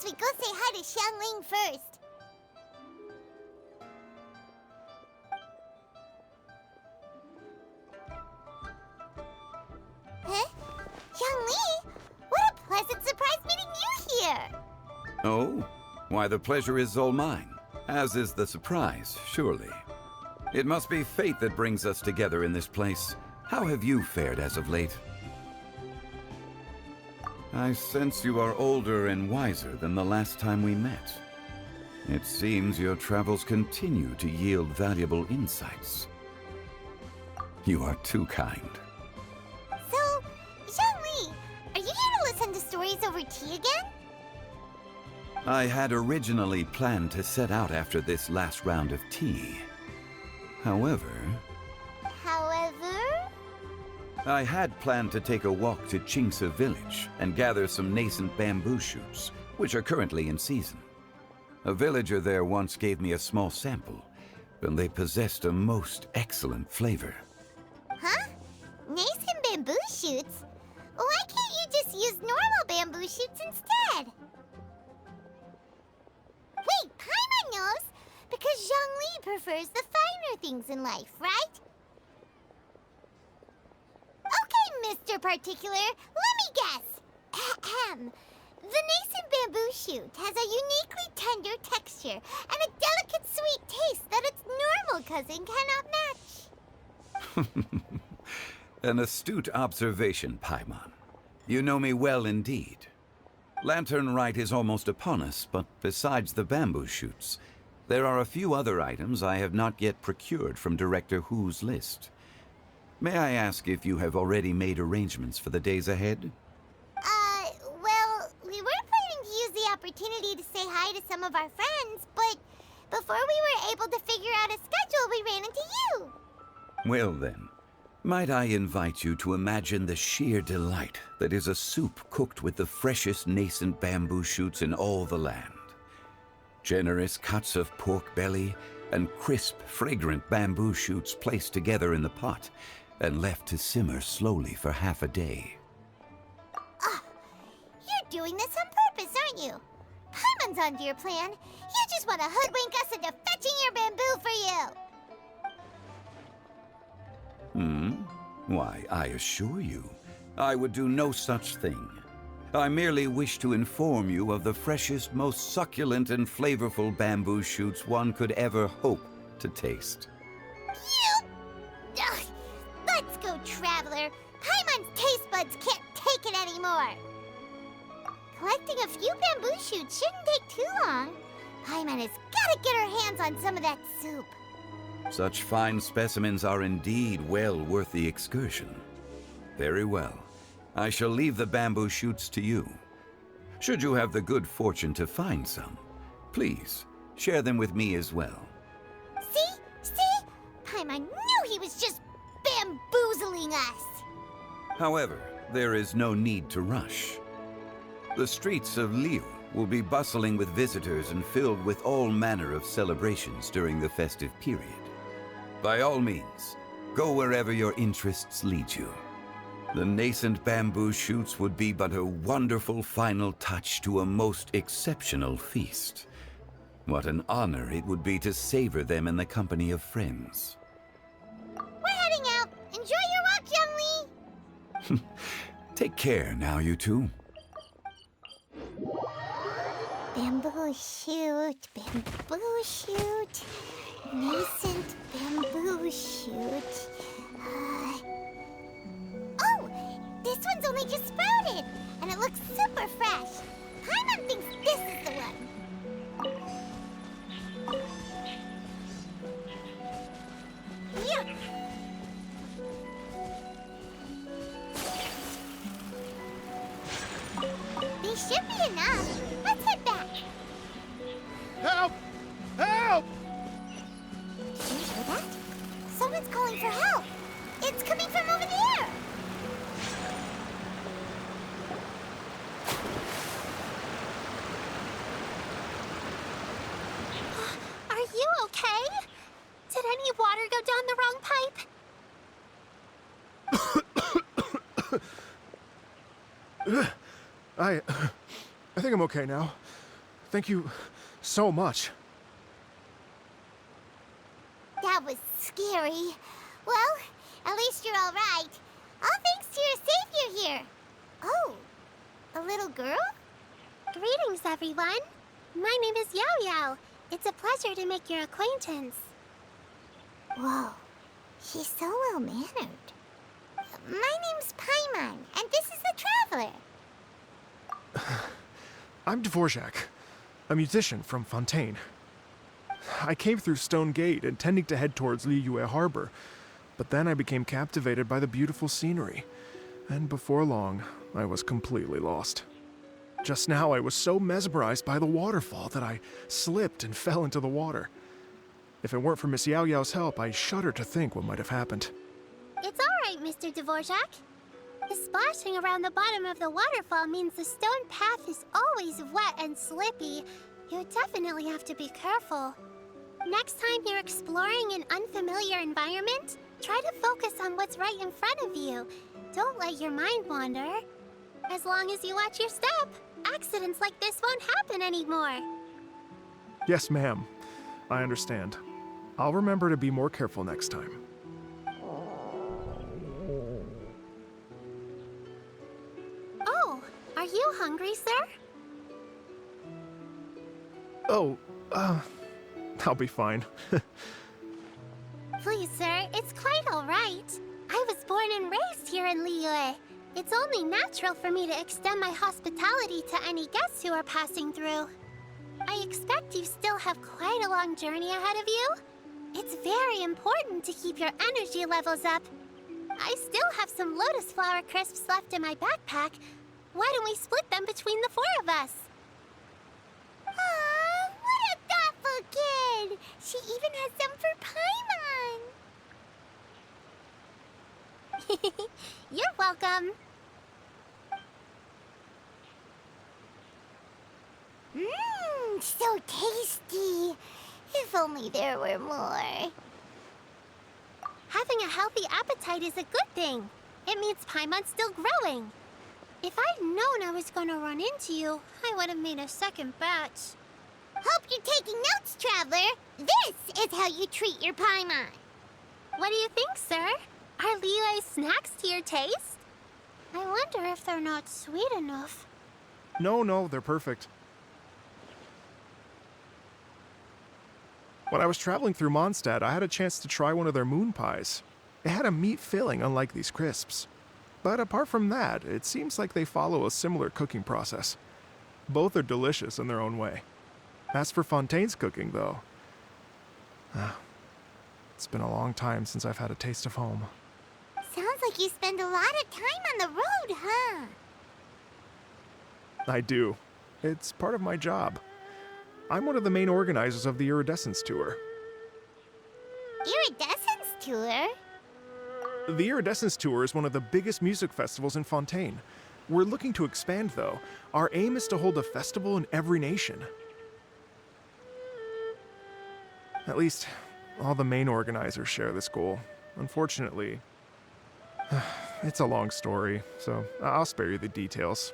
suggest we go say hi to Xiangling first. Huh? Xiangling? What a pleasant surprise meeting you here! Oh? Why, the pleasure is all mine. As is the surprise, surely. It must be fate that brings us together in this place. How have you fared as of late? I sense you are older and wiser than the last time we met. It seems your travels continue to yield valuable insights. You are too kind. So, Zhongli, are you here to listen to stories over tea again? I had originally planned to set out after this last round of tea. However, I had planned to take a walk to Qingce village and gather some nascent bamboo shoots, which are currently in season. A villager there once gave me a small sample, and they possessed a most excellent flavor. Huh? Nascent bamboo shoots? Why can't you just use normal bamboo shoots instead? Wait, Paimon knows! Because Zhongli prefers the finer things in life, right? Okay, Mr. Particular, let me guess. Ahem. The nascent bamboo shoot has a uniquely tender texture and a delicate sweet taste that its normal cousin cannot match. An astute observation, Paimon. You know me well indeed. Lantern Rite is almost upon us, but besides the bamboo shoots, there are a few other items I have not yet procured from Director Hu's list. May I ask if you have already made arrangements for the days ahead? Well, we were planning to use the opportunity to say hi to some of our friends, but before we were able to figure out a schedule, we ran into you. Well then, might I invite you to imagine the sheer delight that is a soup cooked with the freshest nascent bamboo shoots in all the land. Generous cuts of pork belly and crisp, fragrant bamboo shoots placed together in the pot and left to simmer slowly for half a day. You're doing this on purpose, aren't you? Paimon's onto your plan. You just want to hoodwink us into fetching your bamboo for you. Why, I assure you, I would do no such thing. I merely wish to inform you of the freshest, most succulent and flavorful bamboo shoots one could ever hope to taste. Ugh. Let's go, Traveler. Paimon's taste buds can't take it anymore. Collecting a few bamboo shoots shouldn't take too long. Paimon has got to get her hands on some of that soup. Such fine specimens are indeed well worth the excursion. Very well. I shall leave the bamboo shoots to you. Should you have the good fortune to find some, please share them with me as well. See? Paimon knew he was just bamboozling us. However, there is no need to rush. The streets of Liu will be bustling with visitors and filled with all manner of celebrations during the festive period. By all means, go wherever your interests lead you. The nascent bamboo shoots would be but a wonderful final touch to a most exceptional feast. What an honor it would be to savor them in the company of friends. We're heading out. Enjoy your walk, Zhongli. Take care now, you two. Bamboo shoot, nascent bamboo shoot. Oh, this one's only just sprouted, and it looks super fresh. Paimon thinks this is the one. Yeah. These should be enough. Let's head back. Help! Help! Did you hear that? Someone's calling for help. It's coming from over there. Are you okay? Did any water go down the wrong pipe? I think I'm okay now. Thank you so much. That was scary. Well, at least you're all right. All thanks to your savior here. Oh, a little girl? Greetings, everyone. My name is Yaoyao. It's a pleasure to make your acquaintance. Whoa, she's so well-mannered. My name's Paimon, and this is the Traveler. I'm Dvorak, a musician from Fontaine. I came through Stone Gate intending to head towards Liyue Harbor, but then I became captivated by the beautiful scenery, and before long, I was completely lost. Just now, I was so mesmerized by the waterfall that I slipped and fell into the water. If it weren't for Miss Yaoyao's help, I shudder to think what might have happened. It's all right, Mr. Dvorak. The splashing around the bottom of the waterfall means the stone path is always wet and slippy. You definitely have to be careful. Next time you're exploring an unfamiliar environment, try to focus on what's right in front of you. Don't let your mind wander. As long as you watch your step, accidents like this won't happen anymore. Yes, ma'am. I understand. I'll remember to be more careful next time. Oh, are you hungry, sir? Oh, I'll be fine. Please, sir, it's quite all right. I was born and raised here in Liyue. It's only natural for me to extend my hospitality to any guests who are passing through. I expect you still have quite a long journey ahead of you. It's very important to keep your energy levels up. I still have some lotus flower crisps left in my backpack. Why don't we split them between the four of us? Aw, what a thoughtful kid! She even has some for Paimon! You're welcome. Mmm, so tasty. If only there were more. Having a healthy appetite is a good thing. It means Paimon's still growing. If I'd known I was gonna run into you, I would have made a second batch. Hope you're taking notes, Traveler. This is how you treat your Paimon. What do you think, sir? Are Liyue's snacks to your taste? I wonder if they're not sweet enough. No, they're perfect. When I was traveling through Mondstadt, I had a chance to try one of their moon pies. It had a meat filling, unlike these crisps. But apart from that, it seems like they follow a similar cooking process. Both are delicious in their own way. As for Fontaine's cooking, though, it's been a long time since I've had a taste of home. Sounds like you spend a lot of time on the road, huh? I do. It's part of my job. I'm one of the main organizers of the Iridescence Tour. Iridescence Tour? The Iridescence Tour is one of the biggest music festivals in Fontaine. We're looking to expand, though. Our aim is to hold a festival in every nation. At least, all the main organizers share this goal. Unfortunately, it's a long story, so I'll spare you the details.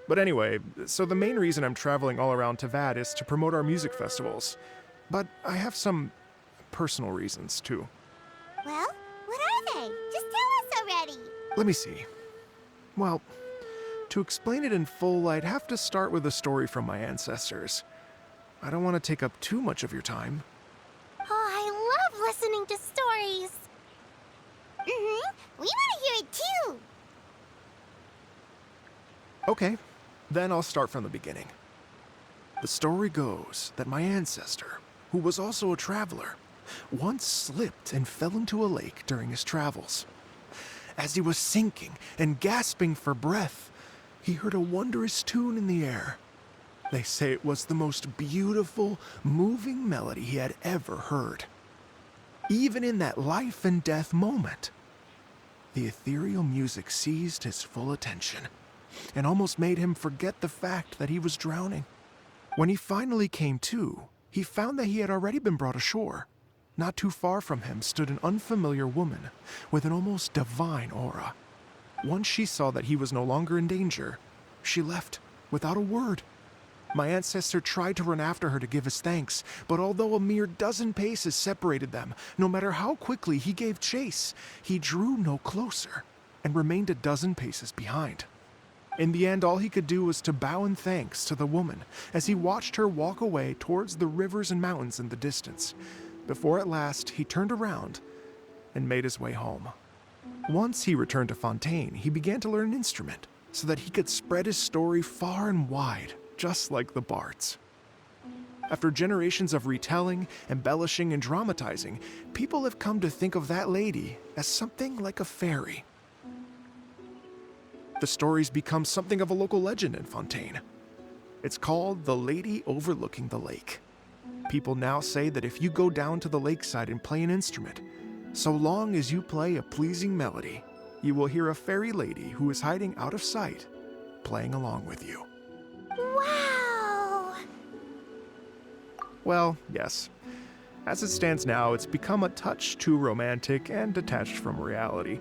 But anyway, so the main reason I'm traveling all around Tavad is to promote our music festivals. But I have some personal reasons, too. Well, what are they? Just tell us already. Let me see. Well, to explain it in full, I'd have to start with a story from my ancestors. I don't want to take up too much of your time. Oh, I love listening to stories. We want to hear it too. Okay, then I'll start from the beginning. The story goes that my ancestor, who was also a traveler, once slipped and fell into a lake during his travels. As he was sinking and gasping for breath, he heard a wondrous tune in the air. They say it was the most beautiful, moving melody he had ever heard. Even in that life and death moment, the ethereal music seized his full attention and almost made him forget the fact that he was drowning. When he finally came to, he found that he had already been brought ashore. Not too far from him stood an unfamiliar woman with an almost divine aura. Once she saw that he was no longer in danger, she left without a word. My ancestor tried to run after her to give his thanks, but although a mere dozen paces separated them, no matter how quickly he gave chase, he drew no closer and remained a dozen paces behind. In the end, all he could do was to bow in thanks to the woman as he watched her walk away towards the rivers and mountains in the distance, before at last he turned around and made his way home. Once he returned to Fontaine, he began to learn an instrument so that he could spread his story far and wide, just like the bards. After generations of retelling, embellishing, and dramatizing, people have come to think of that lady as something like a fairy. The story's become something of a local legend in Fontaine. It's called The Lady Overlooking the Lake. People now say that if you go down to the lakeside and play an instrument, so long as you play a pleasing melody, you will hear a fairy lady who is hiding out of sight, playing along with you. Wow! Well, yes. As it stands now, it's become a touch too romantic and detached from reality.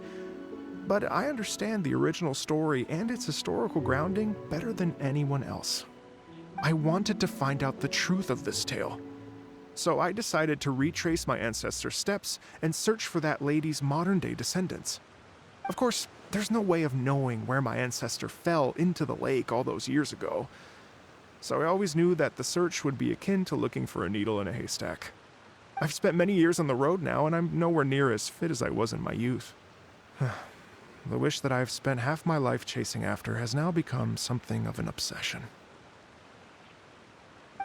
But I understand the original story and its historical grounding better than anyone else. I wanted to find out the truth of this tale. So I decided to retrace my ancestors' steps and search for that lady's modern-day descendants. Of course, there's no way of knowing where my ancestor fell into the lake all those years ago. So I always knew that the search would be akin to looking for a needle in a haystack. I've spent many years on the road now, and I'm nowhere near as fit as I was in my youth. The wish that I've spent half my life chasing after has now become something of an obsession.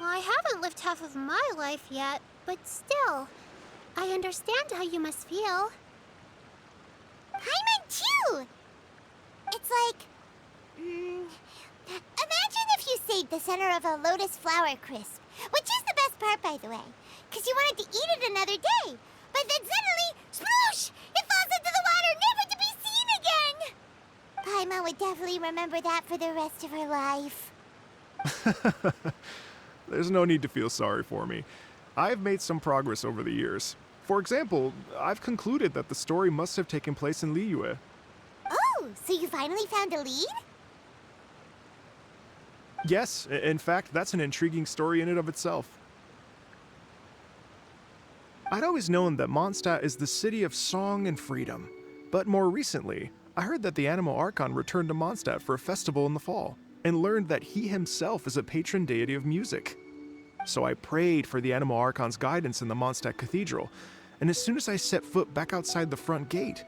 Well, I haven't lived half of my life yet, but still, I understand how you must feel. Paimon too! It's like... imagine if you saved the center of a lotus flower crisp, which is the best part, by the way, because you wanted to eat it another day. But then suddenly, sploosh! It falls into the water, never to be seen again! Paimon would definitely remember that for the rest of her life. There's no need to feel sorry for me. I've made some progress over the years. For example, I've concluded that the story must have taken place in Liyue. Oh, so you finally found a lead? Yes, in fact, that's an intriguing story in and of itself. I'd always known that Mondstadt is the city of song and freedom, but more recently, I heard that the Animal Archon returned to Mondstadt for a festival in the fall, and learned that he himself is a patron deity of music. So I prayed for the Animal Archon's guidance in the Mondstadt Cathedral, and as soon as I set foot back outside the front gate,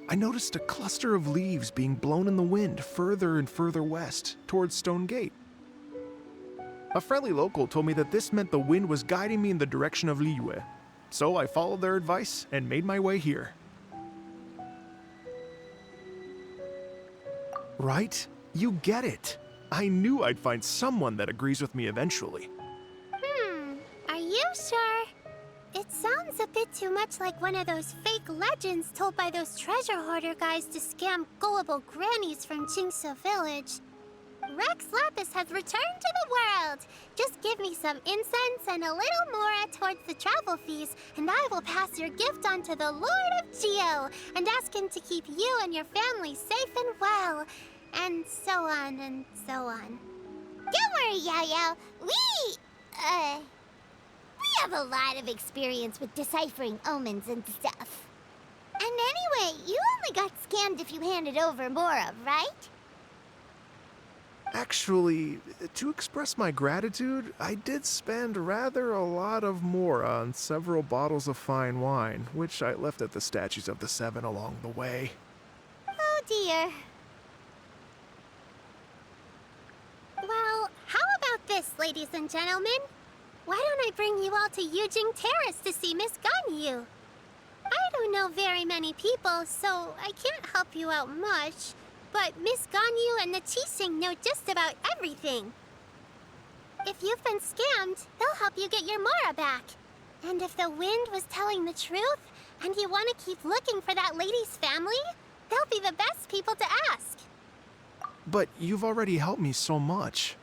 I noticed a cluster of leaves being blown in the wind further and further west, towards Stone Gate. A friendly local told me that this meant the wind was guiding me in the direction of Liyue, so I followed their advice and made my way here. Right? You get it. I knew I'd find someone that agrees with me eventually. Are you sure? It sounds a bit too much like one of those fake legends told by those treasure hoarder guys to scam gullible grannies from Qingce Village. Rex Lapis has returned to the world! Just give me some incense and a little more towards the travel fees, and I will pass your gift on to the Lord of Geo, and ask him to keep you and your family safe and well. And so on and so on. Don't worry, Yaoyao. We have a lot of experience with deciphering omens and stuff. And anyway, you only got scammed if you handed over Mora, right? Actually, to express my gratitude, I did spend rather a lot of Mora on several bottles of fine wine, which I left at the Statues of the Seven along the way. Oh dear. Well, how about this, ladies and gentlemen? Why don't I bring you all to Yujing Terrace to see Miss Ganyu? I don't know very many people, so I can't help you out much. But Miss Ganyu and the Qixing know just about everything. If you've been scammed, they'll help you get your Mora back. And if the wind was telling the truth, and you want to keep looking for that lady's family, they'll be the best people to ask. But you've already helped me so much.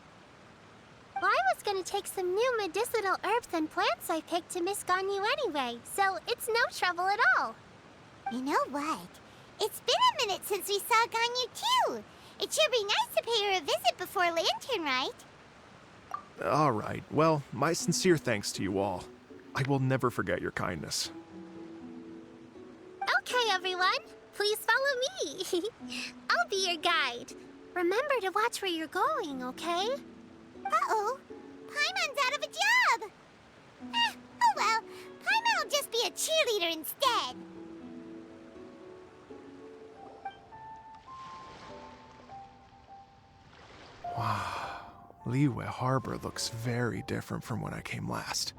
Well, I was going to take some new medicinal herbs and plants I picked to Miss Ganyu anyway, so it's no trouble at all. You know what? It's been a minute since we saw Ganyu too. It should be nice to pay her a visit before Lantern, right? All right, well, my sincere thanks to you all. I will never forget your kindness. Okay, everyone. Please follow me. I'll be your guide. Remember to watch where you're going, okay? Uh-oh. Paimon's out of a job. Oh well. Paimon will just be a cheerleader instead. Wow. Liyue Harbor looks very different from when I came last.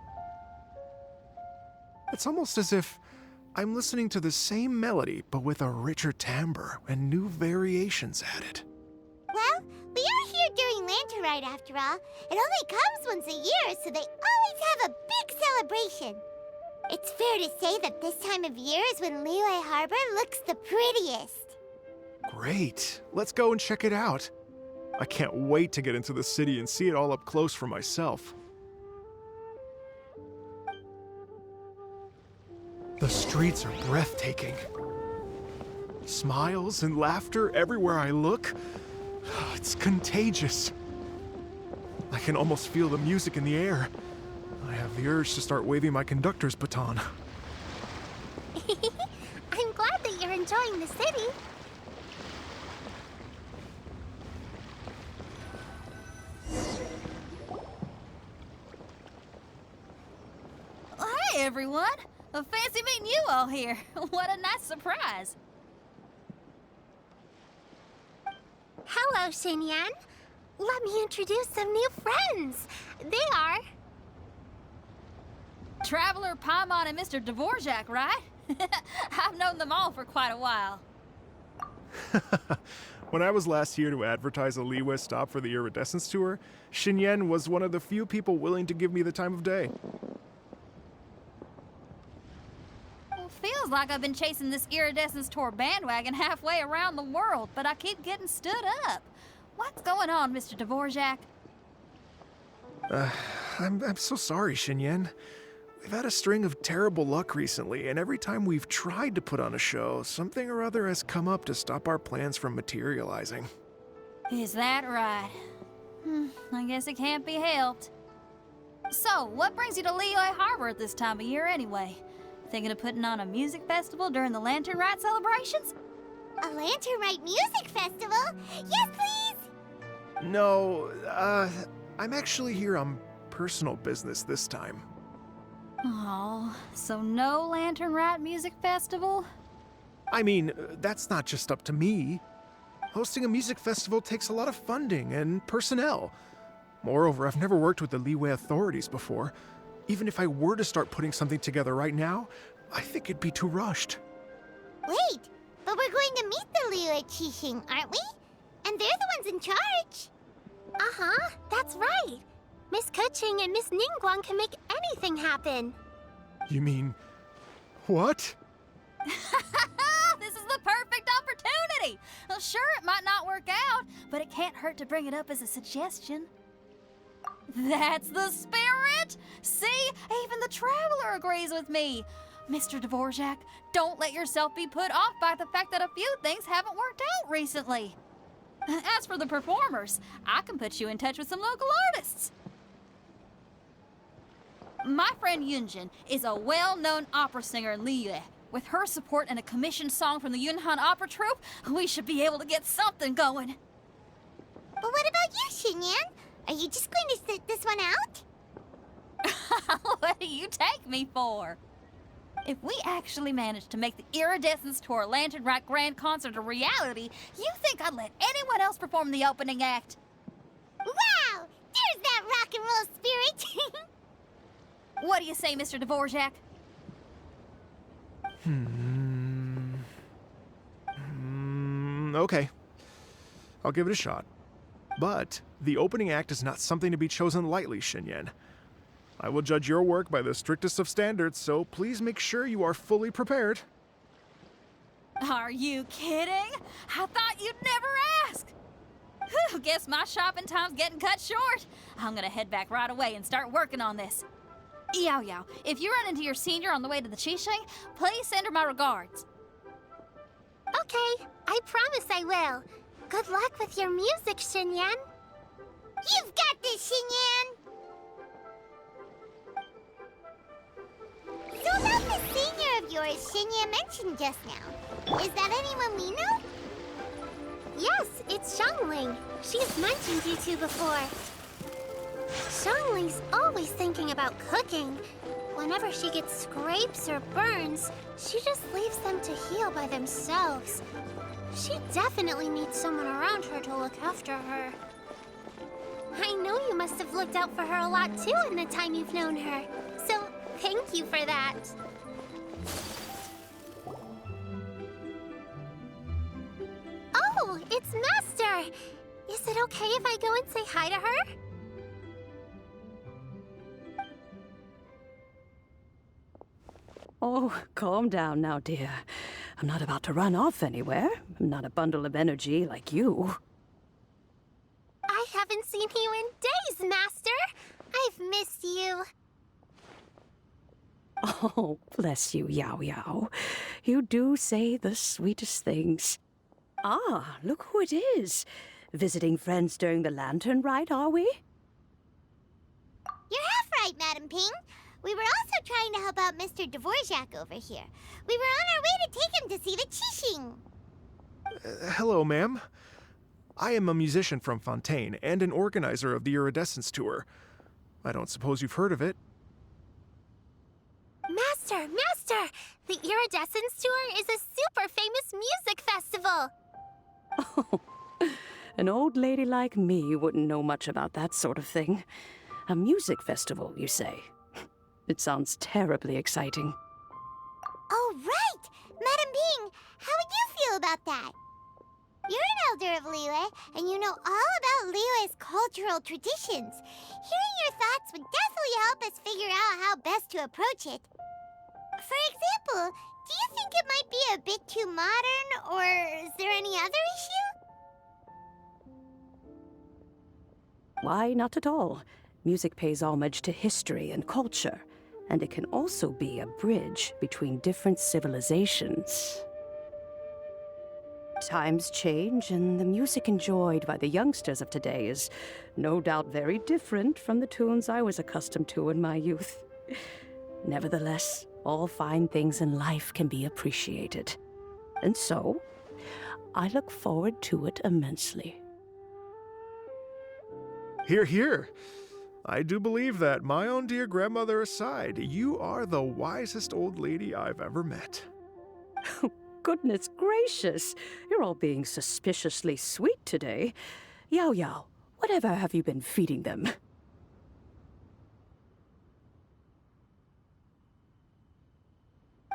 It's almost as if I'm listening to the same melody, but with a richer timbre and new variations added. Well, we are here during Lantern Rite after all. It only comes once a year, so they always have a big celebration. It's fair to say that this time of year is when Liyue Harbor looks the prettiest. Great. Let's go and check it out. I can't wait to get into the city and see it all up close for myself. The streets are breathtaking. Smiles and laughter everywhere I look. It's contagious. I can almost feel the music in the air. I have the urge to start waving my conductor's baton. I'm glad that you're enjoying the city. Hey, everyone. Fancy meeting you all here. What a nice surprise. Hello, Xinyan. Let me introduce some new friends. They are... Traveler, Paimon, and Mr. Dvorak, right? I've known them all for quite a while. When I was last here to advertise a Liyue stop for the Iridescence Tour, Xinyan was one of the few people willing to give me the time of day. Well, feels like I've been chasing this Iridescence Tour bandwagon halfway around the world, but I keep getting stood up. What's going on, Mr. Dvorak? I'm so sorry, Xinyan. We've had a string of terrible luck recently, and every time we've tried to put on a show, something or other has come up to stop our plans from materializing. Is that right? I guess it can't be helped. So, what brings you to Liyue Harbor at this time of year anyway? Thinking of putting on a music festival during the Lantern Rite celebrations? A Lantern Rite music festival? Yes, please! No, I'm actually here on personal business this time. Oh, so no Lantern Rite music festival? I mean, that's not just up to me. Hosting a music festival takes a lot of funding and personnel. Moreover, I've never worked with the Liyue authorities before. Even if I were to start putting something together right now, I think it'd be too rushed. Wait, but we're going to meet the Liyue Qixing, aren't we? And they're the ones in charge. Uh-huh, that's right. Miss Keqing and Miss Ningguang can make anything happen. You mean... what? This is the perfect opportunity! Well, sure, it might not work out, but it can't hurt to bring it up as a suggestion. That's the spirit! See, even the Traveler agrees with me. Mr. Dvorak, don't let yourself be put off by the fact that a few things haven't worked out recently. As for the performers, I can put you in touch with some local artists. My friend Yunjin is a well-known opera singer in Liyue. With her support and a commissioned song from the Yunhan Opera Troupe, we should be able to get something going. But what about you, Xinyan? Are you just going to sit this one out? What do you take me for? If we actually manage to make the Iridescence Tour Lantern Rite Grand Concert a reality, you think I'd let anyone else perform the opening act? Wow! There's that rock and roll spirit! What do you say, Mr. Dvorak? Okay. I'll give it a shot. But the opening act is not something to be chosen lightly, Xinyan. I will judge your work by the strictest of standards, so please make sure you are fully prepared. Are you kidding? I thought you'd never ask. Whew, guess my shopping time's getting cut short. I'm gonna head back right away and start working on this. Yaoyao, if you run into your senior on the way to the Qixing, please send her my regards. Okay, I promise I will. Good luck with your music, Xinyan. You've got this, Xinyan! this senior of yours Xinyan mentioned just now, is that anyone we know? Yes, it's Xiangling. She's mentioned you two before. Xiangling's always thinking about cooking. Whenever she gets scrapes or burns, she just leaves them to heal by themselves. She definitely needs someone around her to look after her. I know you must have looked out for her a lot too in the time you've known her. So, thank you for that. Oh, it's Master! Is it okay if I go and say hi to her? Oh, calm down now, dear. I'm not about to run off anywhere. I'm not a bundle of energy like you. I haven't seen you in days, Master! I've missed you. Oh, bless you, Yaoyao. You do say the sweetest things. Ah, look who it is. Visiting friends during the lantern rite, are we? You're half right, Madam Ping. We were also trying to help out Mr. Dvorak over here. We were on our way to take him to see the Qixing. Hello, ma'am. I am a musician from Fontaine and an organizer of the Iridescence Tour. I don't suppose you've heard of it. Master! Master! The Iridescence Tour is a super famous music festival! Oh, an old lady like me wouldn't know much about that sort of thing. A music festival, you say? It sounds terribly exciting. Oh, right! Madam Ping, how would you feel about that? You're an elder of Liyue, and you know all about Liyue's cultural traditions. Hearing your thoughts would definitely help us figure out how best to approach it. For example, do you think it might be a bit too modern, or is there any other issue? Why, not at all. Music pays homage to history and culture, and it can also be a bridge between different civilizations. Times change, and the music enjoyed by the youngsters of today is no doubt very different from the tunes I was accustomed to in my youth. Nevertheless, all fine things in life can be appreciated. And so, I look forward to it immensely. Hear, hear. I do believe that, my own dear grandmother aside, you are the wisest old lady I've ever met. Goodness gracious, you're all being suspiciously sweet today. Yaoyao, whatever have you been feeding them?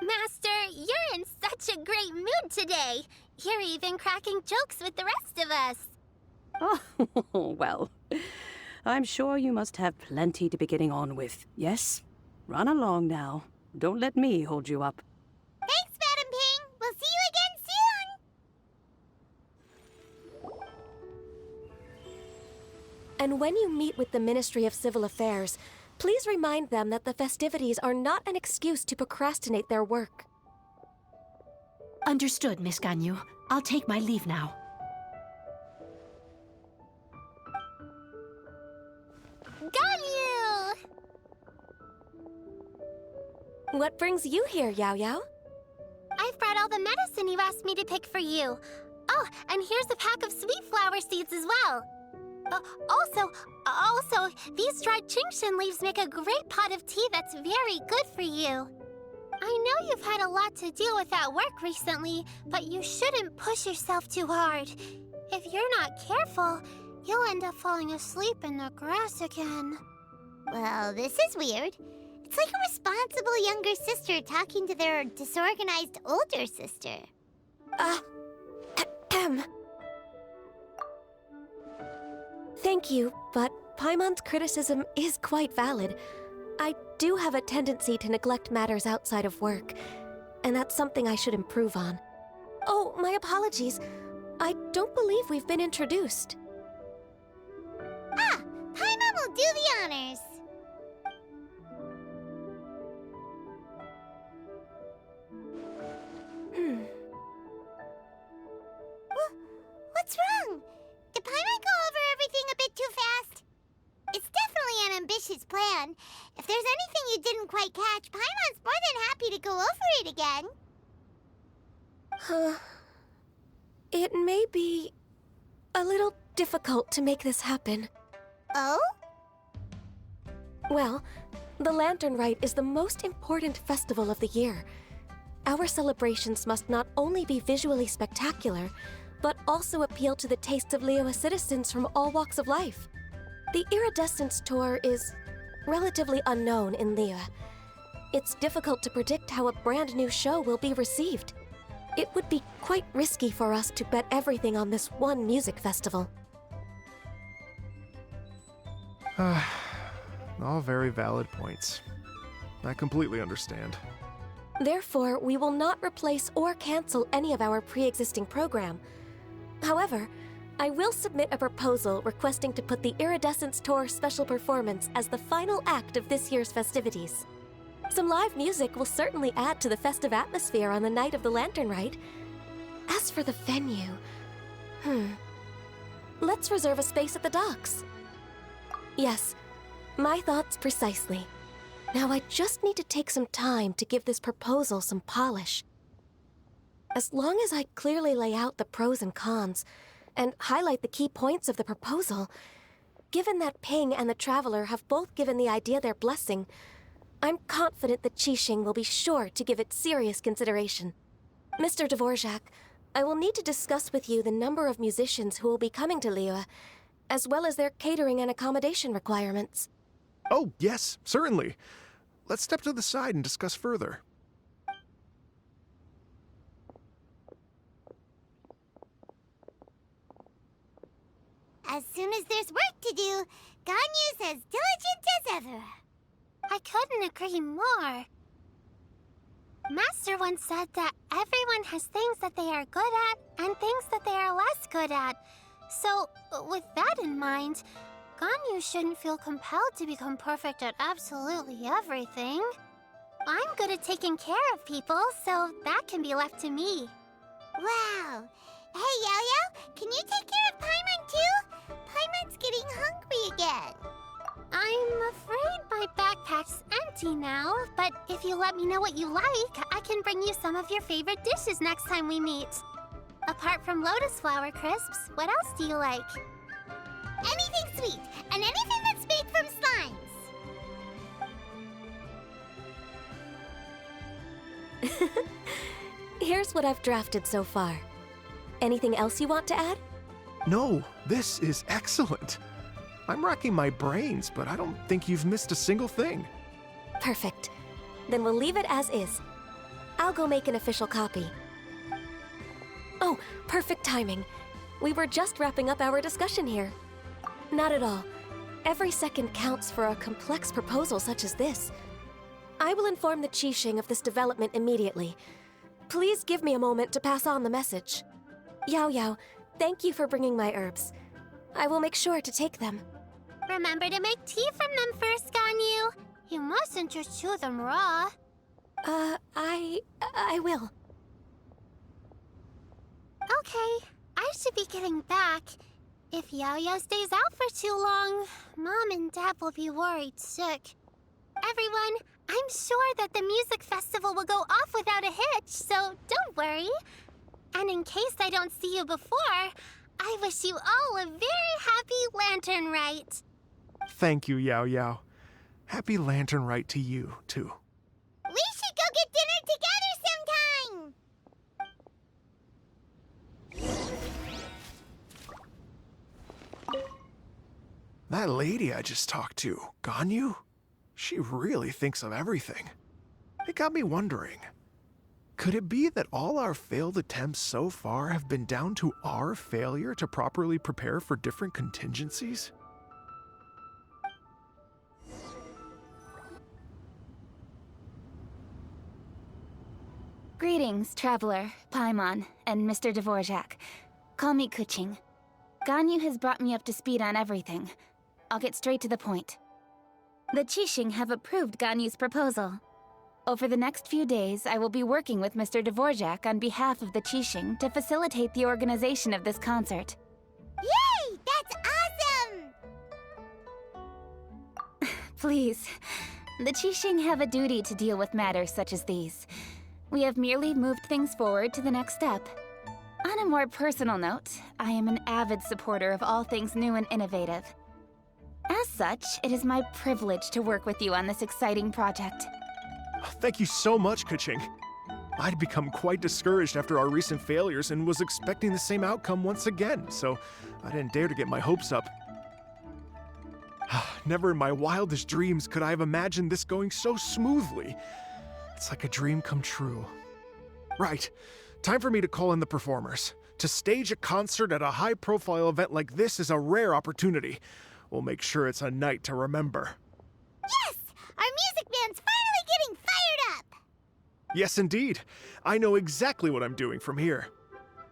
Master, you're in such a great mood today. You're even cracking jokes with the rest of us. Oh, well, I'm sure you must have plenty to be getting on with, yes? Run along now. Don't let me hold you up. Thanks, Madam Ping. We'll see you again soon. And when you meet with the Ministry of Civil Affairs, please remind them that the festivities are not an excuse to procrastinate their work. Understood, Miss Ganyu. I'll take my leave now. Ganyu! What brings you here, Yaoyao? I've brought all the medicine you asked me to pick for you. Oh, and here's a pack of sweet flower seeds as well. Also, these dried Qingshan leaves make a great pot of tea that's very good for you. I know you've had a lot to deal with at work recently, but you shouldn't push yourself too hard. If you're not careful, you'll end up falling asleep in the grass again. Well, this is weird. It's like a responsible younger sister talking to their disorganized older sister. Thank you, but Paimon's criticism is quite valid. I do have a tendency to neglect matters outside of work, and that's something I should improve on. Oh, my apologies. I don't believe we've been introduced. Ah, Paimon will do the honors. What's wrong? Did Paimon go over everything a bit too fast? It's definitely an ambitious plan, fun. If there's anything you didn't quite catch, Paimon's more than happy to go over it again. It may be a little difficult to make this happen. Oh? Well, the Lantern Rite is the most important festival of the year. Our celebrations must not only be visually spectacular, but also appeal to the tastes of Liyue citizens from all walks of life. The Iridescence Tour is relatively unknown in Liyue. It's difficult to predict how a brand new show will be received. It would be quite risky for us to bet everything on this one music festival. All very valid points. I completely understand. Therefore, we will not replace or cancel any of our pre-existing program. However, I will submit a proposal requesting to put the Iridescence Tour special performance as the final act of this year's festivities. Some live music will certainly add to the festive atmosphere on the night of the Lantern Rite. As for the venue, let's reserve a space at the docks. Yes, my thoughts precisely. Now I just need to take some time to give this proposal some polish. As long as I clearly lay out the pros and cons, and highlight the key points of the proposal, given that Ping and the Traveler have both given the idea their blessing, I'm confident that Qixing will be sure to give it serious consideration. Mr. Dvorak, I will need to discuss with you the number of musicians who will be coming to Liyue, as well as their catering and accommodation requirements. Oh, yes, certainly. Let's step to the side and discuss further. As soon as there's work to do, Ganyu's as diligent as ever. I couldn't agree more. Master once said that everyone has things that they are good at and things that they are less good at. So, with that in mind, Ganyu shouldn't feel compelled to become perfect at absolutely everything. I'm good at taking care of people, so that can be left to me. Wow. Hey, Yaoyao, can you take care of Paimon too? Paimon's getting hungry again. I'm afraid my backpack's empty now, but if you let me know what you like, I can bring you some of your favorite dishes next time we meet. Apart from lotus flower crisps, what else do you like? Anything sweet, and anything that's made from slimes. Here's what I've drafted so far. Anything else you want to add? No, this is excellent. I'm racking my brains, but I don't think you've missed a single thing. Perfect. Then we'll leave it as is. I'll go make an official copy. Oh, perfect timing. We were just wrapping up our discussion here. Not at all. Every second counts for a complex proposal such as this. I will inform the Qixing of this development immediately. Please give me a moment to pass on the message. Yaoyao, thank you for bringing my herbs. I will make sure to take them. Remember to make tea from them first, Ganyu. You mustn't just chew them raw. I will. Okay, I should be getting back. If Yaoyao stays out for too long, Mom and Dad will be worried sick. Everyone, I'm sure that the music festival will go off without a hitch, so don't worry. And in case I don't see you before, I wish you all a very happy Lantern Rite. Thank you, Yaoyao. Happy Lantern Rite to you, too. We should go get dinner together sometime! That lady I just talked to, Ganyu, she really thinks of everything. It got me wondering, could it be that all our failed attempts so far have been down to our failure to properly prepare for different contingencies? Greetings, Traveler, Paimon, and Mr. Dvorak. Call me Kuching. Ganyu has brought me up to speed on everything. I'll get straight to the point. The Qixing have approved Ganyu's proposal. Over the next few days, I will be working with Mr. Dvorak on behalf of the Qixing to facilitate the organization of this concert. Yay! That's awesome! Please. The Qixing have a duty to deal with matters such as these. We have merely moved things forward to the next step. On a more personal note, I am an avid supporter of all things new and innovative. As such, it is my privilege to work with you on this exciting project. Thank you so much, Keqing. I'd become quite discouraged after our recent failures and was expecting the same outcome once again, so I didn't dare to get my hopes up. Never in my wildest dreams could I have imagined this going so smoothly. It's like a dream come true. Right, time for me to call in the performers. To stage a concert at a high-profile event like this is a rare opportunity. We'll make sure it's a night to remember. Yes! Our music band's finally getting fired up! Yes, indeed. I know exactly what I'm doing from here.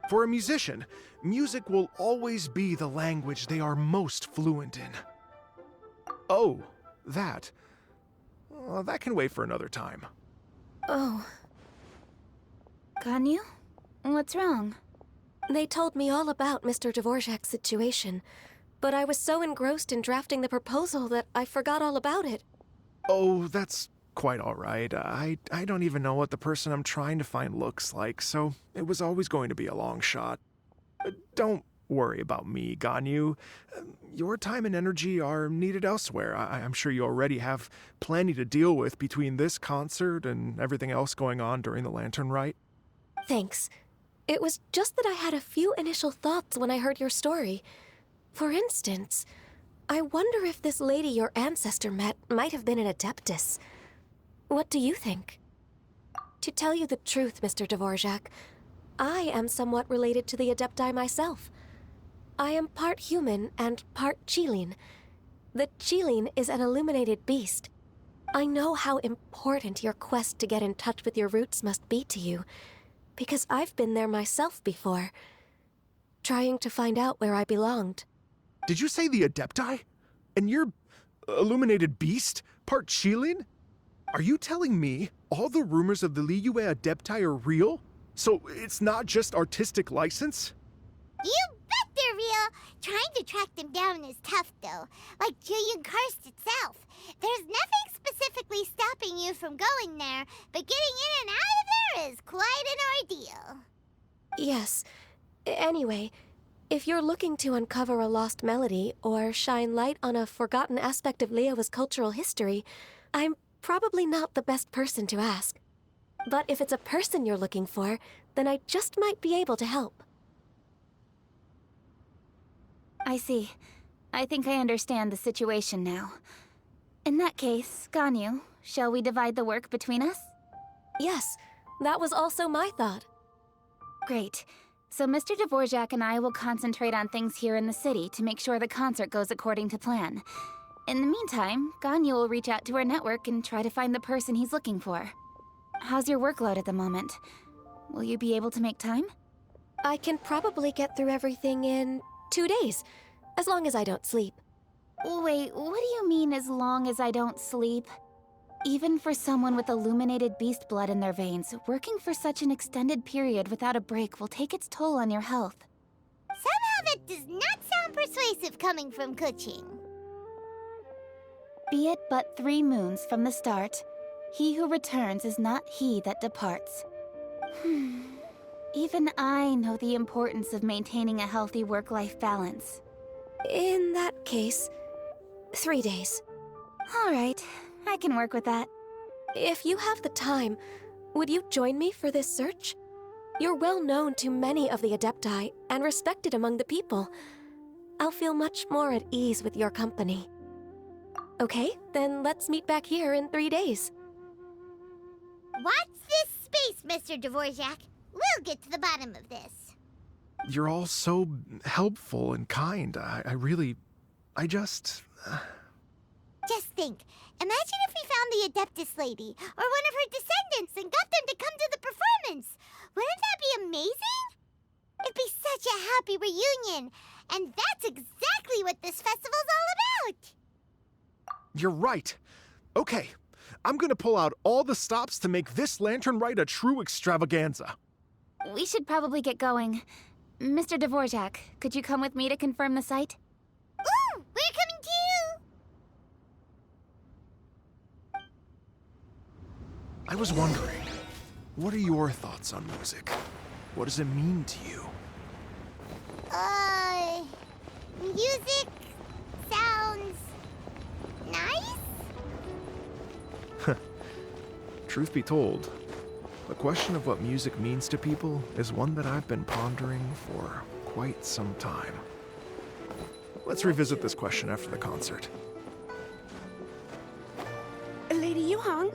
For a musician, music will always be the language they are most fluent in. Oh, that. Well, that can wait for another time. Oh, Ganyu? What's wrong? they told me all about Mr. Dvorak's situation, but I was so engrossed in drafting the proposal that I forgot all about it. Oh, that's quite all right. I don't even know what the person I'm trying to find looks like, so it was always going to be a long shot. Don't worry about me, Ganyu. Your time and energy are needed elsewhere. I'm sure you already have plenty to deal with between this concert and everything else going on during the Lantern Rite. Thanks. It was just that I had a few initial thoughts when I heard your story. For instance, I wonder if this lady your ancestor met might have been an Adeptus. What do you think? To tell you the truth, Mr. Dvorak, I am somewhat related to the Adepti myself. I am part human and part Xiangling. The Xiangling is an illuminated beast. I know how important your quest to get in touch with your roots must be to you, because I've been there myself before, trying to find out where I belonged. Did you say the Adepti? And you're illuminated beast? Part Xiangling? Are you telling me all the rumors of the Liyue Adepti are real? So it's not just artistic license? You bet they're real! Trying to track them down is tough, though. Like Julian Karst itself. There's nothing specifically stopping you from going there, but getting in and out of there is quite an ordeal. Yes. Anyway, if you're looking to uncover a lost melody or shine light on a forgotten aspect of Liyue's cultural history, I'm probably not the best person to ask. But if it's a person you're looking for, then I just might be able to help. I see. I think I understand the situation now. In that case, Ganyu, shall we divide the work between us? Yes, that was also my thought. Great. So Mr. Dvorak and I will concentrate on things here in the city to make sure the concert goes according to plan. In the meantime, Ganyu will reach out to our network and try to find the person he's looking for. How's your workload at the moment? Will you be able to make time? I can probably get through everything in 2 days, as long as I don't sleep. Wait, what do you mean as long as I don't sleep? Even for someone with illuminated beast blood in their veins, working for such an extended period without a break will take its toll on your health. Somehow that does not sound persuasive coming from Keqing. Be it but 3 moons from the start, he who returns is not he that departs. Even I know the importance of maintaining a healthy work-life balance. In that case, 3 days. All right, I can work with that. If you have the time, would you join me for this search? You're well known to many of the Adepti and respected among the people. I'll feel much more at ease with your company. Okay, then let's meet back here in 3 days. Watch this space, Mr. Dvorak. We'll get to the bottom of this. You're all so helpful and kind. Just think. Imagine if we found the Adeptus lady, or one of her descendants, and got them to come to the performance. Wouldn't that be amazing? It'd be such a happy reunion. And that's exactly what this festival's all about. You're right. Okay, I'm gonna pull out all the stops to make this Lantern Rite a true extravaganza. We should probably get going. Mr. Dvorak, could you come with me to confirm the site? Ooh, we're coming too! I was wondering, what are your thoughts on music? What does it mean to you? Music sounds nice? Truth be told, the question of what music means to people is one that I've been pondering for quite some time. Let's revisit this question after the concert. Lady Yuhang?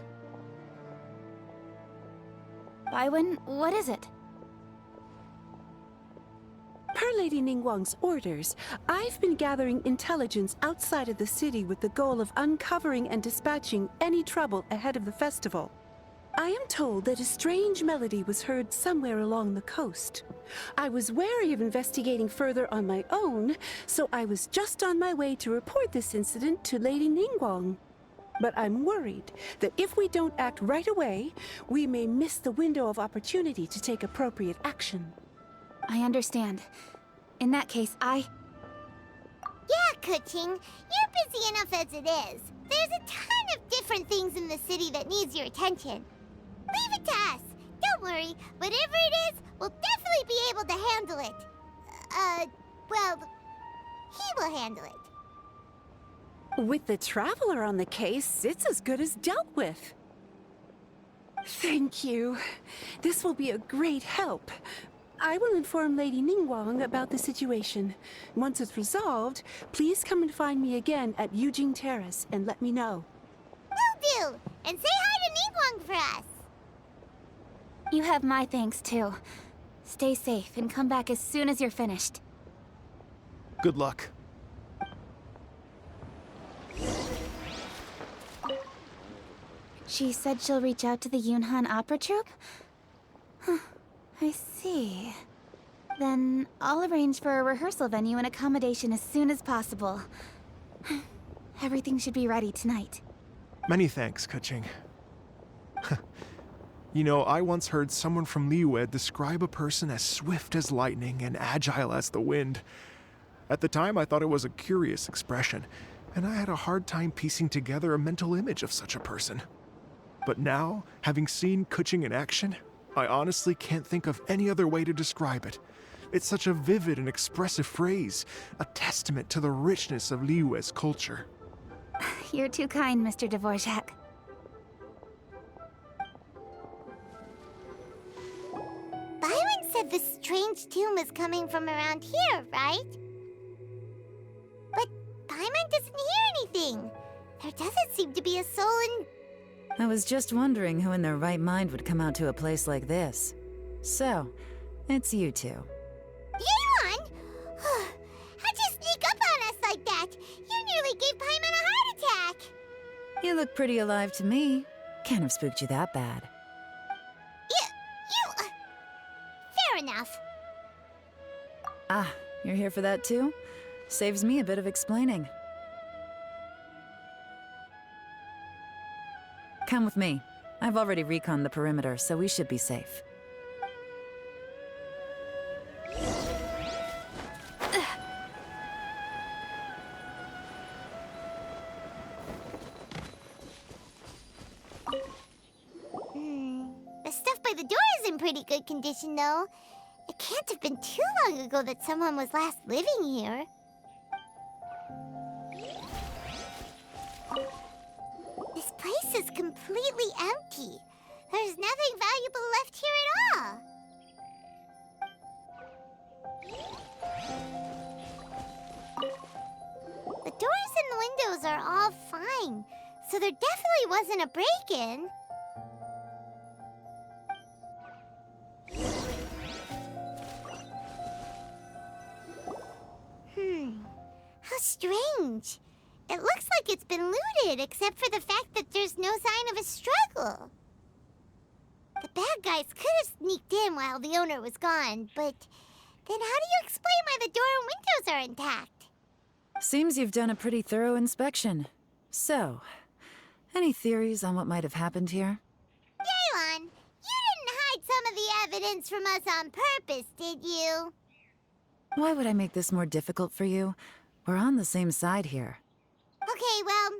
Baiwen, what is it? Per Lady Ningguang's orders, I've been gathering intelligence outside of the city with the goal of uncovering and dispatching any trouble ahead of the festival. I am told that a strange melody was heard somewhere along the coast. I was wary of investigating further on my own, so I was just on my way to report this incident to Lady Ningguang. But I'm worried that if we don't act right away, we may miss the window of opportunity to take appropriate action. I understand. In that case, Yeah, Kuching, you're busy enough as it is. There's a ton of different things in the city that needs your attention. Leave it to us. Don't worry, whatever it is, we'll definitely be able to handle it. Well, he will handle it. With the Traveler on the case, it's as good as dealt with. Thank you. This will be a great help. I will inform Lady Ningguang about the situation. Once it's resolved, please come and find me again at Yujing Terrace and let me know. Will do! And say hi to Ningguang for us! you have my thanks too. Stay safe and come back as soon as you're finished. Good luck. She said she'll reach out to the Yunhan Opera Troupe? Huh, I see. Then I'll arrange for a rehearsal venue and accommodation as soon as possible. Everything should be ready tonight. Many thanks, Kuching. You know, I once heard someone from Liyue describe a person as swift as lightning and agile as the wind. At the time, I thought it was a curious expression, and I had a hard time piecing together a mental image of such a person. But now, having seen Kuching in action, I honestly can't think of any other way to describe it. It's such a vivid and expressive phrase, a testament to the richness of Liyue's culture. You're too kind, Mr. Dvorak. Byron said the strange tune was coming from around here, right? But Paimon doesn't hear anything. There doesn't seem to be a soul in... I was just wondering who in their right mind would come out to a place like this. So, it's you two. Yelan! How'd you sneak up on us like that? You nearly gave Paimon a heart attack! You look pretty alive to me. Can't have spooked you that bad. Fair enough. Ah, you're here for that too? Saves me a bit of explaining. Come with me. I've already reconned the perimeter, so we should be safe. The stuff by the door is in pretty good condition, though. It can't have been too long ago that someone was last living here. This place is completely empty. There's nothing valuable left here at all. The doors and the windows are all fine, so there definitely wasn't a break-in. How strange. It looks like it's been looted, except for the fact that there's no sign of a struggle. The bad guys could have sneaked in while the owner was gone, but then how do you explain why the door and windows are intact? Seems you've done a pretty thorough inspection. So, any theories on what might have happened here? Yelan, you didn't hide some of the evidence from us on purpose, did you? Why would I make this more difficult for you? We're on the same side here. Okay, well...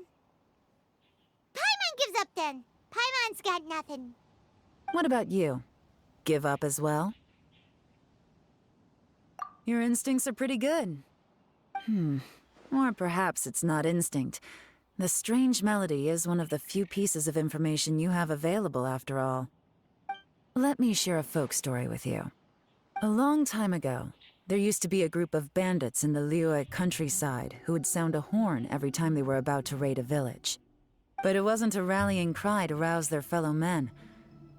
Paimon gives up then. Paimon's got nothing. What about you? Give up as well? Your instincts are pretty good. Or perhaps it's not instinct. The strange melody is one of the few pieces of information you have available, after all. Let me share a folk story with you. A long time ago, there used to be a group of bandits in the Liyue countryside who would sound a horn every time they were about to raid a village. But it wasn't a rallying cry to rouse their fellow men.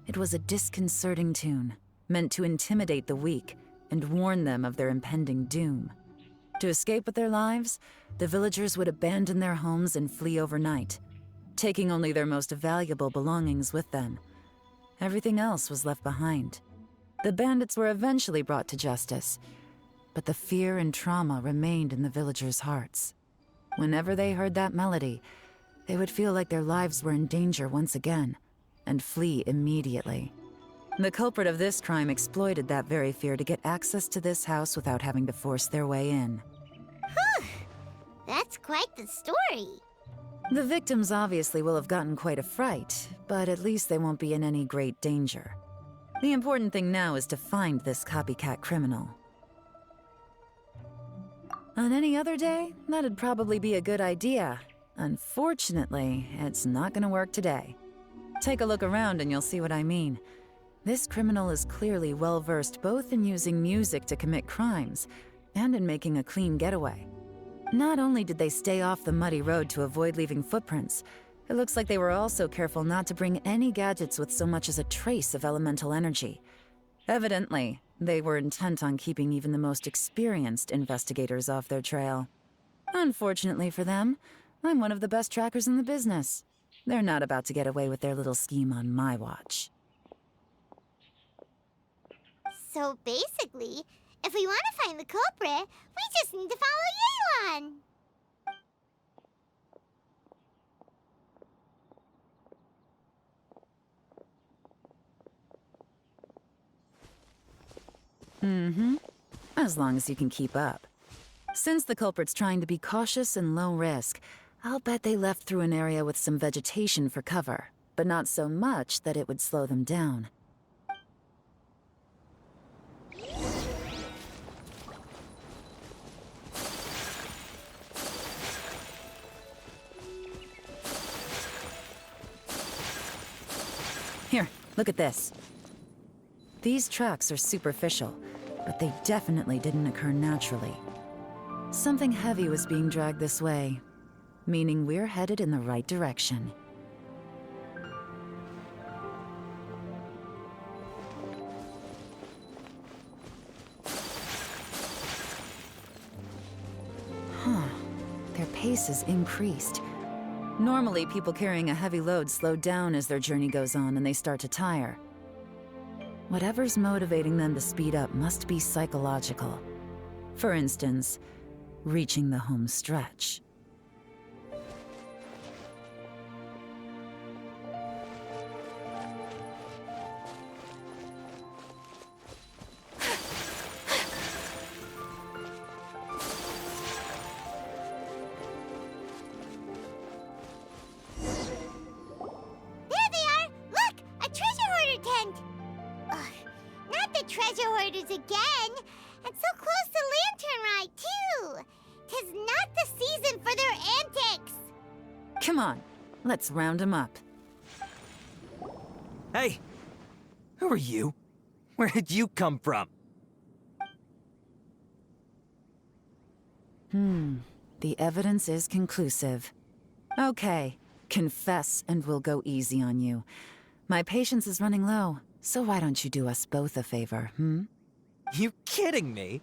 It was a disconcerting tune, meant to intimidate the weak and warn them of their impending doom. To escape with their lives, the villagers would abandon their homes and flee overnight, taking only their most valuable belongings with them. Everything else was left behind. The bandits were eventually brought to justice, but the fear and trauma remained in the villagers' hearts. Whenever they heard that melody, they would feel like their lives were in danger once again, and flee immediately. The culprit of this crime exploited that very fear to get access to this house without having to force their way in. That's quite the story. The victims obviously will have gotten quite a fright, but at least they won't be in any great danger. The important thing now is to find this copycat criminal. On any other day, that'd probably be a good idea. Unfortunately, it's not gonna work today. Take a look around and you'll see what I mean. This criminal is clearly well-versed both in using music to commit crimes and in making a clean getaway. Not only did they stay off the muddy road to avoid leaving footprints, it looks like they were also careful not to bring any gadgets with so much as a trace of elemental energy. Evidently, they were intent on keeping even the most experienced investigators off their trail. Unfortunately for them, I'm one of the best trackers in the business. They're not about to get away with their little scheme on my watch. So basically, if we want to find the culprit, we just need to follow Yelan. As long as you can keep up. Since the culprit's trying to be cautious and low risk, I'll bet they left through an area with some vegetation for cover, but not so much that it would slow them down. Here, look at this. These tracks are superficial, but they definitely didn't occur naturally. Something heavy was being dragged this way, meaning we're headed in the right direction. Their pace has increased. Normally, people carrying a heavy load slow down as their journey goes on and they start to tire. Whatever's motivating them to speed up must be psychological. For instance, reaching the home stretch. Again, and so close to Lantern Ride, too. 'Tis not the season for their antics. Come on, let's round them up. Hey, who are you? Where did you come from? The evidence is conclusive. Okay, confess and we'll go easy on you. My patience is running low, so why don't you do us both a favor, You kidding me?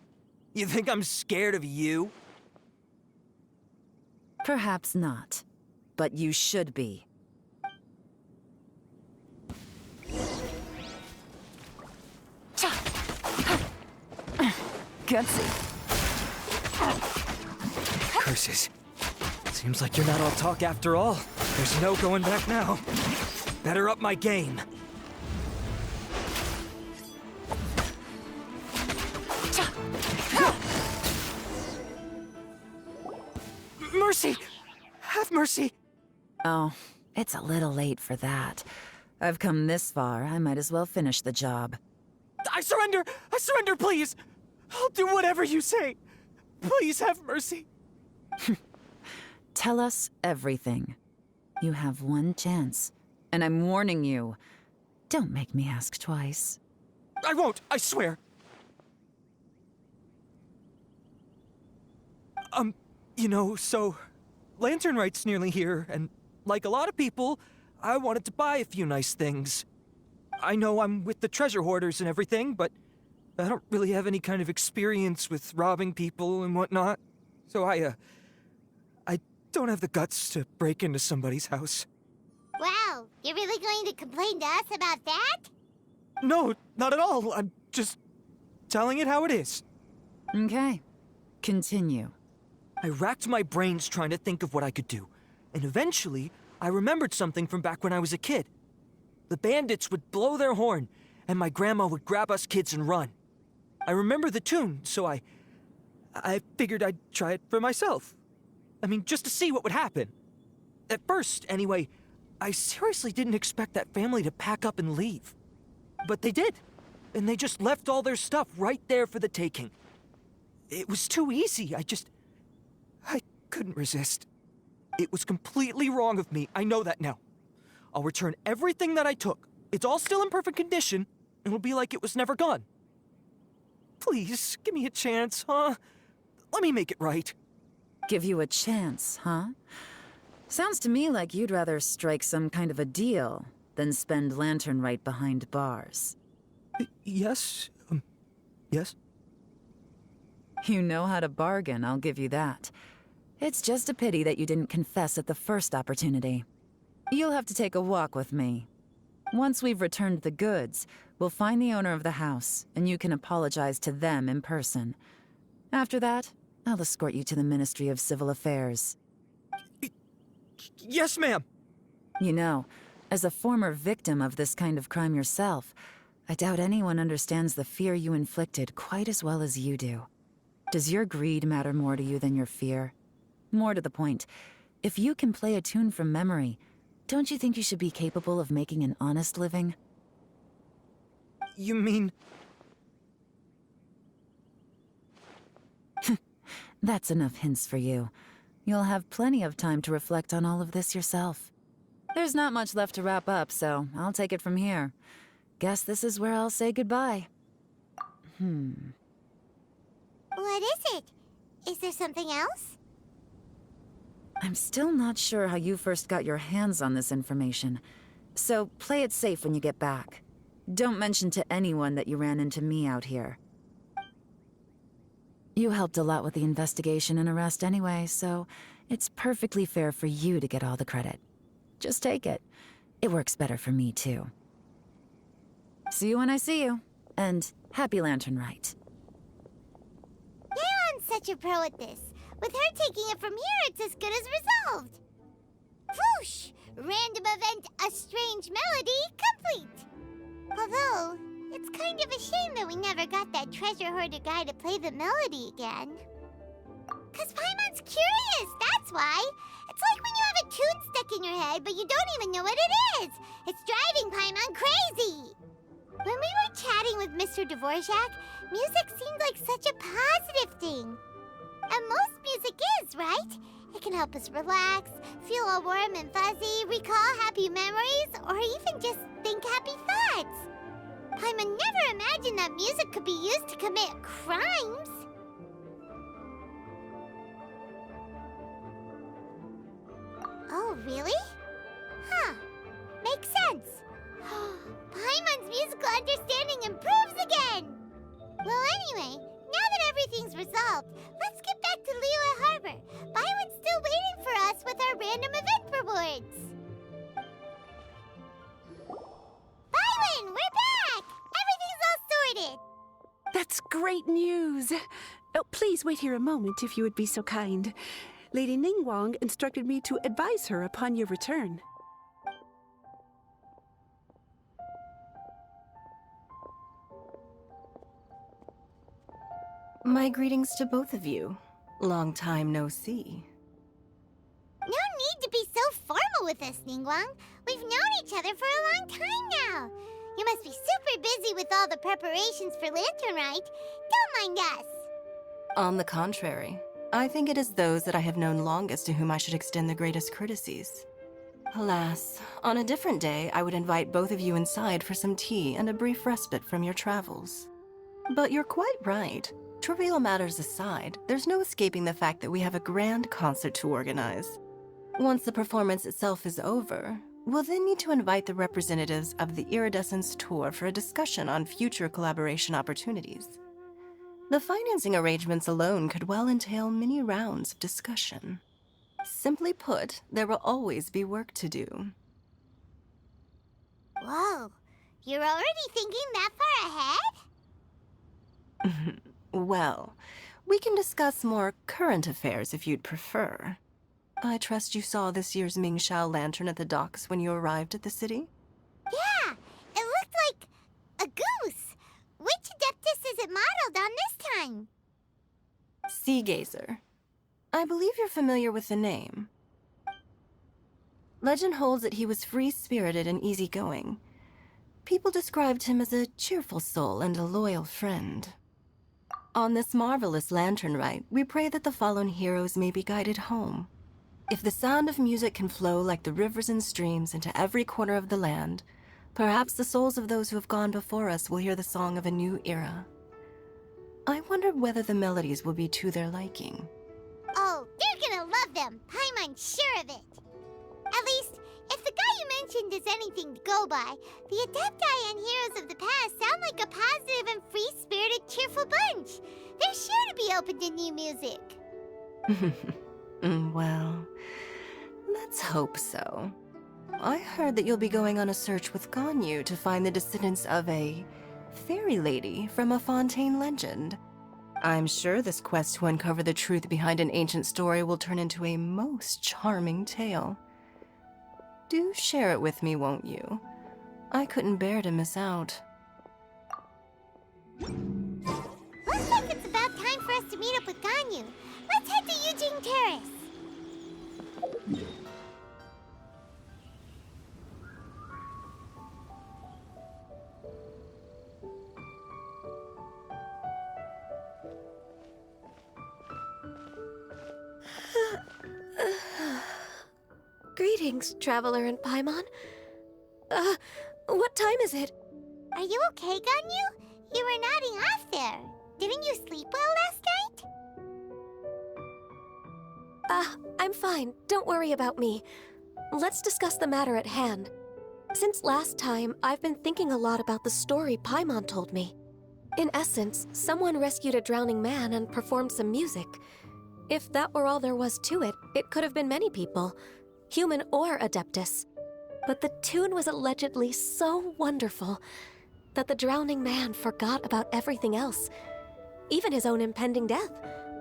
You think I'm scared of you? Perhaps not, but you should be. Gutsy. Curses. Seems like you're not all talk after all. There's no going back now. Better up my game. Mercy! Have mercy! Oh, It's a little late for that. I've come this far, I might as well finish the job. I surrender! I surrender, please! I'll do whatever you say. Please have mercy. Tell us everything. You have one chance, and I'm warning you. Don't make me ask twice. I won't, I swear. So Lantern Right's nearly here, and like a lot of people, I wanted to buy a few nice things. I know I'm with the treasure hoarders and everything, but I don't really have any kind of experience with robbing people and whatnot. So I don't have the guts to break into somebody's house. Wow, you're really going to complain to us about that? No, not at all. I'm just telling it how it is. Okay. Continue. I racked my brains trying to think of what I could do, and eventually, I remembered something from back when I was a kid. The bandits would blow their horn, and my grandma would grab us kids and run. I remember the tune, so I figured I'd try it for myself. I mean, just to see what would happen. At first, anyway, I seriously didn't expect that family to pack up and leave. But they did, and they just left all their stuff right there for the taking. It was too easy, I couldn't resist. It was completely wrong of me, I know that now. I'll return everything that I took. It's all still in perfect condition, and it'll be like it was never gone. Please, give me a chance, huh? Let me make it right. Give you a chance, huh? Sounds to me like you'd rather strike some kind of a deal than spend Lantern Right behind bars. Yes? Yes? You know how to bargain, I'll give you that. It's just a pity that you didn't confess at the first opportunity. You'll have to take a walk with me. Once we've returned the goods, we'll find the owner of the house, and you can apologize to them in person. After that, I'll escort you to the Ministry of Civil Affairs. Yes, ma'am! You know, as a former victim of this kind of crime yourself, I doubt anyone understands the fear you inflicted quite as well as you do. Does your greed matter more to you than your fear? More to the point, if you can play a tune from memory, don't you think you should be capable of making an honest living? You mean... That's enough hints for you. You'll have plenty of time to reflect on all of this yourself. There's not much left to wrap up, so I'll take it from here. Guess this is where I'll say goodbye. What is it? Is there something else? I'm still not sure how you first got your hands on this information, so play it safe when you get back. Don't mention to anyone that you ran into me out here. You helped a lot with the investigation and arrest anyway, so it's perfectly fair for you to get all the credit. Just take it. It works better for me, too. See you when I see you, and happy Lantern Right. Yelan's such a pro at this. With her taking it from here, it's as good as resolved. Whoosh! Random event, a strange melody, complete! Although, it's kind of a shame that we never got that treasure hoarder guy to play the melody again. 'Cause Paimon's curious, that's why. It's like when you have a tune stuck in your head, but you don't even know what it is. It's driving Paimon crazy. When we were chatting with Mr. Dvorak, music seemed like such a positive thing. And most music is, right? It can help us relax, feel all warm and fuzzy, recall happy memories, or even just think happy thoughts. Paimon never imagined that music could be used to commit crimes. Oh, really? Huh. Makes sense. Paimon's musical understanding improves again! Well, anyway, now that everything's resolved, let's get back to Liyue Harbor. Byron's still waiting for us with our random event rewards. Byron, we're back! Everything's all sorted! That's great news! Oh, please wait here a moment if you would be so kind. Lady Ningguang instructed me to advise her upon your return. My greetings to both of you. Long time no see. No need to be so formal deal with us, Ningguang. We've known each other for a long time now. You must be super busy with all the preparations for Lantern Rite. Don't mind us. On the contrary, I think it is those that I have known longest to whom I should extend the greatest courtesies. Alas, on a different day, I would invite both of you inside for some tea and a brief respite from your travels. But you're quite right. Trivial matters aside, there's no escaping the fact that we have a grand concert to organize. Once the performance itself is over, we'll then need to invite the representatives of the Iridescence Tour for a discussion on future collaboration opportunities. The financing arrangements alone could well entail many rounds of discussion. Simply put, there will always be work to do. Whoa, you're already thinking that far ahead? Well, we can discuss more current affairs if you'd prefer. I trust you saw this year's Mingxiao lantern at the docks when you arrived at the city? Yeah, it looked like a goose. Which Adeptus is it modeled on this time? Sea Gazer. I believe you're familiar with the name. Legend holds that he was free-spirited and easygoing. People described him as a cheerful soul and a loyal friend. On this marvelous lantern rite, we pray that the fallen heroes may be guided home. If the sound of music can flow like the rivers and streams into every corner of the land, perhaps the souls of those who have gone before us will hear the song of a new era. I wonder whether the melodies will be to their liking. Oh, they're gonna love them. Paimon's sure of it. At least, if the guy you mentioned is anything to go by, the Adepti and heroes of the past sound like a positive and free-spirited, cheerful bunch. They're sure to be open to new music. Well, let's hope so. I heard that you'll be going on a search with Ganyu to find the descendants of a fairy lady from a Fontaine legend. I'm sure this quest to uncover the truth behind an ancient story will turn into a most charming tale. Do share it with me, won't you? I couldn't bear to miss out. Looks like it's about time for us to meet up with Ganyu. Let's head to Yunjin Terrace. Greetings, Traveler and Paimon. What time is it? Are you okay, Ganyu? You were nodding off there. Didn't you sleep well last night? I'm fine. Don't worry about me. Let's discuss the matter at hand. Since last time, I've been thinking a lot about the story Paimon told me. In essence, someone rescued a drowning man and performed some music. If that were all there was to it, it could have been many people, human or Adeptus. But the tune was allegedly so wonderful that the drowning man forgot about everything else, even his own impending death,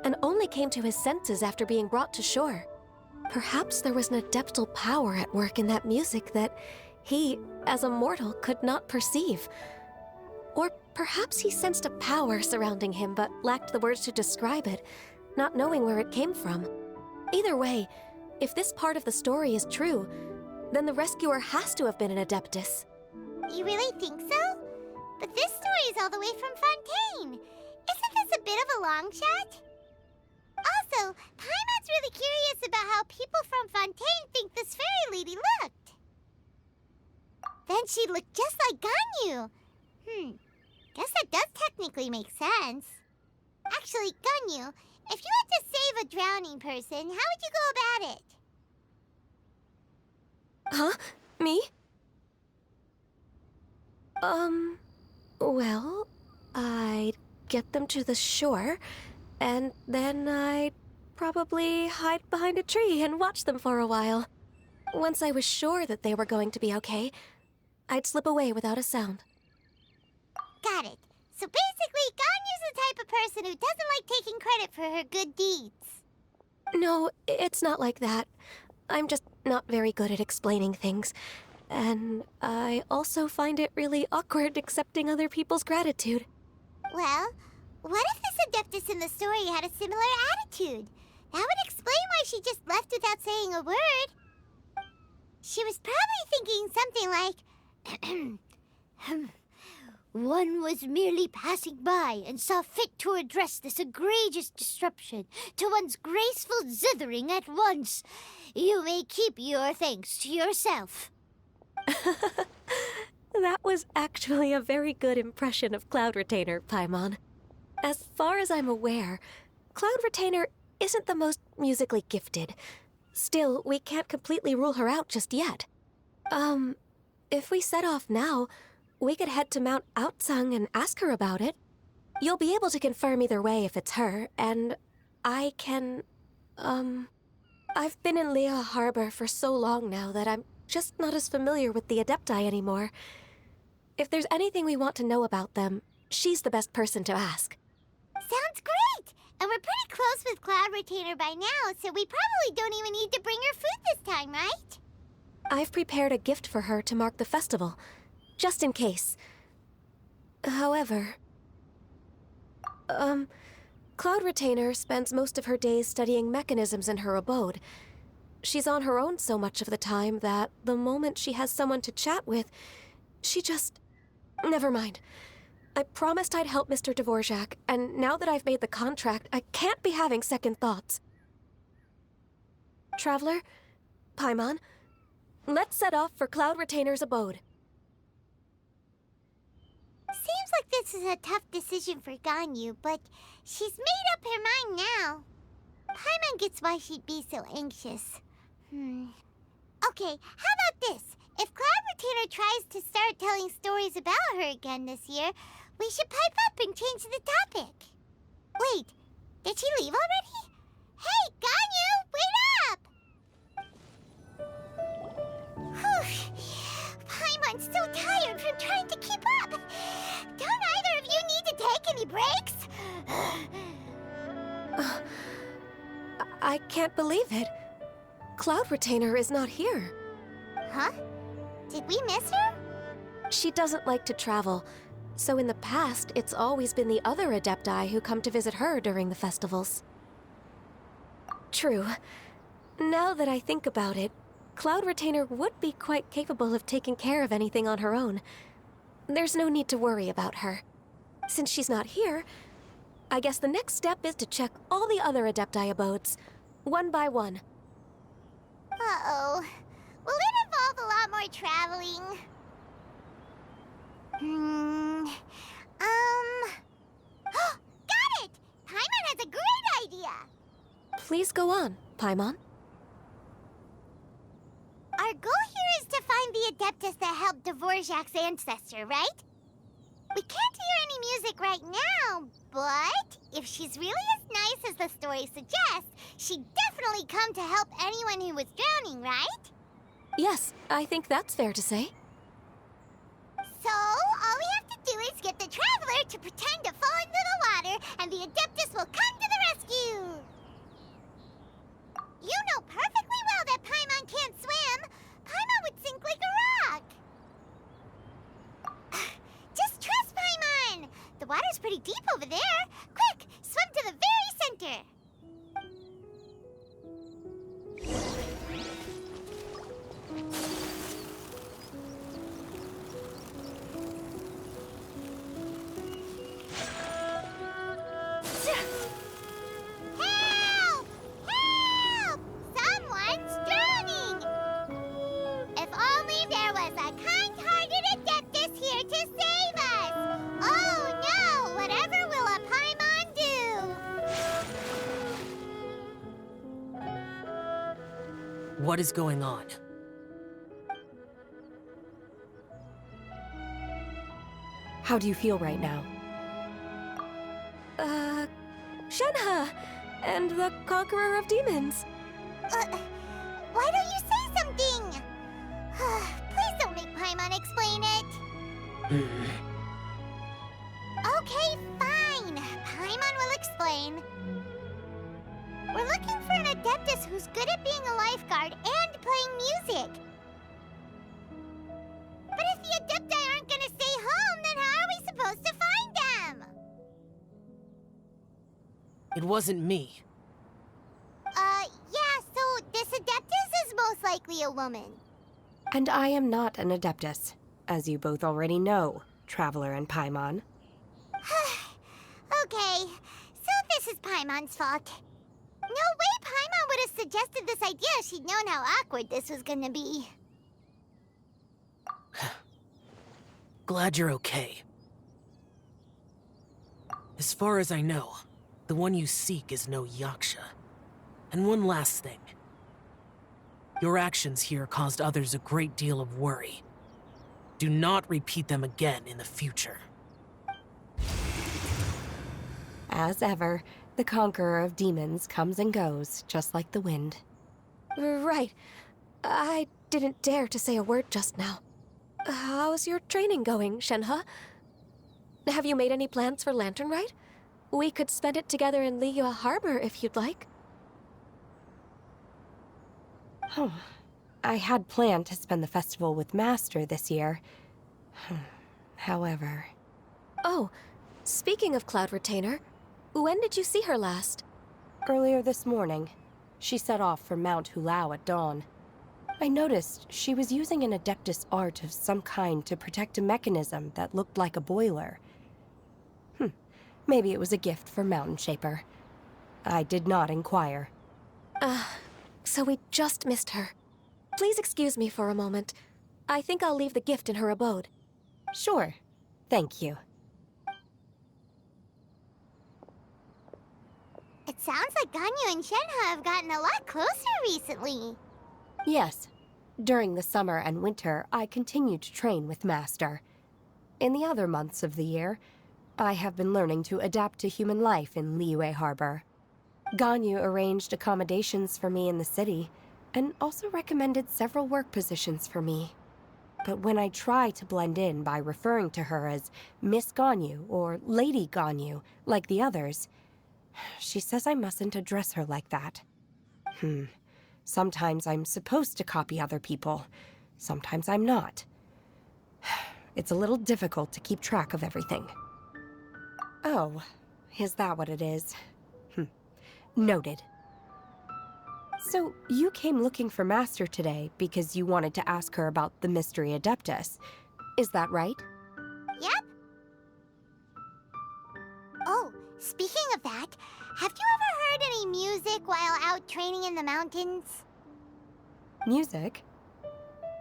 and only came to his senses after being brought to shore. Perhaps there was an adeptal power at work in that music that he, as a mortal, could not perceive. Or perhaps he sensed a power surrounding him but lacked the words to describe it, not knowing where it came from. Either way, if this part of the story is true, then the rescuer has to have been an Adeptus. You really think so? But this story is all the way from Fontaine. Isn't this a bit of a long shot? Also, Paimon's really curious about how people from Fontaine think this fairy lady looked. Then she looked just like Ganyu. Guess that does technically make sense. Actually, Ganyu, if you had to save a drowning person, how would you go about it? Huh? Me? Well, I'd get them to the shore, and then I'd probably hide behind a tree and watch them for a while. Once I was sure that they were going to be okay, I'd slip away without a sound. Got it. So basically, Ganyu's the type of person who doesn't like taking credit for her good deeds. No, it's not like that. I'm just not very good at explaining things. And I also find it really awkward accepting other people's gratitude. Well, what if this Adeptus in the story had a similar attitude? That would explain why she just left without saying a word. She was probably thinking something like, one was merely passing by and saw fit to address this egregious disruption to one's graceful zithering at once. You may keep your thanks to yourself. That was actually a very good impression of Cloud Retainer, Paimon. As far as I'm aware, Cloud Retainer isn't the most musically gifted. Still, we can't completely rule her out just yet. If we set off now, we could head to Mount Outsung and ask her about it. You'll be able to confirm either way if it's her, and I can... I've been in Lea Harbor for so long now that I'm just not as familiar with the Adepti anymore. If there's anything we want to know about them, she's the best person to ask. Sounds great! And we're pretty close with Cloud Retainer by now, so we probably don't even need to bring her food this time, right? I've prepared a gift for her to mark the festival, just in case. However... Cloud Retainer spends most of her days studying mechanisms in her abode. She's on her own so much of the time that the moment she has someone to chat with, she just... Never mind. I promised I'd help Mr. Dvorak, and now that I've made the contract, I can't be having second thoughts. Traveler, Paimon, let's set off for Cloud Retainer's abode. Seems like this is a tough decision for Ganyu, but she's made up her mind now. Paimon gets why she'd be so anxious. Okay, how about this? If Cloud Retainer tries to start telling stories about her again this year, we should pipe up and change the topic. Wait, did she leave already? Hey, Ganyu, wait up! Whew. Paimon's so tired from trying to keep up. Don't either of you need to take any breaks? I can't believe it. Cloud Retainer is not here. Huh? Did we miss her? She doesn't like to travel, so in the past, it's always been the other Adepti who come to visit her during the festivals. True. Now that I think about it, Cloud Retainer would be quite capable of taking care of anything on her own. There's no need to worry about her. Since she's not here, I guess the next step is to check all the other Adepti abodes, one by one. Uh-oh. Will it involve a lot more traveling? Got it! Paimon has a great idea! Please go on, Paimon. Our goal here is to find the Adeptus that helped Dvorak's ancestor, right? We can't hear any music right now, but if she's really as nice as the story suggests, she'd definitely come to help anyone who was drowning, right? Yes, I think that's fair to say. So, all we have to do is get the Traveler to pretend to fall into the water, and the Adeptus will come to the rescue! You know perfectly well that Paimon can't swim! Paimon would sink like a rock! Just trust Paimon! The water's pretty deep over there! Quick, swim to the very center! Help! Help! Someone's drowning! If only there was a kind-hearted Adeptus here to save us! Oh no! Whatever will a Paimon do? What is going on? How do you feel right now? Shenhe! And the Conqueror of Demons! Why don't you say something? Please don't make Paimon explain it. Okay, fine. Paimon will explain. We're looking for an Adeptus who's good at being a lifeguard and playing music. But if the Adepti aren't gonna stay home, then how are we supposed to find them? It wasn't me. Yeah, so this Adeptus is most likely a woman. And I am not an Adeptus, as you both already know, Traveler and Paimon. Okay, so this is Paimon's fault. No way Paimon would have suggested this idea if she'd known how awkward this was gonna be. Glad you're okay. As far as I know, the one you seek is no Yaksha. And one last thing. Your actions here caused others a great deal of worry. Do not repeat them again in the future. As ever, the conqueror of demons comes and goes, just like the wind. Right. I didn't dare to say a word just now. How's your training going, Shenhe? Have you made any plans for Lantern Rite? We could spend it together in Liyue Harbor if you'd like. I had planned to spend the festival with Master this year. However... Oh, speaking of Cloud Retainer, when did you see her last? Earlier this morning. She set off for Mount Hulao at dawn. I noticed she was using an Adeptus art of some kind to protect a mechanism that looked like a boiler. Maybe it was a gift for Mountain Shaper. I did not inquire. So we just missed her. Please excuse me for a moment. I think I'll leave the gift in her abode. Sure. Thank you. It sounds like Ganyu and Shenhe have gotten a lot closer recently. Yes. During the summer and winter, I continued to train with Master. In the other months of the year, I have been learning to adapt to human life in Liyue Harbor. Ganyu arranged accommodations for me in the city, and also recommended several work positions for me. But when I try to blend in by referring to her as Miss Ganyu or Lady Ganyu, like the others, she says I mustn't address her like that. Sometimes I'm supposed to copy other people. Sometimes I'm not. It's a little difficult to keep track of everything. Oh, is that what it is? Noted. So, you came looking for Master today because you wanted to ask her about the Mystery Adeptus. Is that right? Yep. Oh, speaking of that, have you ever heard any music while out training in the mountains? Music?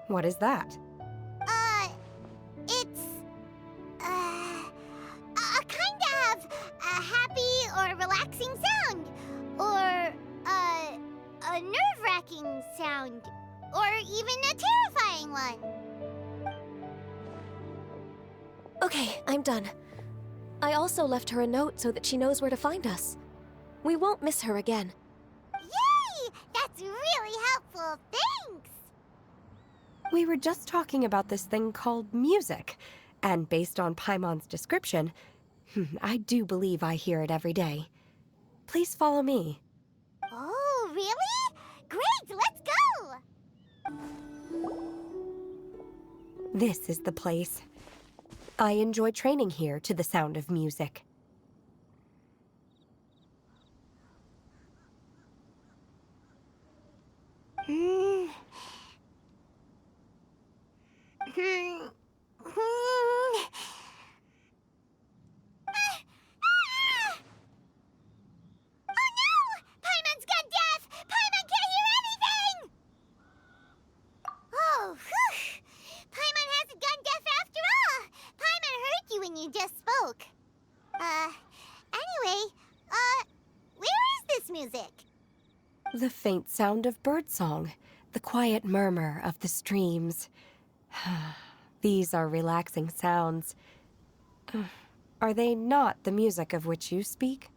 What is that? It's... a kind of a happy or relaxing sound. Or, a nerve-wracking sound. Or even a terrifying one. Okay, I'm done. I also left her a note so that she knows where to find us. We won't miss her again. Yay! That's really helpful, thanks! We were just talking about this thing called music, and based on Paimon's description, I do believe I hear it every day. Please follow me. Oh, really? Great, let's go! This is the place. I enjoy training here to the sound of music. The faint sound of birdsong, the quiet murmur of the streams. These are relaxing sounds. Are they not the music of which you speak?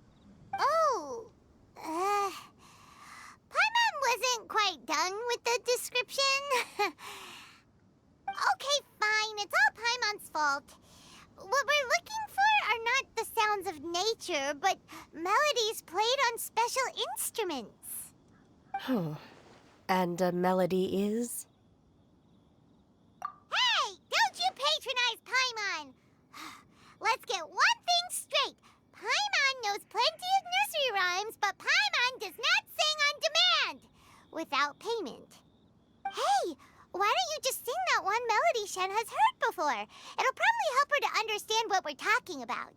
Oh, Paimon wasn't quite done with the description. Okay, fine, it's all Paimon's fault. What we're looking for are not the sounds of nature, but melodies played on special instruments. And a melody is? Hey! Don't you patronize Paimon! Let's get one thing straight. Paimon knows plenty of nursery rhymes, but Paimon does not sing on demand. Without payment. Hey! Why don't you just sing that one melody Shen has heard before? It'll probably help her to understand what we're talking about.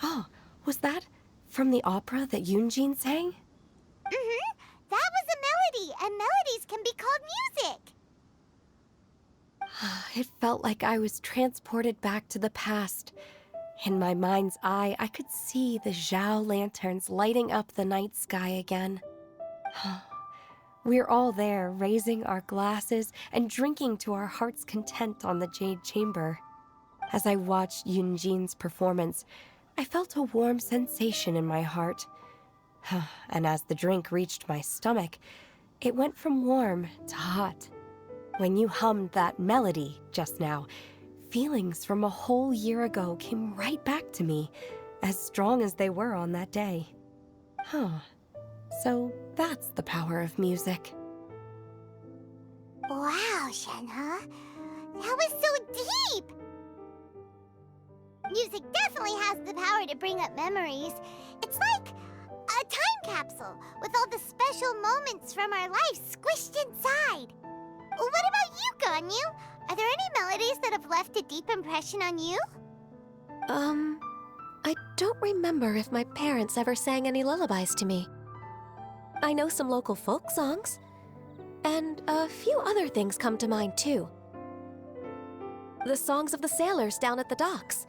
Oh, was that from the opera that Yunjin sang? Mm-hmm. That was a melody, and melodies can be called music. It felt like I was transported back to the past. In my mind's eye, I could see the Xiao lanterns lighting up the night sky again. We're all there, raising our glasses and drinking to our heart's content on the Jade Chamber. As I watched Yunjin's performance, I felt a warm sensation in my heart. And as the drink reached my stomach, it went from warm to hot. When you hummed that melody just now, feelings from a whole year ago came right back to me, as strong as they were on that day. So that's the power of music. Wow, Shenhe. That was so deep! Music definitely has the power to bring up memories. It's like a time capsule with all the special moments from our lives squished inside. What about you, Ganyu? Are there any melodies that have left a deep impression on you? I don't remember if my parents ever sang any lullabies to me. I know some local folk songs, and a few other things come to mind too. The songs of the sailors down at the docks,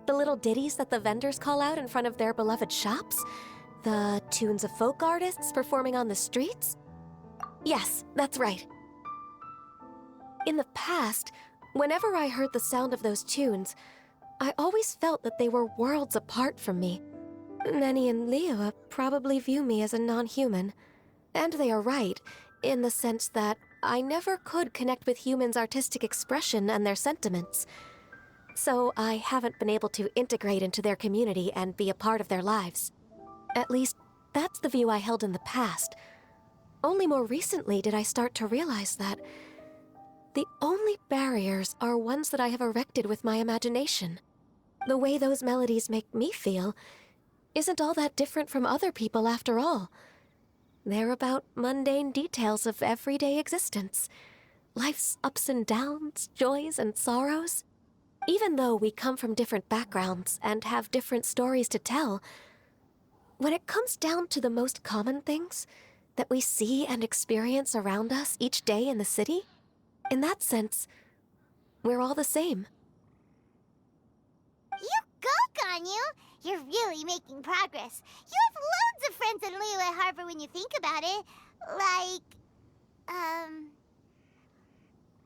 the little ditties that the vendors call out in front of their beloved shops, the tunes of folk artists performing on the streets. Yes, that's right. In the past, whenever I heard the sound of those tunes, I always felt that they were worlds apart from me. Many in Liyue probably view me as a non-human. And they are right, in the sense that I never could connect with humans' artistic expression and their sentiments. So I haven't been able to integrate into their community and be a part of their lives. At least, that's the view I held in the past. Only more recently did I start to realize that the only barriers are ones that I have erected with my imagination. The way those melodies make me feel isn't all that different from other people after all. They're about mundane details of everyday existence. Life's ups and downs, joys and sorrows. Even though we come from different backgrounds and have different stories to tell, when it comes down to the most common things that we see and experience around us each day in the city, in that sense, we're all the same. You go, Ganyu! You're really making progress. You have loads of friends in Liyue Harbor when you think about it. Like,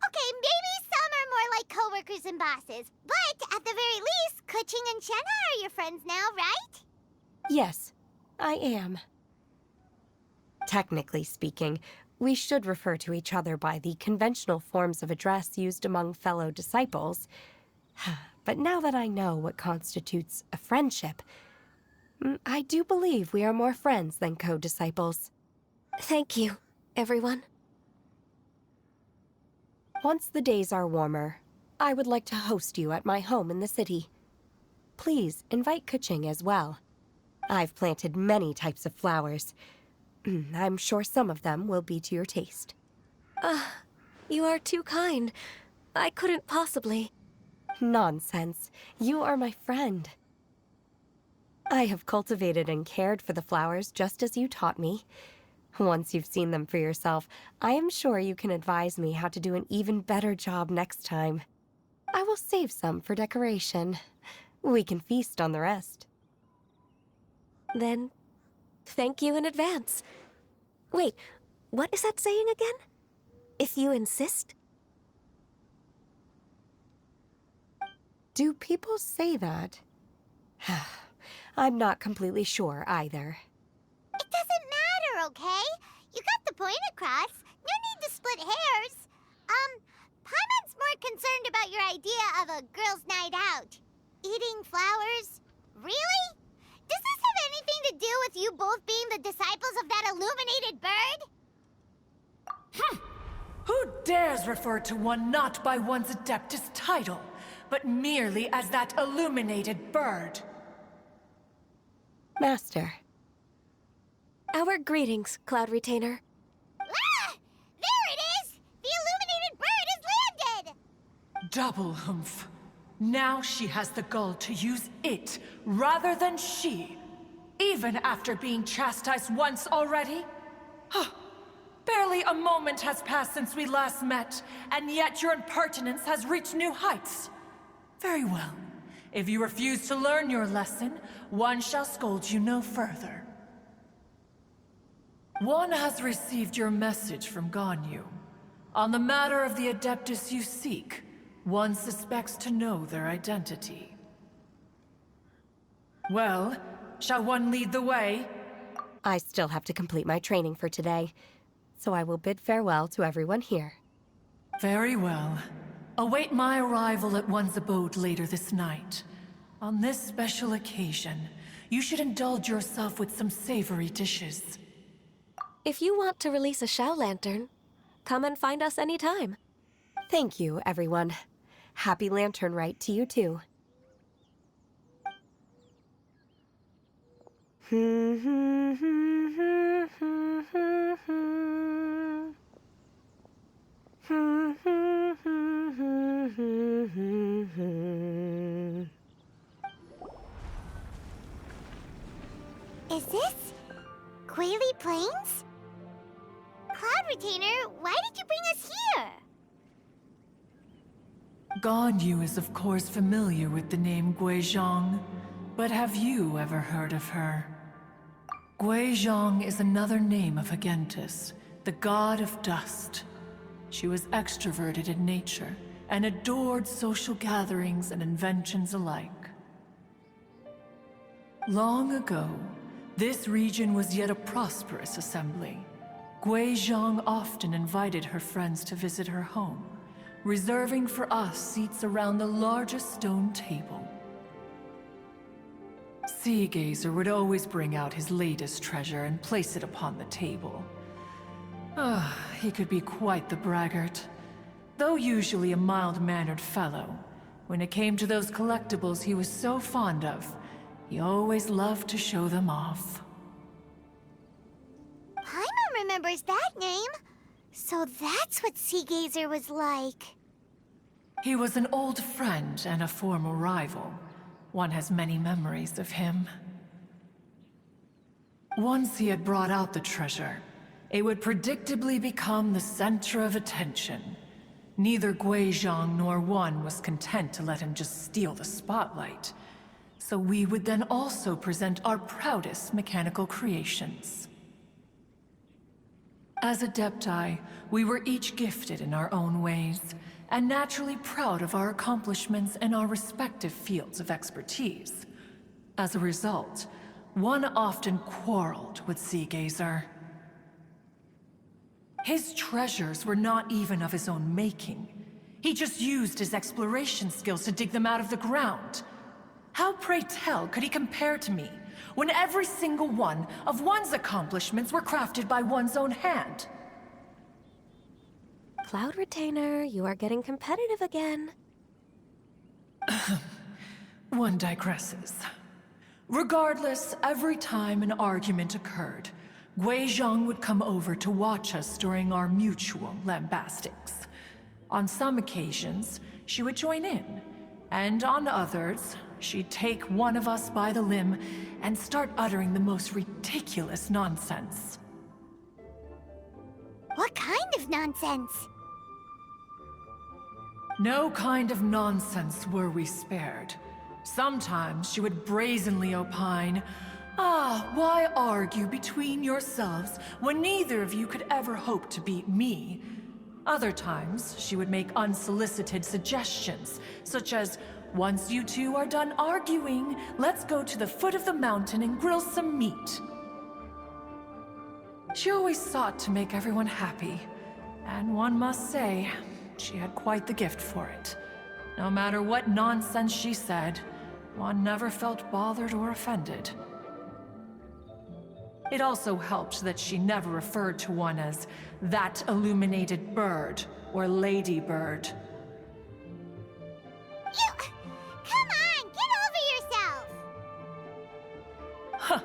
okay, maybe some are more like coworkers and bosses. But at the very least, Keqing and Shenhe are your friends now, right? Yes, I am. Technically speaking, we should refer to each other by the conventional forms of address used among fellow disciples. But now that I know what constitutes a friendship, I do believe we are more friends than co-disciples. Thank you, everyone. Once the days are warmer, I would like to host you at my home in the city. Please invite Keqing as well. I've planted many types of flowers. I'm sure some of them will be to your taste. You are too kind. I couldn't possibly. Nonsense. You are my friend. I have cultivated and cared for the flowers just as you taught me. Once you've seen them for yourself, I am sure you can advise me how to do an even better job next time. I will save some for decoration. We can feast on the rest. Then, thank you in advance. Wait, what is that saying again? If you insist? Do people say that? I'm not completely sure either. It doesn't matter, okay? You got the point across. No need to split hairs. Paimon's more concerned about your idea of a girls' night out. Eating flowers? Really? Does this have anything to do with you both being the disciples of that Illuminated Bird? Who dares refer to one not by one's Adeptus title, but merely as that Illuminated Bird? Master. Our greetings, Cloud Retainer. Ah! There it is! The Illuminated Bird has landed! Double humph. Now she has the gall to use it rather than she, even after being chastised once already? Barely a moment has passed since we last met, and yet your impertinence has reached new heights. Very well. If you refuse to learn your lesson, one shall scold you no further. One has received your message from Ganyu. On the matter of the Adeptus you seek, one suspects to know their identity. Well, shall one lead the way? I still have to complete my training for today, so I will bid farewell to everyone here. Very well. Await my arrival at one's abode later this night. On this special occasion, you should indulge yourself with some savory dishes. If you want to release a Xiao lantern, come and find us anytime. Thank you, everyone. Happy Lantern Rite to you too. Is this Guili Plains? Cloud Retainer, why did you bring us here? Ganyu is of course familiar with the name Guizhong, but have you ever heard of her? Guizhong is another name of Agentis, the god of dust. She was extroverted in nature and adored social gatherings and inventions alike. Long ago, this region was yet a prosperous assembly. Guizhong often invited her friends to visit her home, reserving for us seats around the largest stone table. Sea Gazer would always bring out his latest treasure and place it upon the table. He could be quite the braggart. Though usually a mild-mannered fellow, when it came to those collectibles he was so fond of, he always loved to show them off. Paimon remembers that name. So that's what Sea Gazer was like. He was an old friend and a former rival. One has many memories of him. Once he had brought out the treasure, it would predictably become the center of attention. Neither Guizhong nor one was content to let him just steal the spotlight. So we would then also present our proudest mechanical creations. As Adepti, we were each gifted in our own ways, and naturally proud of our accomplishments in our respective fields of expertise. As a result, one often quarreled with Sea Gazer. His treasures were not even of his own making. He just used his exploration skills to dig them out of the ground. How, pray tell, could he compare to me, when every single one of one's accomplishments were crafted by one's own hand? Cloud Retainer, you are getting competitive again. One digresses. Regardless, every time an argument occurred, Guizhong would come over to watch us during our mutual lambastics. On some occasions, she would join in, and on others, she'd take one of us by the limb and start uttering the most ridiculous nonsense. What kind of nonsense? No kind of nonsense were we spared. Sometimes she would brazenly opine, why argue between yourselves when neither of you could ever hope to beat me? Other times, she would make unsolicited suggestions, such as, once you two are done arguing, let's go to the foot of the mountain and grill some meat. She always sought to make everyone happy, and one must say, she had quite the gift for it. No matter what nonsense she said, one never felt bothered or offended. It also helped that she never referred to one as that Illuminated Bird, or Lady Bird? Come on, get over yourself!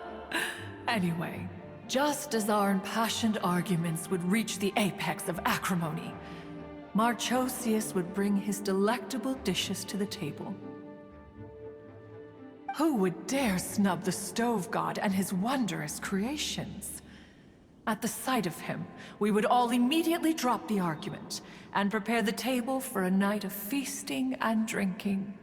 Anyway, just as our impassioned arguments would reach the apex of acrimony, Marchosius would bring his delectable dishes to the table. Who would dare snub the stove god and his wondrous creations? At the sight of him, we would all immediately drop the argument and prepare the table for a night of feasting and drinking.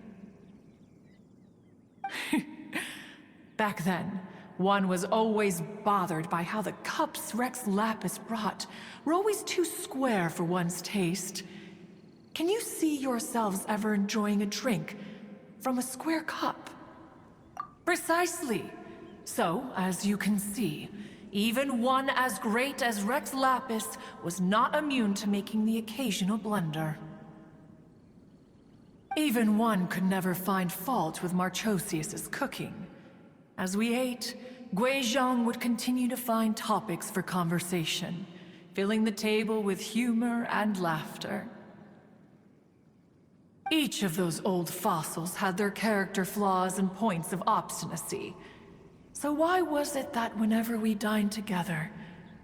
Back then, one was always bothered by how the cups Rex Lapis brought were always too square for one's taste. Can you see yourselves ever enjoying a drink from a square cup? Precisely. So, as you can see, even one as great as Rex Lapis was not immune to making the occasional blunder. Even one could never find fault with Marchosius's cooking. As we ate, Guizhong would continue to find topics for conversation, filling the table with humor and laughter. Each of those old fossils had their character flaws and points of obstinacy. So why was it that whenever we dined together,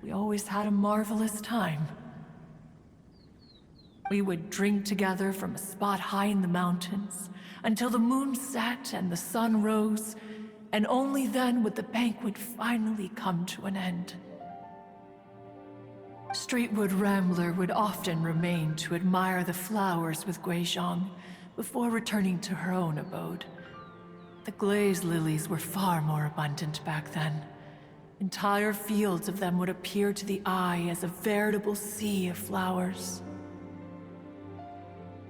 we always had a marvelous time? We would drink together from a spot high in the mountains, until the moon set and the sun rose, and only then would the banquet finally come to an end. Streetwood Rambler would often remain to admire the flowers with Guizhong before returning to her own abode. The glaze lilies were far more abundant back then. Entire fields of them would appear to the eye as a veritable sea of flowers.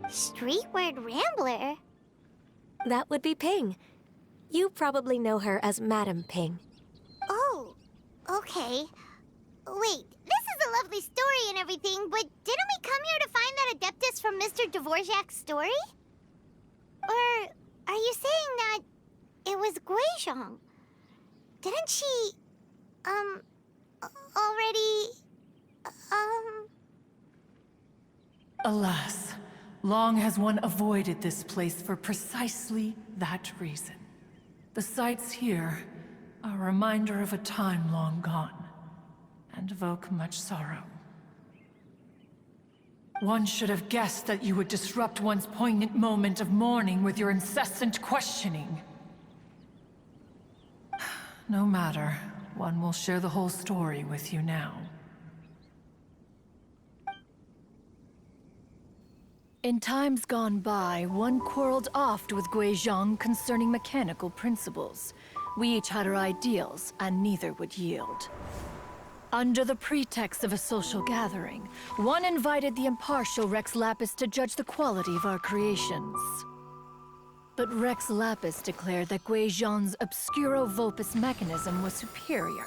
Streetward Rambler? That would be Ping. You probably know her as Madam Ping. Oh, okay. Wait, this is a lovely story and everything, but didn't we come here to find that Adeptus from Mr. Dvorak's story? Or are you saying that it was Guizhong? Didn't she, already, Alas, long has one avoided this place for precisely that reason. The sights here are a reminder of a time long gone, and evoke much sorrow. One should have guessed that you would disrupt one's poignant moment of mourning with your incessant questioning. No matter, one will share the whole story with you now. In times gone by, one quarreled oft with Guizhong concerning mechanical principles. We each had our ideals, and neither would yield. Under the pretext of a social gathering, one invited the impartial Rex Lapis to judge the quality of our creations. But Rex Lapis declared that Guizhong's obscuro vulpus mechanism was superior.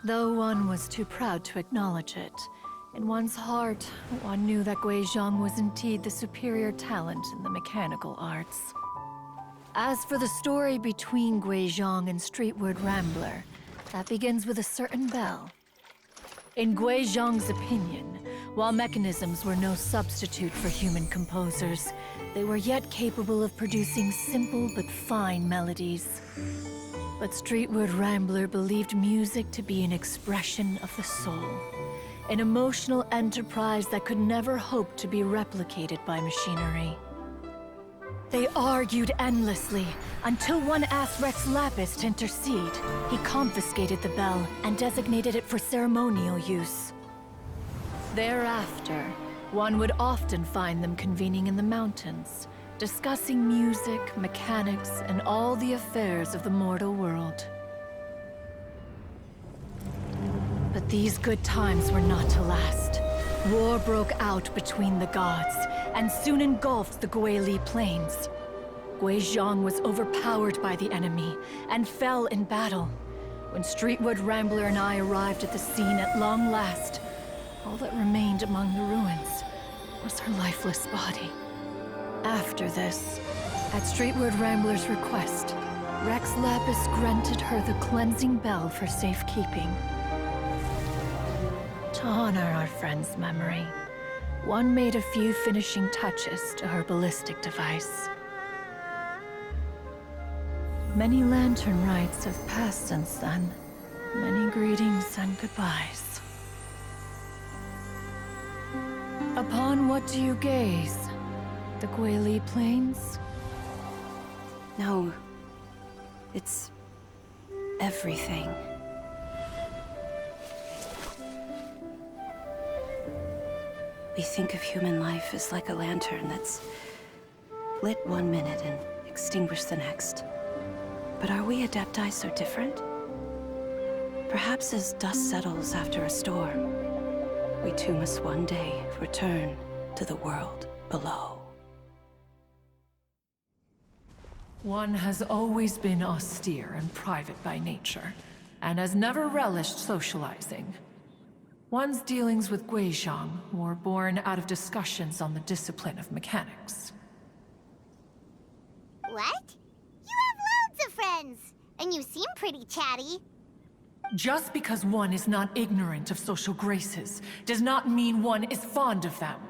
Though one was too proud to acknowledge it, in one's heart, one knew that Guizhong was indeed the superior talent in the mechanical arts. As for the story between Guizhong and Streetward Rambler, that begins with a certain bell. In Guizhong's opinion, while mechanisms were no substitute for human composers, they were yet capable of producing simple but fine melodies. But Streetward Rambler believed music to be an expression of the soul, an emotional enterprise that could never hope to be replicated by machinery. They argued endlessly, until one asked Rex Lapis to intercede. He confiscated the bell and designated it for ceremonial use. Thereafter, one would often find them convening in the mountains, discussing music, mechanics, and all the affairs of the mortal world. But these good times were not to last. War broke out between the gods, and soon engulfed the Guili plains. Guizhong was overpowered by the enemy, and fell in battle. When Streetwood Rambler and I arrived at the scene at long last, all that remained among the ruins was her lifeless body. After this, at Streetwood Rambler's request, Rex Lapis granted her the cleansing bell for safekeeping. To honor our friend's memory, one made a few finishing touches to her ballistic device. Many lantern rites have passed since then. Many greetings and goodbyes. Upon what do you gaze? The Guili Plains? No. It's everything. We think of human life as like a lantern that's lit one minute and extinguished the next. But are we Adepti so different? Perhaps as dust settles after a storm, we too must one day return to the world below. One has always been austere and private by nature, and has never relished socializing. One's dealings with Guizhong were born out of discussions on the discipline of mechanics. What? You have loads of friends, and you seem pretty chatty. Just because one is not ignorant of social graces does not mean one is fond of them.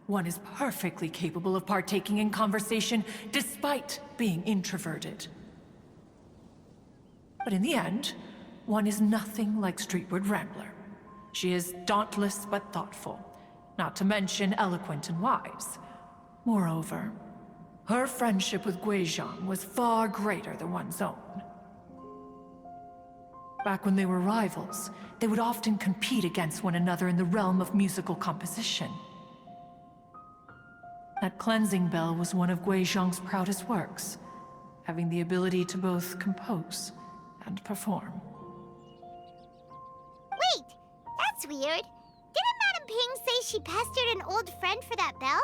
One is perfectly capable of partaking in conversation despite being introverted. But in the end, one is nothing like Streetward Rambler. She is dauntless but thoughtful, not to mention eloquent and wise. Moreover, her friendship with Guizhong was far greater than one's own. Back when they were rivals, they would often compete against one another in the realm of musical composition. That cleansing bell was one of Guizhong's proudest works, having the ability to both compose and perform. Wait! That's weird. Didn't Madame Ping say she pestered an old friend for that bell?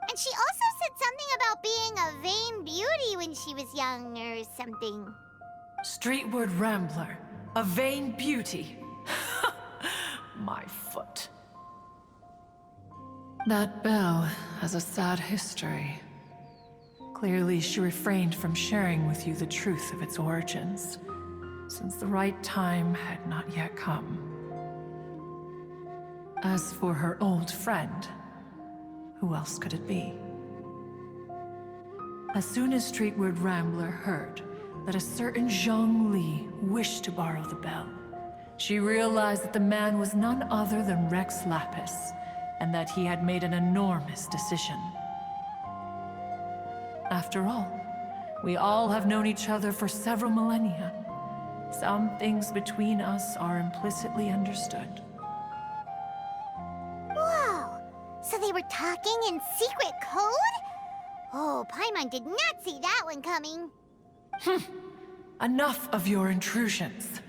And she also said something about being a vain beauty when she was young or something. Streetward Rambler, a vain beauty. My foot. That bell has a sad history. Clearly, she refrained from sharing with you the truth of its origins, since the right time had not yet come. As for her old friend, who else could it be? As soon as Streetward Rambler heard that a certain Zhongli wished to borrow the bell, she realized that the man was none other than Rex Lapis, and that he had made an enormous decision. After all, we all have known each other for several millennia. Some things between us are implicitly understood. Whoa! So they were talking in secret code? Oh, Paimon did not see that one coming. Enough of your intrusions.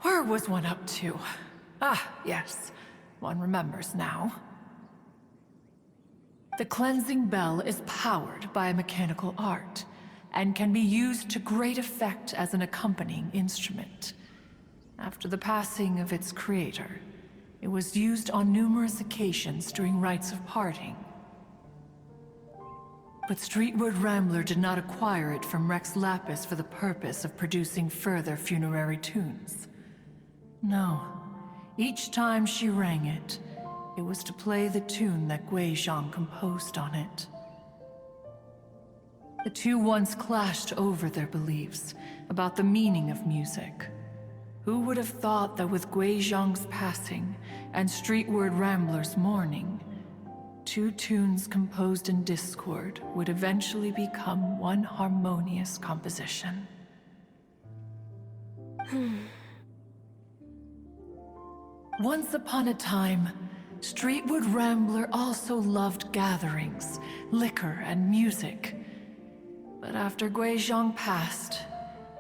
Where was one up to? Ah, yes. One remembers now. The cleansing bell is powered by a mechanical art, and can be used to great effect as an accompanying instrument. After the passing of its creator, it was used on numerous occasions during rites of parting. But Streetward Rambler did not acquire it from Rex Lapis for the purpose of producing further funerary tunes. No. Each time she rang it, it was to play the tune that Guizhong composed on it. The two once clashed over their beliefs about the meaning of music. Who would have thought that with Guizhong's passing and Streetward Rambler's mourning, two tunes composed in discord would eventually become one harmonious composition? Once upon a time, Streetward Rambler also loved gatherings, liquor, and music. But after Guizhong passed,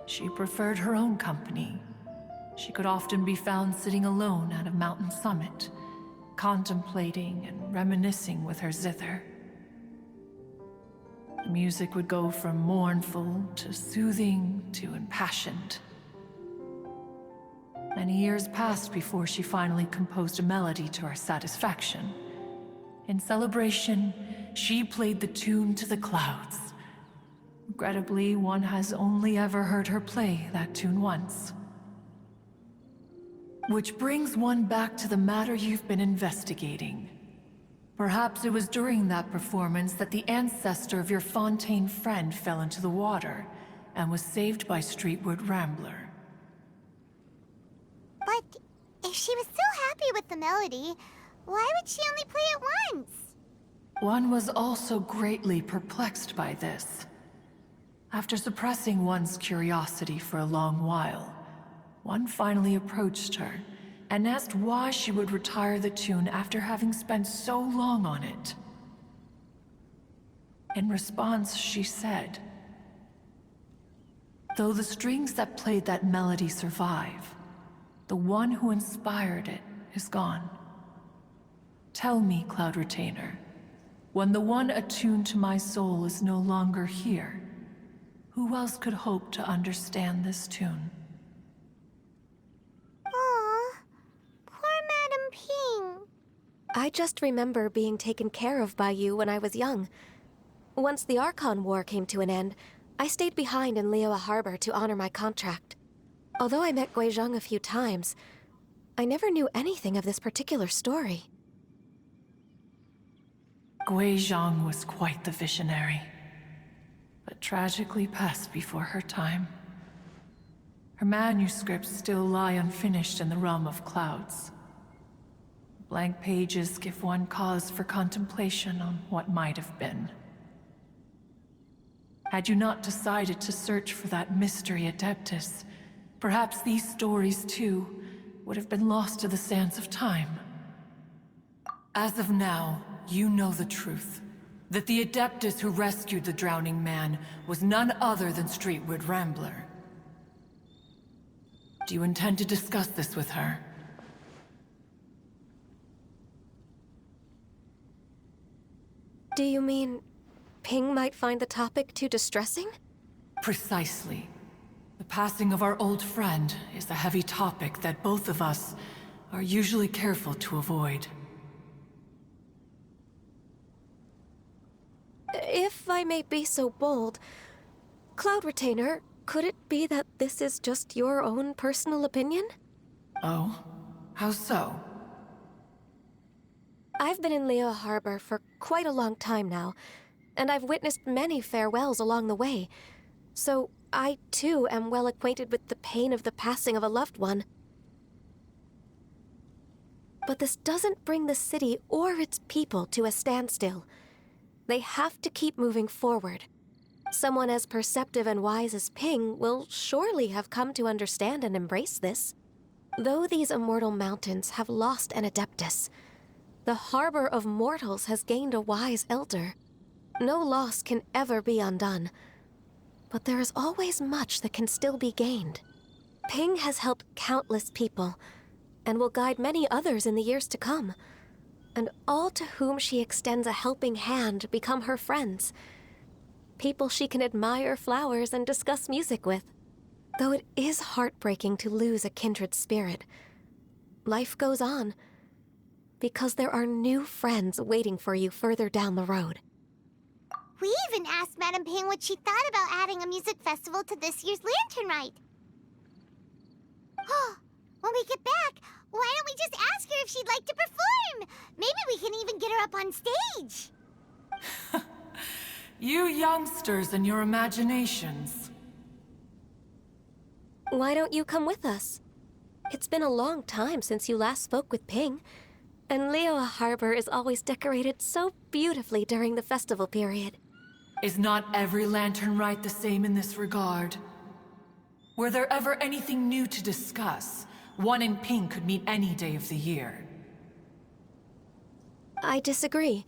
she preferred her own company. She could often be found sitting alone at a mountain summit, contemplating and reminiscing with her zither. The music would go from mournful to soothing to impassioned. Many years passed before she finally composed a melody to her satisfaction. In celebration, she played the tune to the clouds. Regrettably, one has only ever heard her play that tune once. Which brings one back to the matter you've been investigating. Perhaps it was during that performance that the ancestor of your Fontaine friend fell into the water and was saved by Streetwood Rambler. But if she was so happy with the melody, why would she only play it once? One was also greatly perplexed by this. After suppressing one's curiosity for a long while, one finally approached her and asked why she would retire the tune after having spent so long on it. In response, she said, "Though the strings that played that melody survive, the one who inspired it is gone. Tell me, Cloud Retainer, when the one attuned to my soul is no longer here, who else could hope to understand this tune?" Aw, poor Madame Ping. I just remember being taken care of by you when I was young. Once the Archon War came to an end, I stayed behind in Liyue Harbor to honor my contract. Although I met Guizhong a few times, I never knew anything of this particular story. Guizhong was quite the visionary, but tragically passed before her time. Her manuscripts still lie unfinished in the realm of clouds. Blank pages give one cause for contemplation on what might have been. Had you not decided to search for that mystery Adeptus, perhaps these stories, too, would have been lost to the sands of time. As of now, you know the truth. That the Adeptus who rescued the drowning man was none other than Streetwood Rambler. Do you intend to discuss this with her? Do you mean Ping might find the topic too distressing? Precisely. The passing of our old friend is a heavy topic that both of us are usually careful to avoid. If I may be so bold, Cloud Retainer, could it be that this is just your own personal opinion? Oh? How so? I've been in Liyue Harbor for quite a long time now, and I've witnessed many farewells along the way, so I too am well acquainted with the pain of the passing of a loved one. But this doesn't bring the city or its people to a standstill. They have to keep moving forward. Someone as perceptive and wise as Ping will surely have come to understand and embrace this. Though these immortal mountains have lost an Adeptus, the harbor of mortals has gained a wise elder. No loss can ever be undone, but there is always much that can still be gained. Ping has helped countless people, and will guide many others in the years to come. And all to whom she extends a helping hand become her friends. People she can admire flowers and discuss music with. Though it is heartbreaking to lose a kindred spirit, life goes on, because there are new friends waiting for you further down the road. We even asked Madame Ping what she thought about adding a music festival to this year's Lantern Rite. When we get back, why don't we just ask her if she'd like to perform? Maybe we can even get her up on stage. You youngsters and your imaginations. Why don't you come with us? It's been a long time since you last spoke with Ping, and Liyue Harbor is always decorated so beautifully during the festival period. Is not every Lantern Rite the same in this regard? Were there ever anything new to discuss? One in Ping could meet any day of the year. I disagree.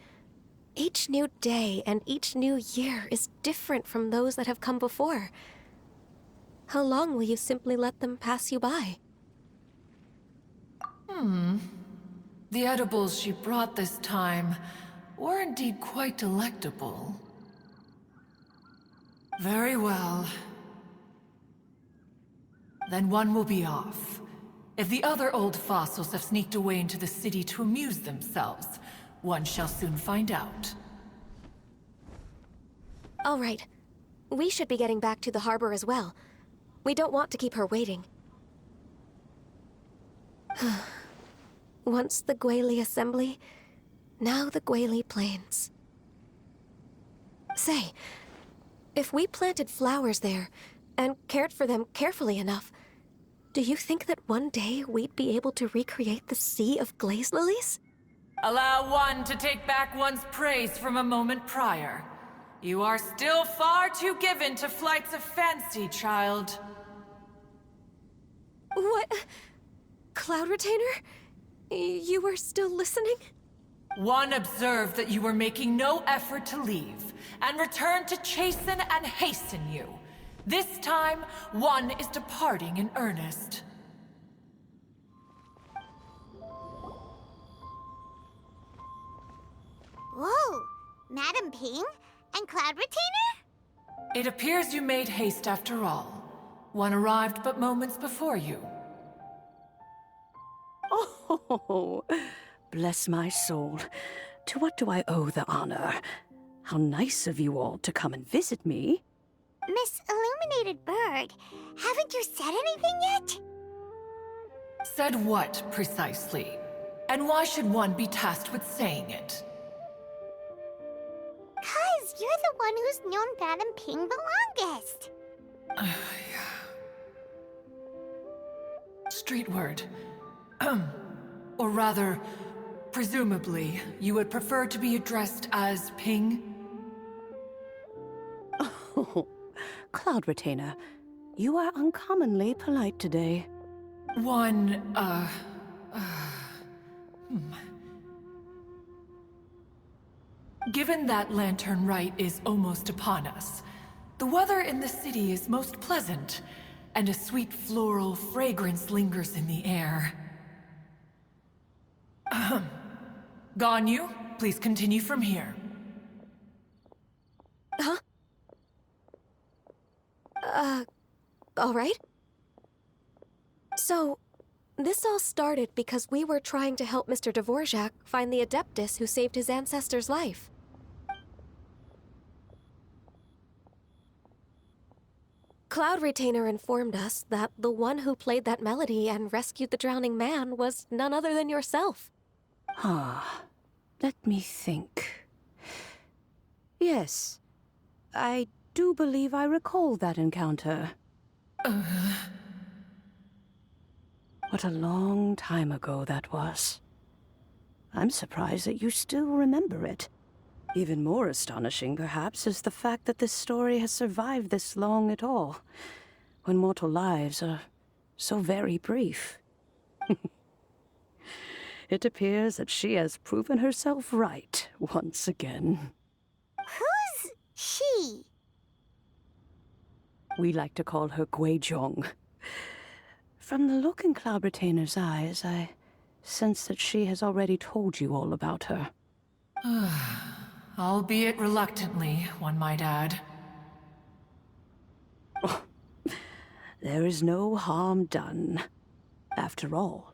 Each new day and each new year is different from those that have come before. How long will you simply let them pass you by? The edibles she brought this time were indeed quite delectable. Very well. Then one will be off. If the other old fossils have sneaked away into the city to amuse themselves, one shall soon find out. All right. We should be getting back to the harbor as well. We don't want to keep her waiting. Once the Guili Assembly, now the Guili Plains. Say, if we planted flowers there and cared for them carefully enough, do you think that one day we'd be able to recreate the Sea of Glaze Lilies? Allow one to take back one's praise from a moment prior. You are still far too given to flights of fancy, child. What? Cloud Retainer? You were still listening? One observed that you were making no effort to leave, and returned to chasten and hasten you. This time, one is departing in earnest. Whoa! Madam Ping? And Cloud Retainer? It appears you made haste after all. One arrived but moments before you. Oh, bless my soul. To what do I owe the honor? How nice of you all to come and visit me. Miss Illuminated Bird, haven't you said anything yet? Said what, precisely? And why should one be tasked with saying it? 'Cause you're the one who's known Madam Ping the longest. Street word. Or rather, presumably, you would prefer to be addressed as Ping? Oh, Cloud Retainer, you are uncommonly polite today. Given that Lantern Rite is almost upon us, the weather in the city is most pleasant, and a sweet floral fragrance lingers in the air. Ganyu, please continue from here. Huh? All right. So, this all started because we were trying to help Mr. Dvorak find the Adeptus who saved his ancestor's life. Cloud Retainer informed us that the one who played that melody and rescued the drowning man was none other than yourself. Ah, let me think. Yes, I do believe I recall that encounter. What a long time ago that was. I'm surprised that you still remember it. Even more astonishing, perhaps, is the fact that this story has survived this long at all, when mortal lives are so very brief. It appears that she has proven herself right once again. Who's she? We like to call her Guizhong. From the look in Cloud Retainer's eyes, I sense that she has already told you all about her. Albeit reluctantly, one might add. Oh, there is no harm done. After all,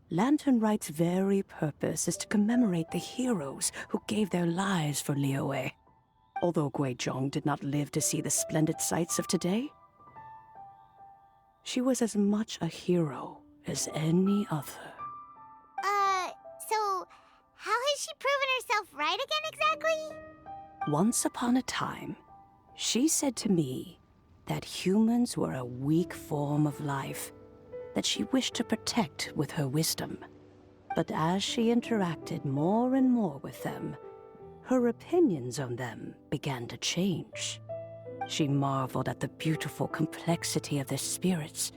Lantern Rite's very purpose is to commemorate the heroes who gave their lives for Liyue. Although Guizhong did not live to see the splendid sights of today, she was as much a hero as any other. So how has she proven herself right again exactly? Once upon a time, she said to me that humans were a weak form of life that she wished to protect with her wisdom. But as she interacted more and more with them, her opinions on them began to change. She marveled at the beautiful complexity of their spirits,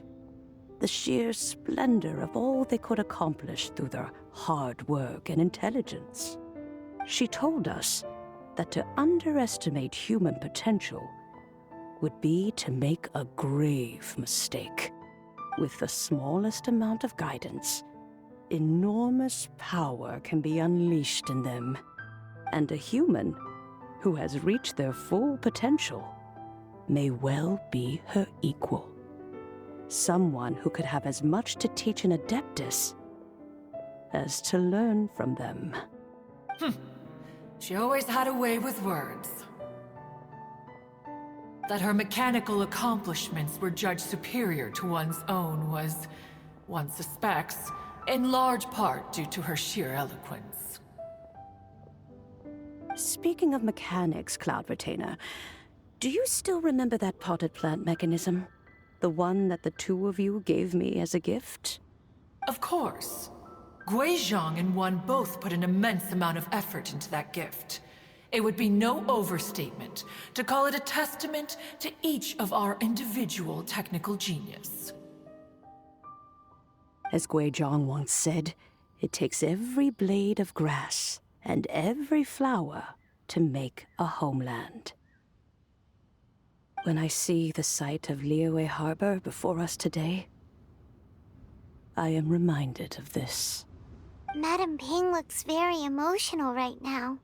the sheer splendor of all they could accomplish through their hard work and intelligence. She told us that to underestimate human potential would be to make a grave mistake. With the smallest amount of guidance, enormous power can be unleashed in them. And a human who has reached their full potential may well be her equal. Someone who could have as much to teach an Adeptus as to learn from them. She always had a way with words. That her mechanical accomplishments were judged superior to one's own was, one suspects, in large part due to her sheer eloquence. Speaking of mechanics, Cloud Retainer, do you still remember that potted plant mechanism? The one that the two of you gave me as a gift? Of course. Guizhong and One both put an immense amount of effort into that gift. It would be no overstatement to call it a testament to each of our individual technical genius. As Guizhong once said, it takes every blade of grass and every flower to make a homeland. When I see the sight of Liyue Harbor before us today, I am reminded of this. Madame Ping looks very emotional right now.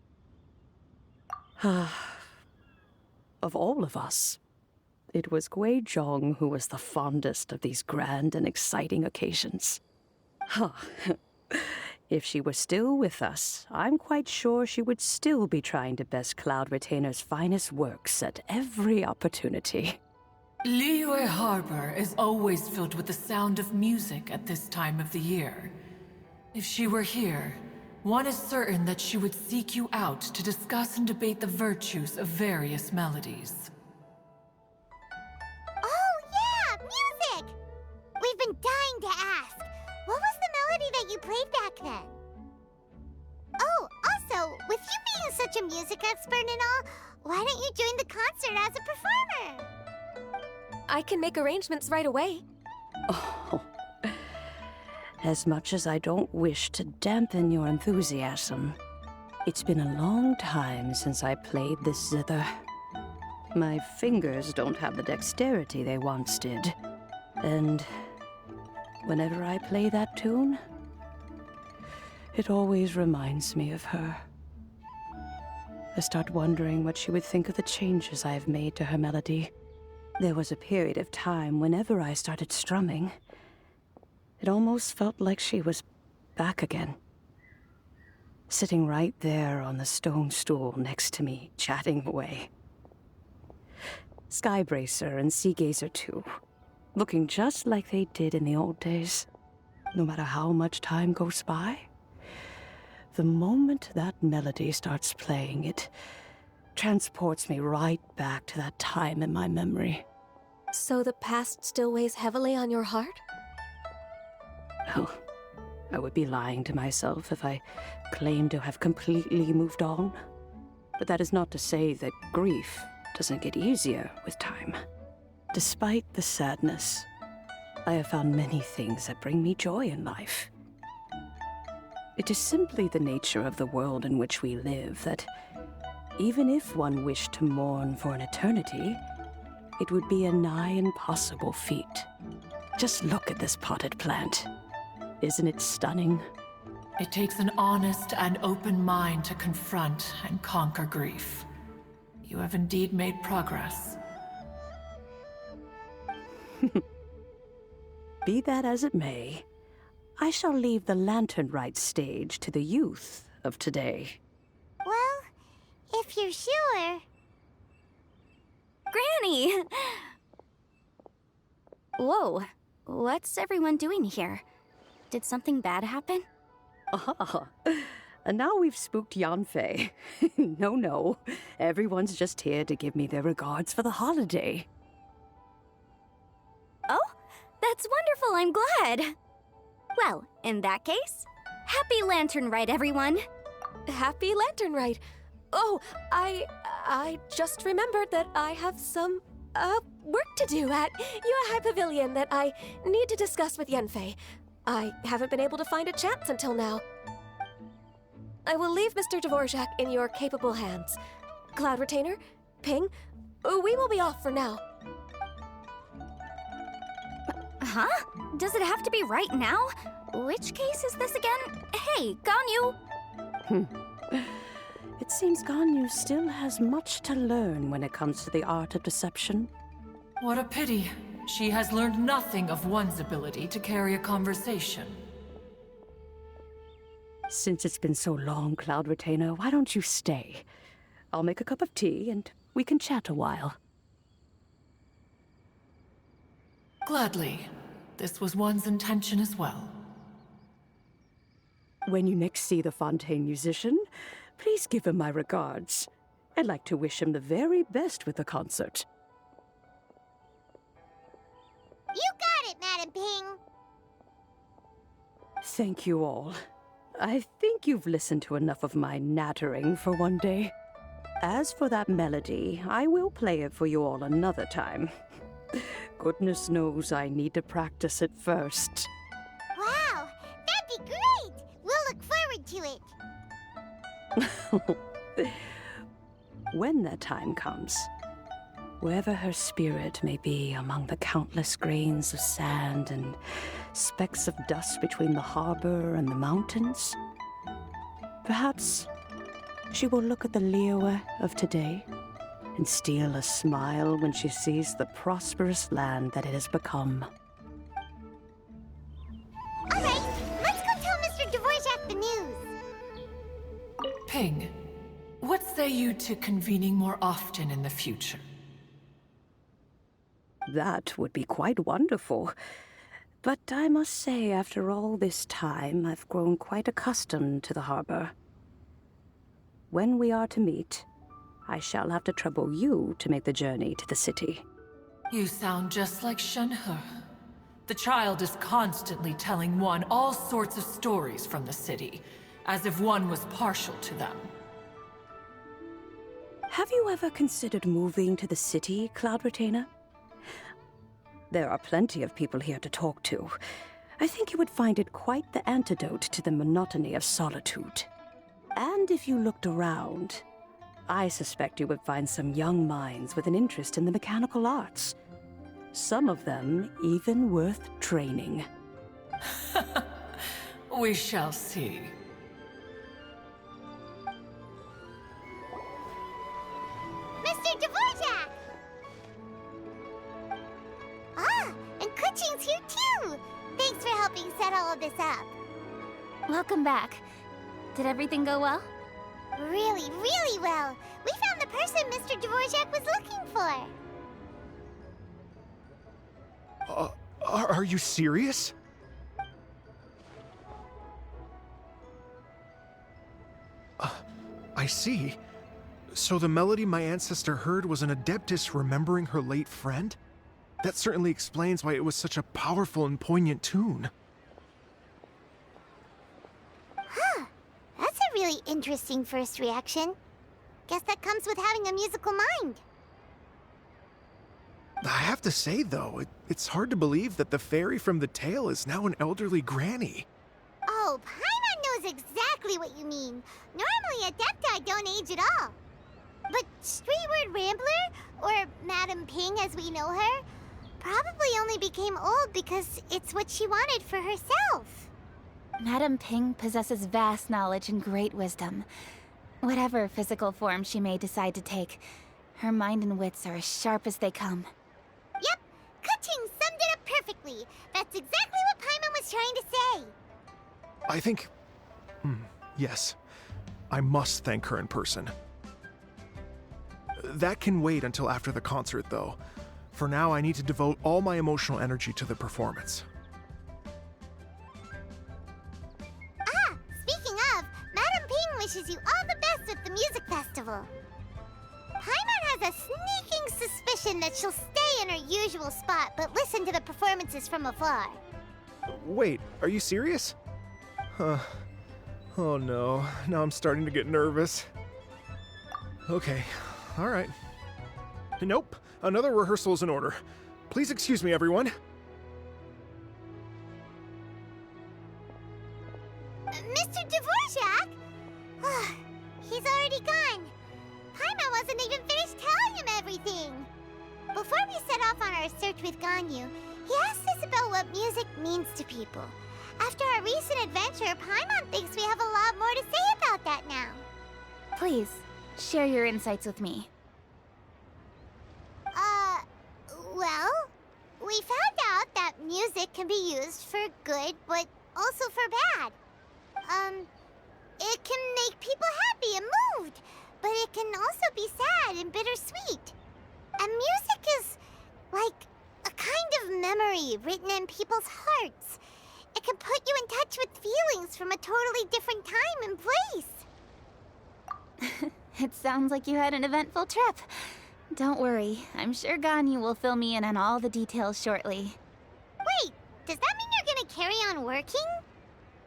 Of all of us, it was Guizhong who was the fondest of these grand and exciting occasions. If she were still with us, I'm quite sure she would still be trying to best Cloud Retainer's finest works at every opportunity. Liyue Harbor is always filled with the sound of music at this time of the year. If she were here, one is certain that she would seek you out to discuss and debate the virtues of various melodies. Oh yeah, music! We've been dying to ask. What was the melody that you played back then? Oh, also, with you being such a music expert and all, why don't you join the concert as a performer? I can make arrangements right away. Oh. As much as I don't wish to dampen your enthusiasm, it's been a long time since I played this zither. My fingers don't have the dexterity they once did. And whenever I play that tune, it always reminds me of her. I start wondering what she would think of the changes I have made to her melody. There was a period of time whenever I started strumming, it almost felt like she was back again. Sitting right there on the stone stool next to me, chatting away. Skybracer and Seagazer too, looking just like they did in the old days. No matter how much time goes by, the moment that melody starts playing, it transports me right back to that time in my memory. So the past still weighs heavily on your heart? Well, I would be lying to myself if I claimed to have completely moved on. But that is not to say that grief doesn't get easier with time. Despite the sadness, I have found many things that bring me joy in life. It is simply the nature of the world in which we live that, even if one wished to mourn for an eternity, it would be a nigh impossible feat. Just look at this potted plant. Isn't it stunning? It takes an honest and open mind to confront and conquer grief. You have indeed made progress. Be that as it may, I shall leave the lantern rite stage to the youth of today. Well, if you're sure. Granny! Whoa, what's everyone doing here? Did something bad happen? And now we've spooked Yanfei. No. Everyone's just here to give me their regards for the holiday. Oh, that's wonderful, I'm glad. Well, in that case, happy Lantern Rite, everyone. Happy Lantern Rite. Oh, I just remembered that I have some, work to do at Yuehai Pavilion that I need to discuss with Yanfei. I haven't been able to find a chance until now. I will leave Mr. Dvorak in your capable hands. Cloud Retainer, Ping, we will be off for now. Huh? Does it have to be right now? Which case is this again? Hey, Ganyu! It seems Ganyu still has much to learn when it comes to the art of deception. What a pity. She has learned nothing of one's ability to carry a conversation. Since it's been so long, Cloud Retainer, why don't you stay? I'll make a cup of tea and we can chat a while. Gladly. This was one's intention as well. When you next see the Fontaine musician, please give him my regards. I'd like to wish him the very best with the concert. You got it, Madam Ping! Thank you all. I think you've listened to enough of my nattering for one day. As for that melody, I will play it for you all another time. Goodness knows I need to practice it first. Wow, that'd be great! We'll look forward to it. When that time comes, wherever her spirit may be among the countless grains of sand and specks of dust between the harbor and the mountains, perhaps she will look at the Liyue of today and steal a smile when she sees the prosperous land that it has become. All right, let's go tell Mr. Dvorak the news. Ping, what say you to convening more often in the future? That would be quite wonderful. But I must say, after all this time, I've grown quite accustomed to the harbor. When we are to meet, I shall have to trouble you to make the journey to the city. You sound just like Shenhe. The child is constantly telling one all sorts of stories from the city, as if one was partial to them. Have you ever considered moving to the city, Cloud Retainer? There are plenty of people here to talk to. I think you would find it quite the antidote to the monotony of solitude. And if you looked around, I suspect you would find some young minds with an interest in the mechanical arts. Some of them even worth training. We shall see. Mr. Dvorak! Ah, and Kuching's here too! Thanks for helping set all of this up. Welcome back. Did everything go well? Really, really well. We found the person Mr. Dvorak was looking for. Are you serious? I see. So the melody my ancestor heard was an adeptus remembering her late friend? That certainly explains why it was such a powerful and poignant tune. Huh. That's a really interesting first reaction. Guess that comes with having a musical mind. I have to say, though, it's hard to believe that the fairy from the tale is now an elderly granny. Oh, Paimon knows exactly what you mean. Normally, Adepti don't age at all. But Streetward Rambler, or Madam Ping as we know her, probably only became old because it's what she wanted for herself. Madam Ping possesses vast knowledge and great wisdom. Whatever physical form she may decide to take, her mind and wits are as sharp as they come. Yep, Kuching summed it up perfectly. That's exactly what Paimon was trying to say. I think... yes. I must thank her in person. That can wait until after the concert, though. For now, I need to devote all my emotional energy to the performance. Ah, speaking of, Madam Ping wishes you all the best with the music festival. Paimon has a sneaking suspicion that she'll stay in her usual spot, but listen to the performances from afar. Wait, are you serious? Oh no, now I'm starting to get nervous. Okay, alright. Nope, another rehearsal is in order. Please excuse me, everyone. Mr. Dvorak? He's already gone. Paimon wasn't even finished telling him everything. Before we set off on our search with Ganyu, he asked us about what music means to people. After our recent adventure, Paimon thinks we have a lot more to say about that now. Please, share your insights with me. Well, we found out that music can be used for good, but also for bad. It can make people happy and moved, but it can also be sad and bittersweet. And music is like a kind of memory written in people's hearts. It can put you in touch with feelings from a totally different time and place. It sounds like you had an eventful trip. Don't worry, I'm sure Ganyu will fill me in on all the details shortly. Wait, does that mean you're gonna carry on working?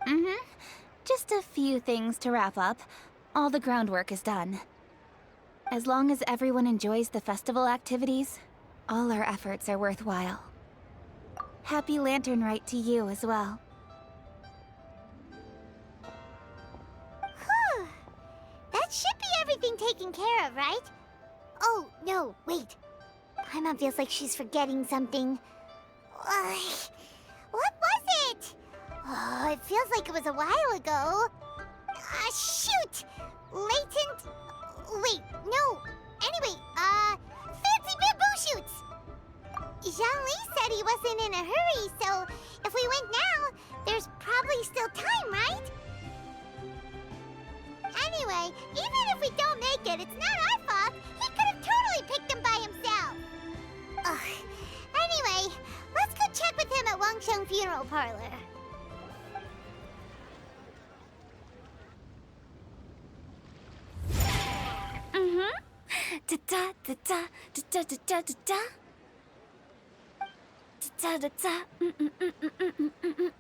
Mm-hmm. Just a few things to wrap up. All the groundwork is done. As long as everyone enjoys the festival activities, all our efforts are worthwhile. Happy Lantern Rite to you as well. Whew. That should be everything taken care of, right? Oh, no, wait. Paimon feels like she's forgetting something. What was it? Oh, it feels like it was a while ago. Shoot! Latent... Wait, no. Anyway, fancy bamboo shoots! Zhongli said he wasn't in a hurry, so if we went now, there's probably still time, right? Anyway, even if we don't make it, it's not our fault. He could have totally picked them by himself. Ugh. Anyway, let's go check with him at Wangsheng Funeral Parlor. Mm-hmm. Da-da-da-da, da-da-da-da-da-da. Da-da-da,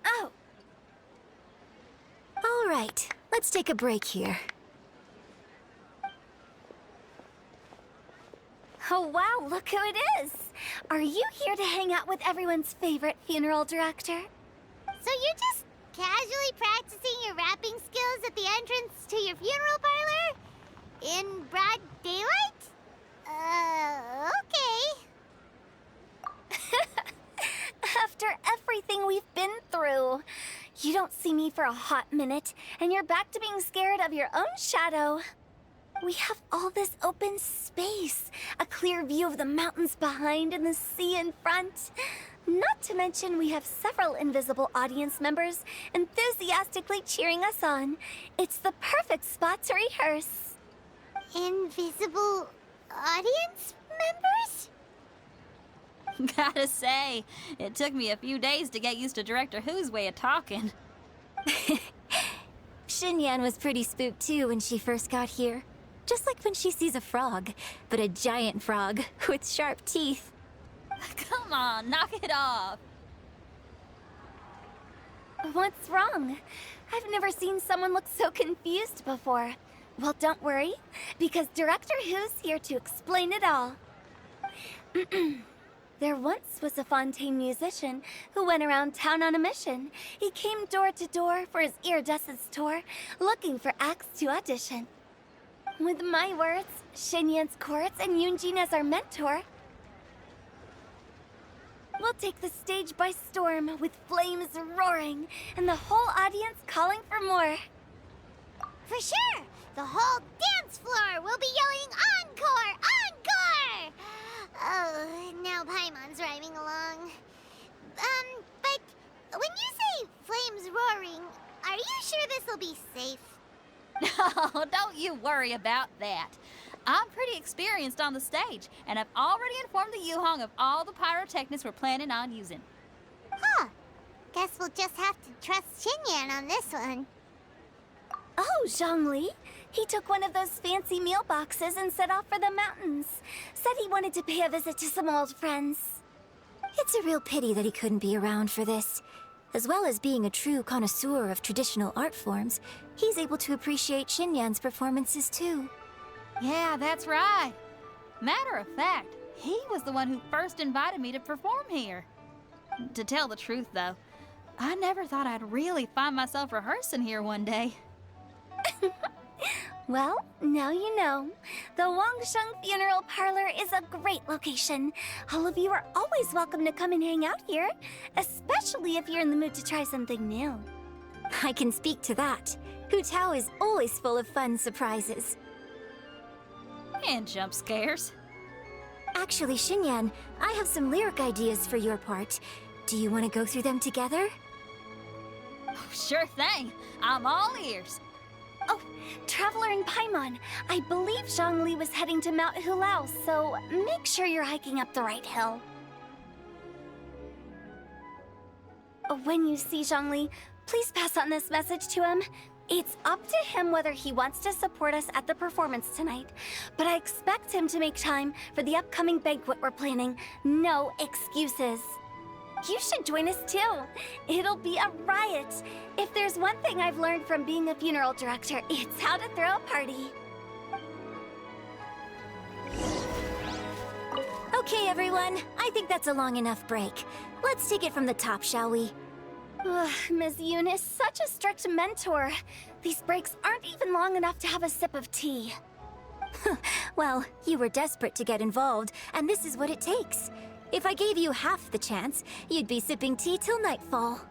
oh! All right, let's take a break here. Oh wow, look who it is! Are you here to hang out with everyone's favorite funeral director? So you're just casually practicing your rapping skills at the entrance to your funeral parlor? In broad daylight? Okay. After everything we've been through, you don't see me for a hot minute, and you're back to being scared of your own shadow. We have all this open space, a clear view of the mountains behind and the sea in front. Not to mention we have several invisible audience members enthusiastically cheering us on. It's the perfect spot to rehearse. Invisible audience members? Gotta say, it took me a few days to get used to Director Who's way of talking. Xinyan was pretty spooked too when she first got here. Just like when she sees a frog, but a giant frog with sharp teeth. Come on, knock it off. What's wrong? I've never seen someone look so confused before. Well, don't worry, because Director Who's here to explain it all. There once was a Fontaine musician who went around town on a mission. He came door to door for his Iridescence Tour, looking for acts to audition. With my words, Xinyan's chorus, and Yunjin as our mentor, we'll take the stage by storm with flames roaring and the whole audience calling for more. For sure! The whole dance floor will be yelling encore! Encore! Oh, now Paimon's rhyming along. But when you say flames roaring, are you sure this'll be safe? No, don't you worry about that. I'm pretty experienced on the stage, and I've already informed the Yuhong of all the pyrotechnics we're planning on using. Huh. Guess we'll just have to trust Xinyan on this one. Oh, Zhongli. He took one of those fancy meal boxes and set off for the mountains. Said he wanted to pay a visit to some old friends. It's a real pity that he couldn't be around for this. As well as being a true connoisseur of traditional art forms, he's able to appreciate Xinyan's performances too. Yeah, that's right. Matter of fact, he was the one who first invited me to perform here. To tell the truth, though, I never thought I'd really find myself rehearsing here one day. Well, now you know. The Wangsheng Funeral Parlor is a great location. All of you are always welcome to come and hang out here, especially if you're in the mood to try something new. I can speak to that. Hu Tao is always full of fun surprises. And jump scares. Actually, Xinyan, I have some lyric ideas for your part. Do you want to go through them together? Oh, sure thing. I'm all ears. Oh, Traveler and Paimon, I believe Zhongli was heading to Mount Hulao, so make sure you're hiking up the right hill. When you see Zhongli, please pass on this message to him. It's up to him whether he wants to support us at the performance tonight, but I expect him to make time for the upcoming banquet we're planning. No excuses. You should join us too. It'll be a riot. If there's one thing I've learned from being a funeral director, it's how to throw a party. Okay, everyone. I think that's a long enough break. Let's take it from the top, shall we? Ugh, Ms. Eunice, such a strict mentor. These breaks aren't even long enough to have a sip of tea. Well, you were desperate to get involved, and this is what it takes. If I gave you half the chance, you'd be sipping tea till nightfall.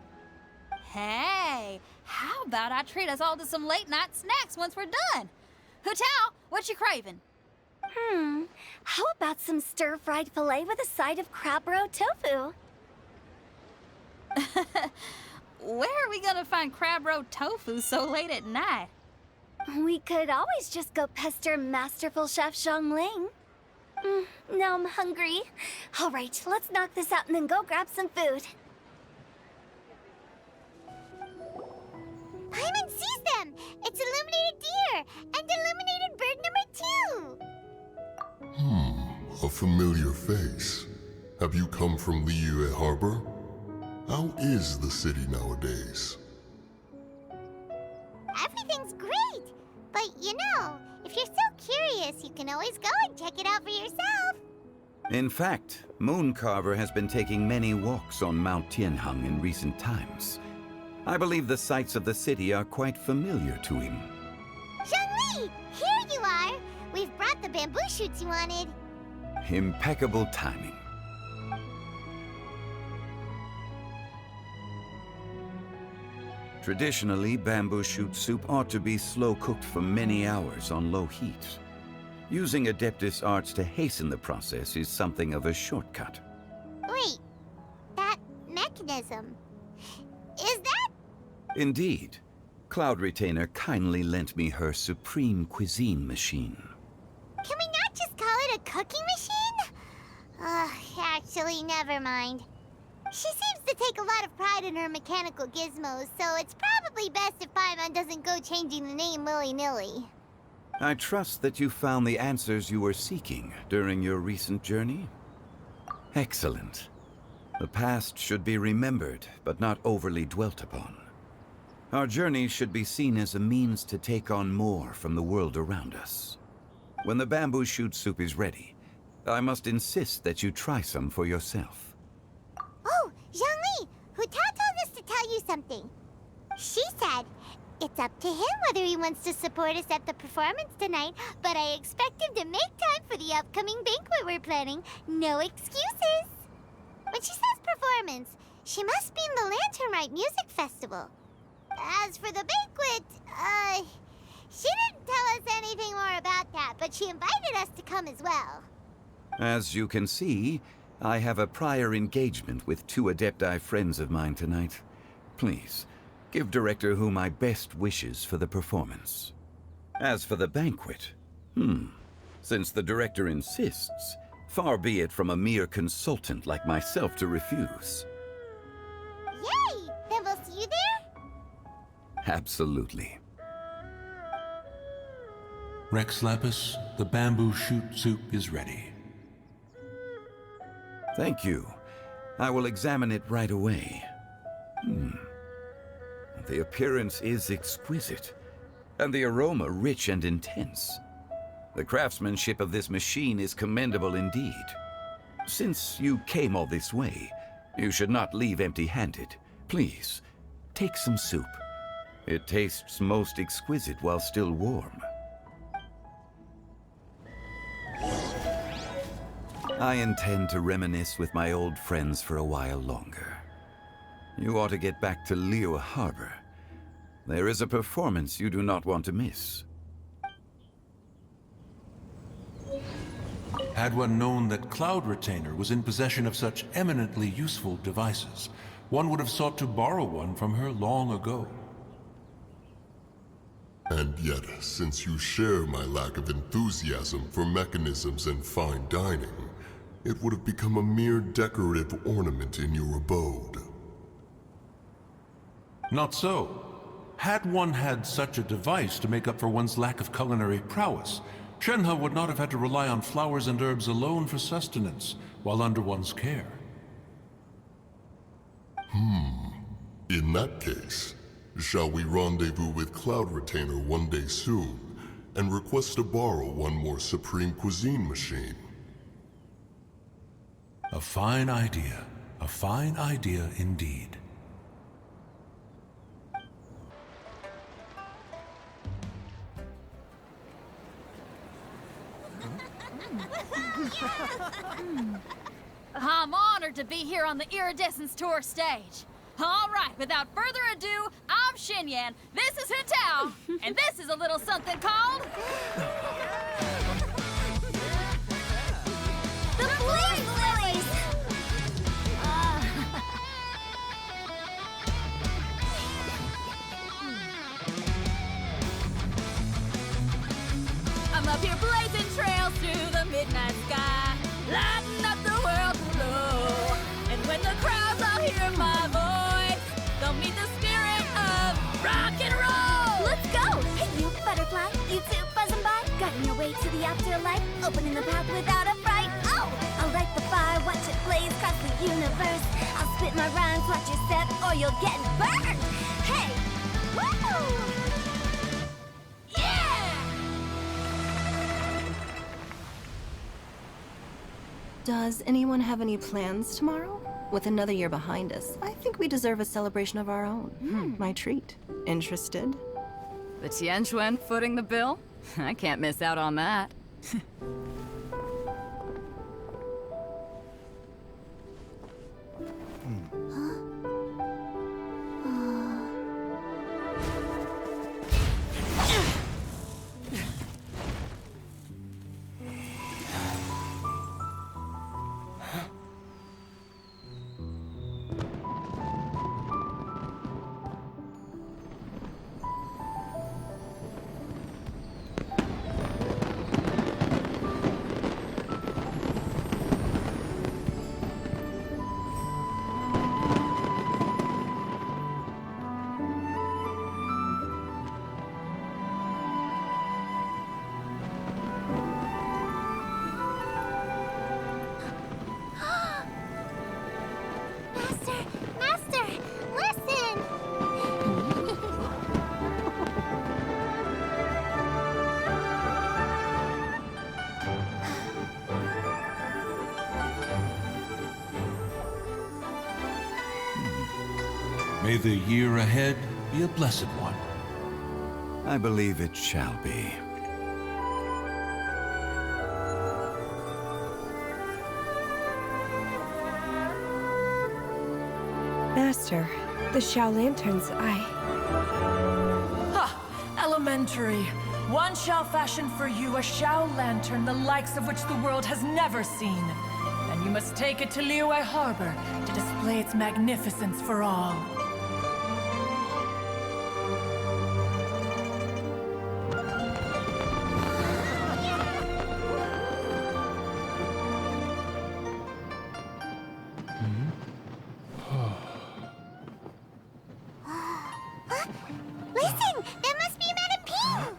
Hey, how about I treat us all to some late-night snacks once we're done? Hutao, what you craving? How about some stir-fried filet with a side of crab roe tofu? Where are we gonna find crab roe tofu so late at night? We could always just go pester masterful chef Xiangling. Now I'm hungry. All right, let's knock this out and then go grab some food. Paimon sees them! It's Illuminated Deer and Illuminated Bird number 2! A familiar face. Have you come from Liyue Harbor? How is the city nowadays? Everything's great! But you know, if you're so curious, you can always go and check it out for yourself. In fact, Mooncarver has been taking many walks on Mount Tianheng in recent times. I believe the sights of the city are quite familiar to him. Zhongli! Here you are! We've brought the bamboo shoots you wanted. Impeccable timing. Traditionally, bamboo shoot soup ought to be slow-cooked for many hours on low heat. Using Adeptus arts to hasten the process is something of a shortcut. Wait, that mechanism, is that? Indeed. Cloud Retainer kindly lent me her supreme cuisine machine. Can we not just call it a cooking machine? Actually, never mind. She seems to take a lot of pride in her mechanical gizmos, so it's probably best if Paimon doesn't go changing the name willy-nilly. I trust that you found the answers you were seeking during your recent journey? Excellent. The past should be remembered, but not overly dwelt upon. Our journey should be seen as a means to take on more from the world around us. When the bamboo shoot soup is ready, I must insist that you try some for yourself. Oh, Zhongli! Hutao told us to tell you something. She said, it's up to him whether he wants to support us at the performance tonight, but I expect him to make time for the upcoming banquet we're planning. No excuses! When she says performance, she must mean the Lantern Rite Music Festival. As for the banquet, she didn't tell us anything more about that, but she invited us to come as well. As you can see, I have a prior engagement with 2 Adepti friends of mine tonight. Please, give Director Hu my best wishes for the performance. As for the banquet, since the Director insists, far be it from a mere consultant like myself to refuse. Yay! Then we'll see you there? Absolutely. Rex Lapis, the bamboo shoot soup is ready. Thank you. I will examine it right away. The appearance is exquisite, and the aroma rich and intense. The craftsmanship of this machine is commendable indeed. Since you came all this way, you should not leave empty-handed. Please, take some soup. It tastes most exquisite while still warm. I intend to reminisce with my old friends for a while longer. You ought to get back to Liyue Harbor. There is a performance you do not want to miss. Had one known that Cloud Retainer was in possession of such eminently useful devices, one would have sought to borrow one from her long ago. And yet, since you share my lack of enthusiasm for mechanisms and fine dining, it would have become a mere decorative ornament in your abode. Not so. Had one had such a device to make up for one's lack of culinary prowess, Shenhe would not have had to rely on flowers and herbs alone for sustenance while under one's care. In that case, shall we rendezvous with Cloud Retainer one day soon and request to borrow one more Supreme Cuisine machine? A fine idea. A fine idea indeed. I'm honored to be here on the Iridescence Tour stage. All right, without further ado, I'm Xinyan, this is Xiao, and this is a little something called... The Flame Lilies! I'm up here blazing trails through the midnight sky, lighting up the world below. And when the crowds all hear my voice, they'll meet the spirit of rock and roll. Let's go! Hey, you butterfly, you two buzzing by, guiding your way to the afterlife, opening the path without a fright. Oh! I'll light the fire, watch it blaze across the universe. I'll spit my rhymes, watch your step, or you'll get burned. Hey! Woo! Does anyone have any plans tomorrow? With another year behind us, I think we deserve a celebration of our own. My treat. Interested? The Tianquan footing the bill? I can't miss out on that. May the year ahead be a blessed one. I believe it shall be. Master, the Xiao lanterns, Ha! Elementary. One shall fashion for you a Xiao lantern the likes of which the world has never seen. And you must take it to Liyue Harbor to display its magnificence for all. Listen! That must be Madame Ping!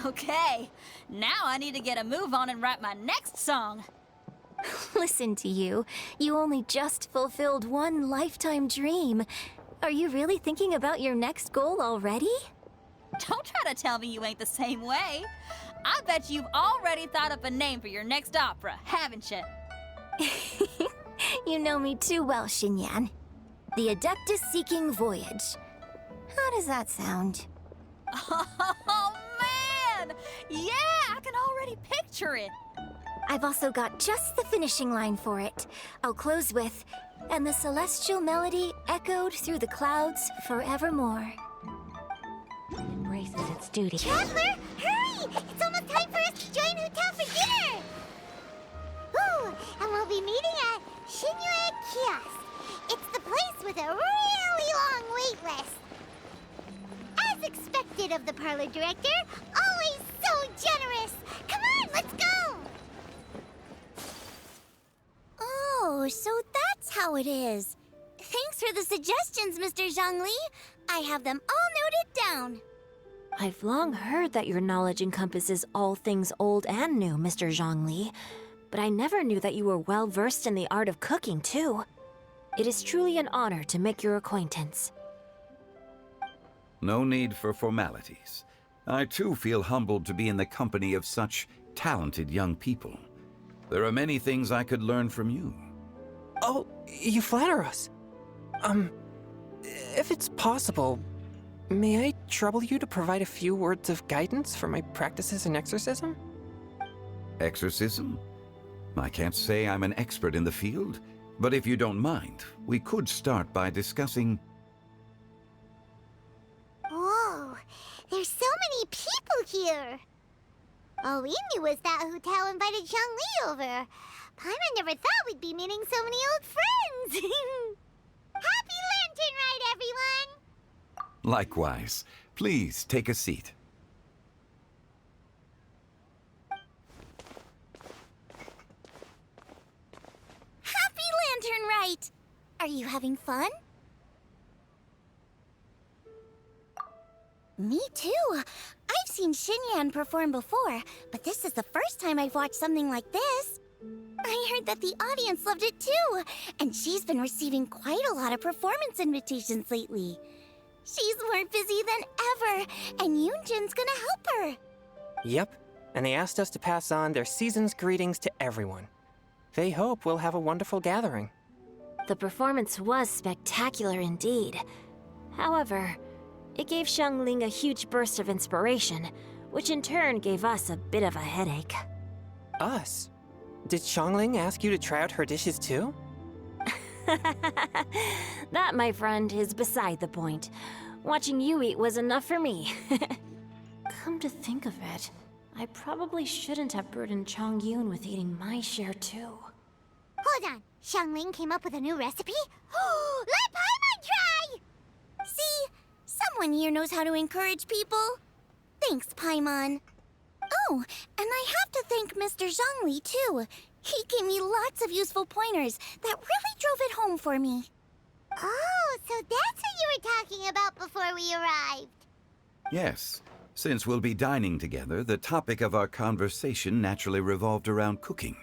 Okay, now I need to get a move on and write my next song. Listen to you. You only just fulfilled one lifetime dream. Are you really thinking about your next goal already? Don't try to tell me you ain't the same way. I bet you've already thought up a name for your next opera, haven't you? You know me too well, Xinyan. The Adeptus-Seeking Voyage. How does that sound? Oh, man! Yeah, I can already picture it. I've also got just the finishing line for it. I'll close with, "And the celestial melody echoed through the clouds forevermore." Embraces its duty. Traveler, hurry! It's almost time for us to join Hotel for dinner! Ooh, and we'll be meeting at Xinqiu Kiosk. It's the place with a really long wait list. As expected of the parlor director, always so generous. Come on, let's go! Oh, so that's how it is. Thanks for the suggestions, Mr. Zhongli. I have them all noted down. I've long heard that your knowledge encompasses all things old and new, Mr. Zhongli, but I never knew that you were well versed in the art of cooking, too. It is truly an honor to make your acquaintance. No need for formalities. I too feel humbled to be in the company of such talented young people. There are many things I could learn from you. Oh, you flatter us. If it's possible, may I trouble you to provide a few words of guidance for my practices in exorcism? Exorcism? I can't say I'm an expert in the field, but if you don't mind, we could start by discussing... Whoa, there's so many people here. All we knew was that Hotel invited Zhongli over. Paimon never thought we'd be meeting so many old friends. Happy Lantern Ride, everyone! Likewise. Please take a seat. Happy Lantern Rite! Are you having fun? Me too. I've seen Xinyan perform before, but this is the first time I've watched something like this. I heard that the audience loved it too, and she's been receiving quite a lot of performance invitations lately. She's more busy than ever, and Yunjin's gonna help her. Yep, and they asked us to pass on their season's greetings to everyone. They hope we'll have a wonderful gathering. The performance was spectacular indeed. However, it gave Xiangling a huge burst of inspiration, which in turn gave us a bit of a headache. Us? Did Xiangling ask you to try out her dishes too? That, my friend, is beside the point. Watching you eat was enough for me. Come to think of it, I probably shouldn't have burdened Chongyun with eating my share too. Hold on, Xiangling came up with a new recipe? Let Paimon try! See? Someone here knows how to encourage people. Thanks, Paimon. Oh, and I have to thank Mr. Zhongli, too. He gave me lots of useful pointers that really drove it home for me. Oh, so that's what you were talking about before we arrived. Yes. Since we'll be dining together, the topic of our conversation naturally revolved around cooking.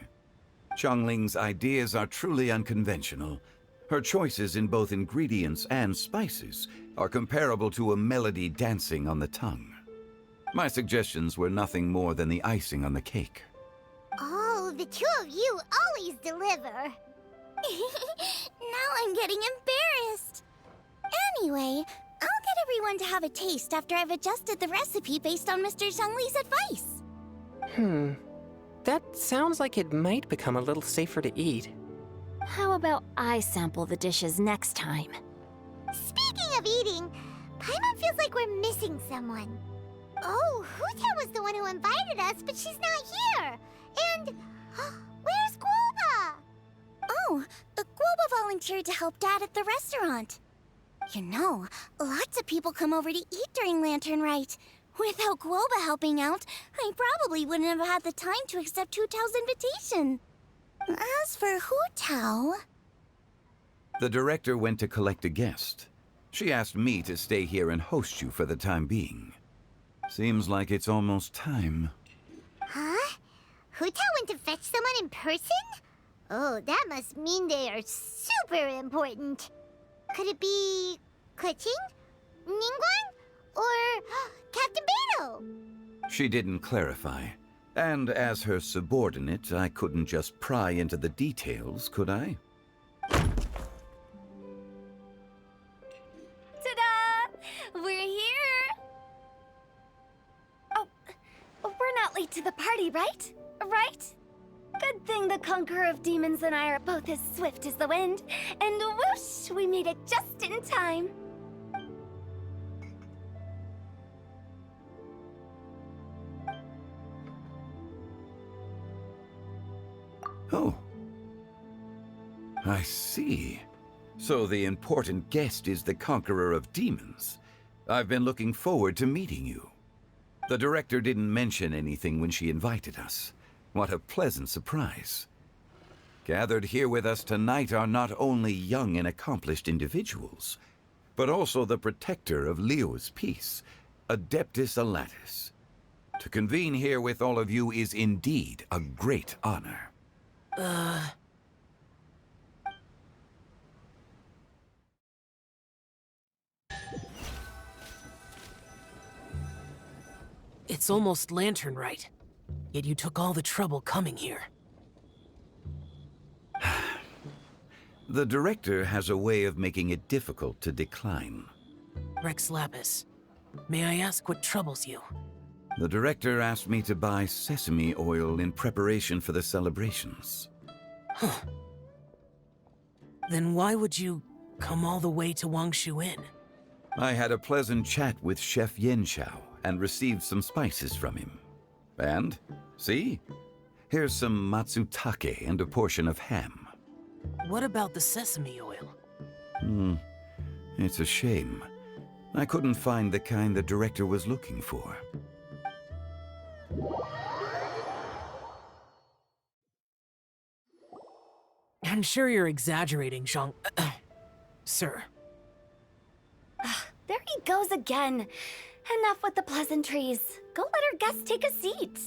Xiangling's ideas are truly unconventional. Her choices in both ingredients and spices are comparable to a melody dancing on the tongue. My suggestions were nothing more than the icing on the cake. Oh, the two of you always deliver. Now I'm getting embarrassed. Anyway, I'll get everyone to have a taste after I've adjusted the recipe based on Mr. Zhongli's advice. That sounds like it might become a little safer to eat. How about I sample the dishes next time? Speaking of eating, Paimon feels like we're missing someone. Oh, Huta was the one who invited us, but she's not here. And where's Guoba? Oh, Guoba volunteered to help Dad at the restaurant. You know, lots of people come over to eat during Lantern Rite. Without Guoba helping out, I probably wouldn't have had the time to accept Hu Tao's invitation. As for Hu Tao... The director went to collect a guest. She asked me to stay here and host you for the time being. Seems like it's almost time. Huh? Hu Tao went to fetch someone in person? Oh, that must mean they are super important. Could it be... Kuching? Ningguang? Or Captain Beidou? She didn't clarify. And as her subordinate, I couldn't just pry into the details, could I? Ta-da! We're here! Oh, we're not late to the party, right? Right? Good thing the Conqueror of Demons and I are both as swift as the wind. And whoosh, we made it just in time. Oh. I see. So the important guest is the Conqueror of Demons. I've been looking forward to meeting you. The director didn't mention anything when she invited us. What a pleasant surprise. Gathered here with us tonight are not only young and accomplished individuals, but also the protector of Liu's peace, Adeptus Alatus. To convene here with all of you is indeed a great honor. It's almost lantern right. Yet you took all the trouble coming here. The director has a way of making it difficult to decline. Rex Lapis, may I ask what troubles you? The director asked me to buy sesame oil in preparation for the celebrations. Huh. Then why would you come all the way to Wangshu Inn? I had a pleasant chat with Chef Yanxiao and received some spices from him. And, see? Here's some matsutake and a portion of ham. What about the sesame oil? It's a shame. I couldn't find the kind the director was looking for. I'm sure you're exaggerating, Sir. There he goes again. Enough with the pleasantries. Go let our guests take a seat.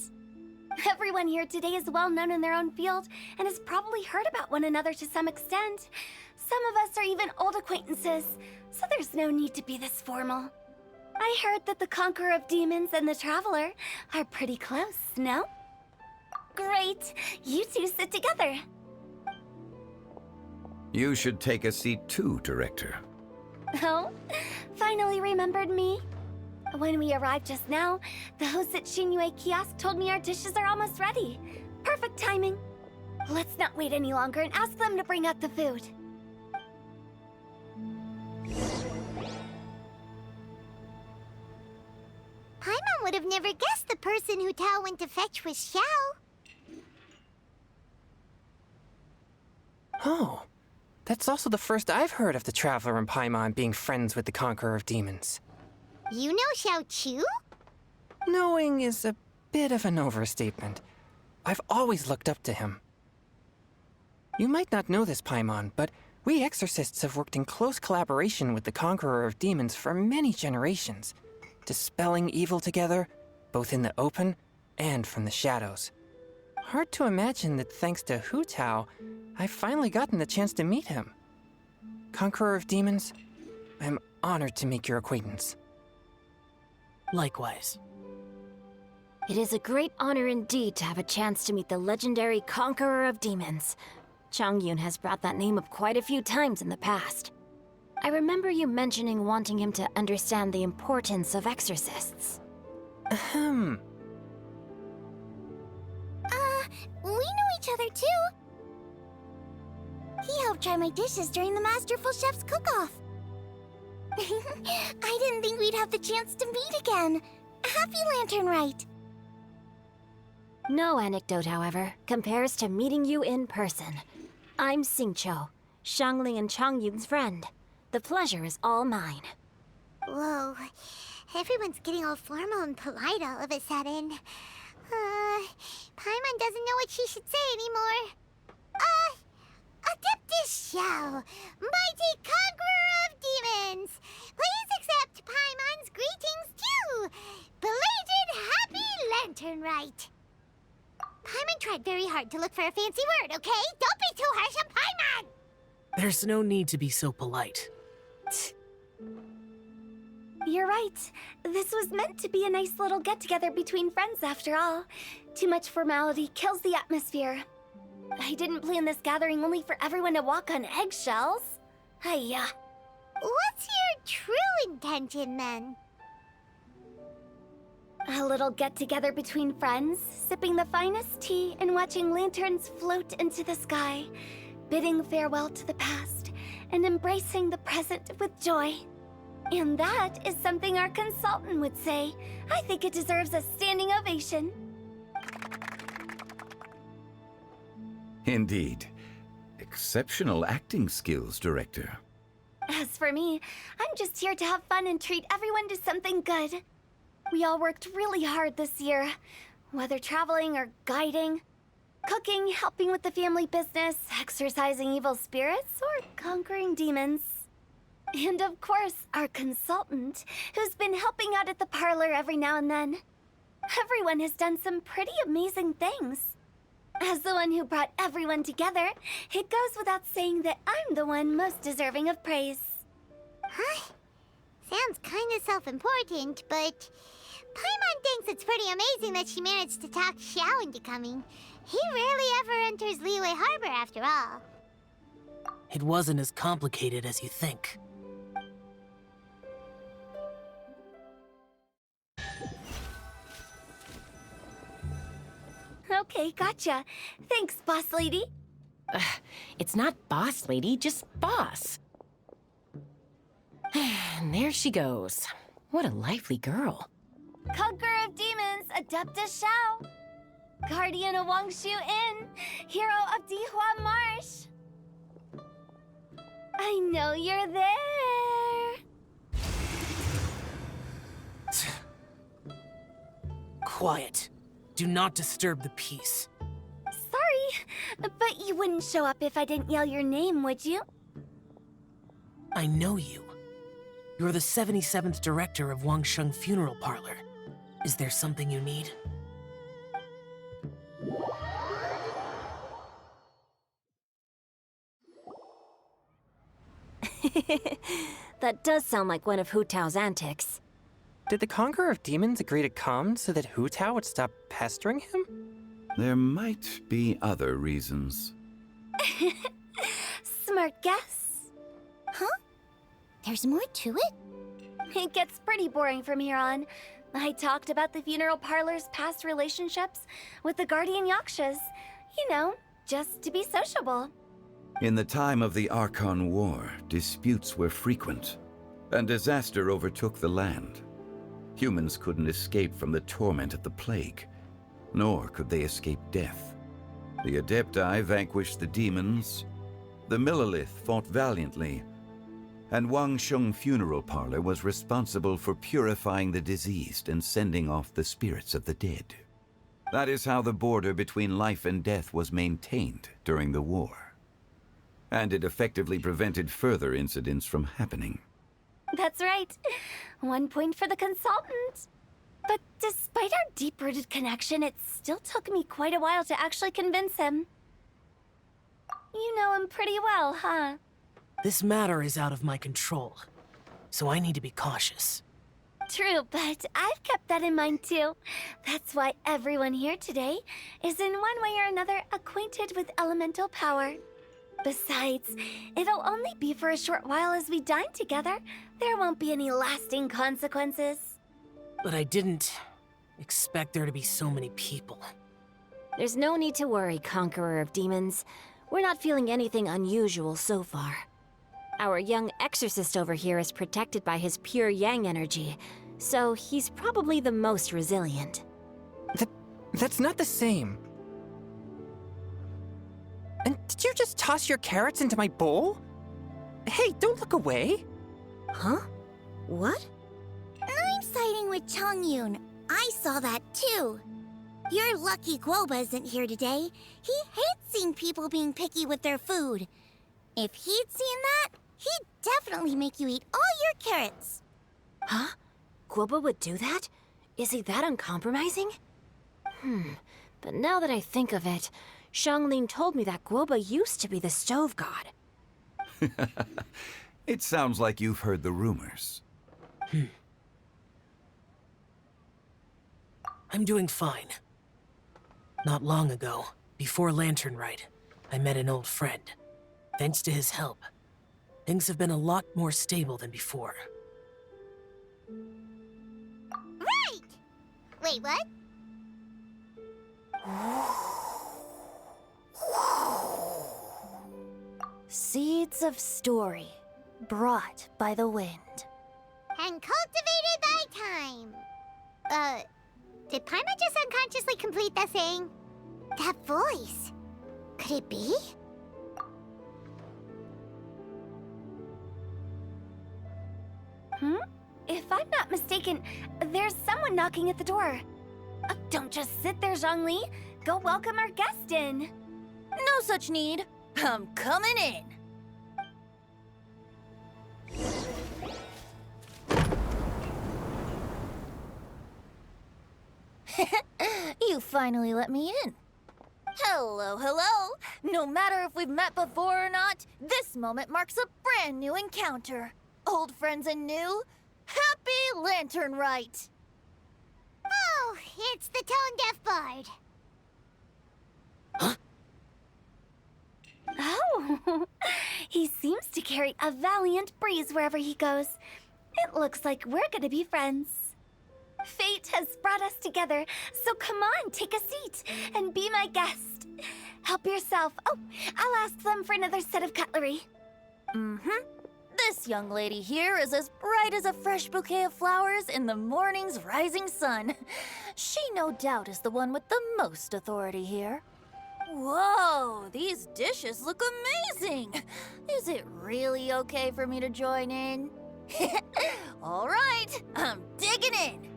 Everyone here today is well known in their own field and has probably heard about one another to some extent. Some of us are even old acquaintances, so there's no need to be this formal. I heard that the Conqueror of Demons and the Traveler are pretty close, no? Great. You two sit together. You should take a seat too, Director. Oh? Finally remembered me? When we arrived just now, the host at Xingyue Kiosk told me our dishes are almost ready. Perfect timing. Let's not wait any longer and ask them to bring out the food. Paimon would have never guessed the person who Tao went to fetch was Xiao. Oh, that's also the first I've heard of the Traveler and Paimon being friends with the Conqueror of Demons. You know Xiao Chu? Knowing is a bit of an overstatement. I've always looked up to him. You might not know this, Paimon, but we exorcists have worked in close collaboration with the Conqueror of Demons for many generations, dispelling evil together, both in the open and from the shadows. Hard to imagine that thanks to Hu Tao, I've finally gotten the chance to meet him. Conqueror of Demons, I'm honored to make your acquaintance. Likewise. It is a great honor indeed to have a chance to meet the legendary Conqueror of Demons. Chongyun has brought that name up quite a few times in the past. I remember you mentioning wanting him to understand the importance of exorcists. We know each other too. He helped try my dishes during the Masterful Chef's cook-off. I didn't think we'd have the chance to meet again. Happy Lantern Rite! No anecdote, however, compares to meeting you in person. I'm Xingqiu, Xiangling and Chongyun's friend. The pleasure is all mine. Whoa. Everyone's getting all formal and polite all of a sudden. Paimon doesn't know what she should say anymore. Adeptus Xiao, mighty conqueror of demons, please accept Paimon's greetings too. Belated Happy Lantern Rite. Paimon tried very hard to look for a fancy word, okay? Don't be too harsh on Paimon! There's no need to be so polite. You're right. This was meant to be a nice little get-together between friends after all. Too much formality kills the atmosphere. I didn't plan this gathering only for everyone to walk on eggshells. Hiya. What's your true intention, then? A little get-together between friends, sipping the finest tea and watching lanterns float into the sky, bidding farewell to the past, and embracing the present with joy. And that is something our consultant would say. I think it deserves a standing ovation. Indeed. Exceptional acting skills, Director. As for me, I'm just here to have fun and treat everyone to something good. We all worked really hard this year, whether traveling or guiding, cooking, helping with the family business, exorcising evil spirits, or conquering demons. And of course, our consultant, who's been helping out at the parlor every now and then. Everyone has done some pretty amazing things. As the one who brought everyone together, it goes without saying that I'm the one most deserving of praise. Huh? Sounds kinda self-important, but Paimon thinks it's pretty amazing that she managed to talk Xiao into coming. He rarely ever enters Liyue Harbor after all. It wasn't as complicated as you think. Okay, gotcha. Thanks, boss lady. It's not boss lady, just boss. And there she goes. What a lively girl. Conqueror of demons, Adeptus Xiao. Guardian of Wangshu Inn, hero of Dihua Marsh. I know you're there. Quiet. Do not disturb the peace. Sorry, but you wouldn't show up if I didn't yell your name, would you? I know you. You're the 77th director of Wangsheng Funeral Parlor. Is there something you need? That does sound like one of Hu Tao's antics. Did the Conqueror of Demons agree to come so that Hu Tao would stop pestering him? There might be other reasons. Smart guess. Huh? There's more to it? It gets pretty boring from here on. I talked about the funeral parlor's past relationships with the guardian yakshas. You know, just to be sociable. In the time of the Archon War, disputes were frequent, and disaster overtook the land. Humans couldn't escape from the torment of the plague, nor could they escape death. The Adepti vanquished the demons, the Millelith fought valiantly, and Wangsheng Funeral Parlor was responsible for purifying the diseased and sending off the spirits of the dead. That is how the border between life and death was maintained during the war. And it effectively prevented further incidents from happening. That's right. 1 point for the consultant. But despite our deep-rooted connection, it still took me quite a while to actually convince him. You know him pretty well, huh? This matter is out of my control, so I need to be cautious. True, but I've kept that in mind too. That's why everyone here today is in one way or another acquainted with elemental power. Besides, it'll only be for a short while as we dine together. There won't be any lasting consequences. But I didn't expect there to be so many people. There's no need to worry, Conqueror of Demons. We're not feeling anything unusual so far. Our young exorcist over here is protected by his pure yang energy, so he's probably the most resilient. That's not the same. And did you just toss your carrots into my bowl? Hey, don't look away. Huh? What? I'm siding with Chongyun. I saw that too. You're lucky Guoba isn't here today. He hates seeing people being picky with their food. If he'd seen that, he'd definitely make you eat all your carrots. Huh? Guoba would do that? Is he that uncompromising? But now that I think of it, Xiangling told me that Guoba used to be the stove god. It sounds like you've heard the rumors. I'm doing fine. Not long ago, before Lantern Rite, I met an old friend. Thanks to his help, things have been a lot more stable than before. Right! Wait, what? Seeds of story, brought by the wind. And cultivated by time. Did Paimon just unconsciously complete that thing? That voice. Could it be? If I'm not mistaken, there's someone knocking at the door. Don't just sit there, Zhongli. Go welcome our guest in. No such need. I'm coming in. You finally let me in. Hello, hello. No matter if we've met before or not, this moment marks a brand new encounter. Old friends and new. Happy Lantern Rite. Oh, it's the tone-deaf bard. Oh, he seems to carry a valiant breeze wherever he goes. It looks like we're gonna be friends. Fate has brought us together, so come on, take a seat and be my guest. Help yourself. Oh, I'll ask them for another set of cutlery. This young lady here is as bright as a fresh bouquet of flowers in the morning's rising sun. She no doubt is the one with the most authority here. Whoa, these dishes look amazing. Is it really okay for me to join in? All right, I'm digging in.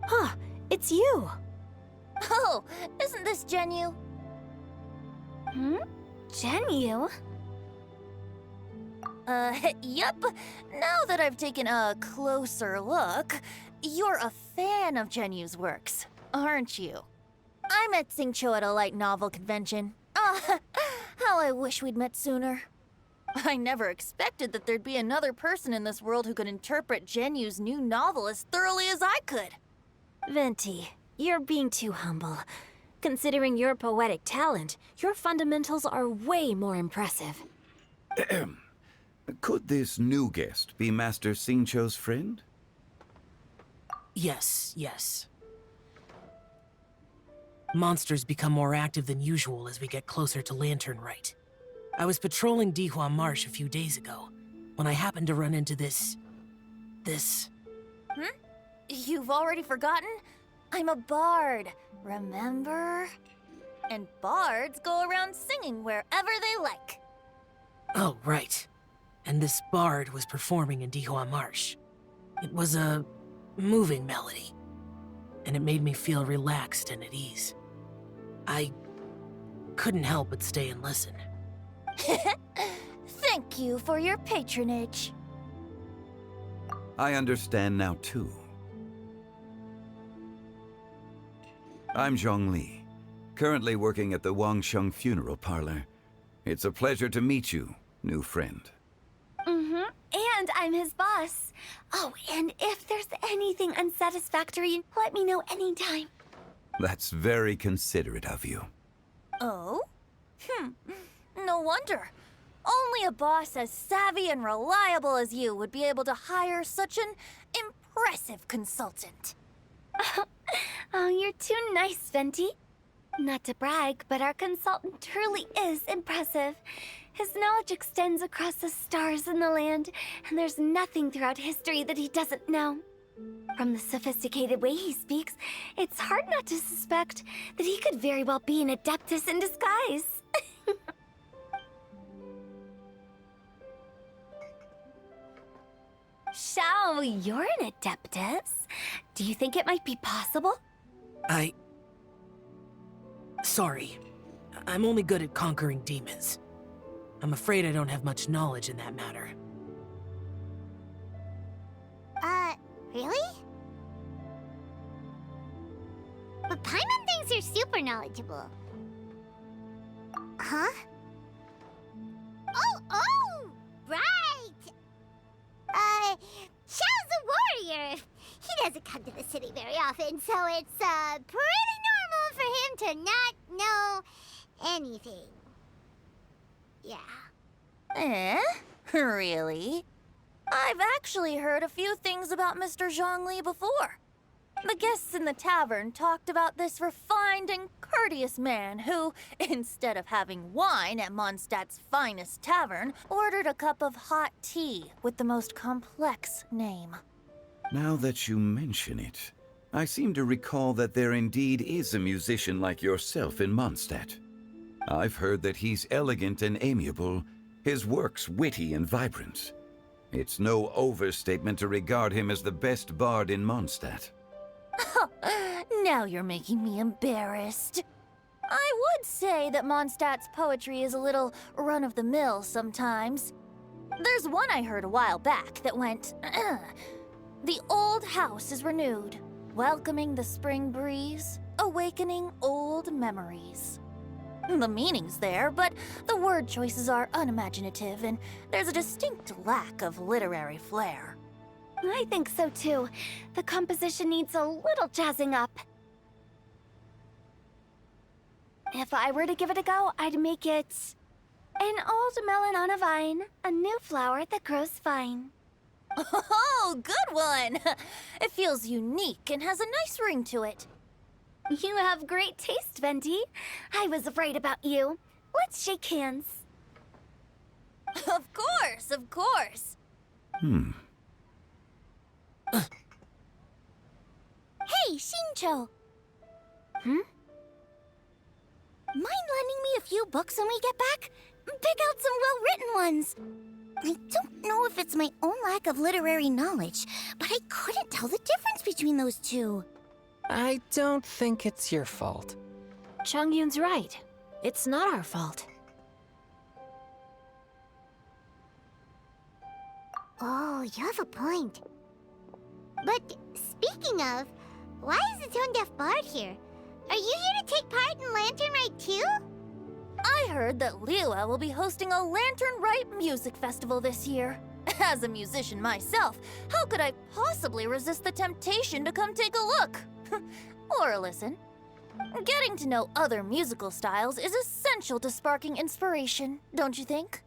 Huh, it's you. Oh, isn't this Ganyu? Ganyu? Yep. Now that I've taken a closer look, you're a fan of Genyu's works, aren't you? I met Xingqiu at a light novel convention. How I wish we'd met sooner. I never expected that there'd be another person in this world who could interpret Genyu's new novel as thoroughly as I could. Venti, you're being too humble. Considering your poetic talent, your fundamentals are way more impressive. Could this new guest be Master Xingqiu's friend? Yes. Monsters become more active than usual as we get closer to Lantern Rite. I was patrolling Dihua Marsh a few days ago, when I happened to run into this... You've already forgotten? I'm a bard, remember? And bards go around singing wherever they like. Oh, right. And this bard was performing in Dihua Marsh. It was a moving melody, and it made me feel relaxed and at ease. I couldn't help but stay and listen. Thank you for your patronage. I understand now, too. I'm Zhongli, currently working at the Wangsheng Funeral Parlor. It's a pleasure to meet you, new friend. And I'm his boss. Oh, and if there's anything unsatisfactory, let me know anytime. That's very considerate of you. Oh? No wonder. Only a boss as savvy and reliable as you would be able to hire such an impressive consultant. Oh, you're too nice, Venti. Not to brag, but our consultant truly is impressive. His knowledge extends across the stars and the land, and there's nothing throughout history that he doesn't know. From the sophisticated way he speaks, it's hard not to suspect that he could very well be an adeptus in disguise. Xiao, you're an adeptus. Do you think it might be possible? Sorry. I'm only good at conquering demons. I'm afraid I don't have much knowledge in that matter. Really? But Paimon thinks you're super knowledgeable. Huh? Oh! Right! Xiao's a warrior! He doesn't come to the city very often, so it's pretty normal for him to not know anything. Yeah. Really? I've actually heard a few things about Mr. Zhongli before. The guests in the tavern talked about this refined and courteous man who, instead of having wine at Mondstadt's finest tavern, ordered a cup of hot tea with the most complex name. Now that you mention it, I seem to recall that there indeed is a musician like yourself in Mondstadt. I've heard that he's elegant and amiable, his works witty and vibrant. It's no overstatement to regard him as the best bard in Mondstadt. Now you're making me embarrassed. I would say that Mondstadt's poetry is a little run-of-the-mill sometimes. There's one I heard a while back that went, "The old house is renewed, welcoming the spring breeze, awakening old memories." The meaning's there, but the word choices are unimaginative, and there's a distinct lack of literary flair. I think so too. The composition needs a little jazzing up. If I were to give it a go, I'd make it an old melon on a vine, a new flower that grows fine. Oh, good one! It feels unique and has a nice ring to it. You have great taste, Venti. I was right about you. Let's shake hands. Of course, of course. Hey, Xingqiu! Mind lending me a few books when we get back? Pick out some well-written ones. I don't know if it's my own lack of literary knowledge, but I couldn't tell the difference between those two. I don't think it's your fault. Chongyun's right. It's not our fault. Oh, you have a point. But speaking of, why is the tone-deaf bard here? Are you here to take part in Lantern Rite too? I heard that Liyue will be hosting a Lantern Rite music festival this year. As a musician myself, how could I possibly resist the temptation to come take a look? Or listen. Getting to know other musical styles is essential to sparking inspiration, don't you think?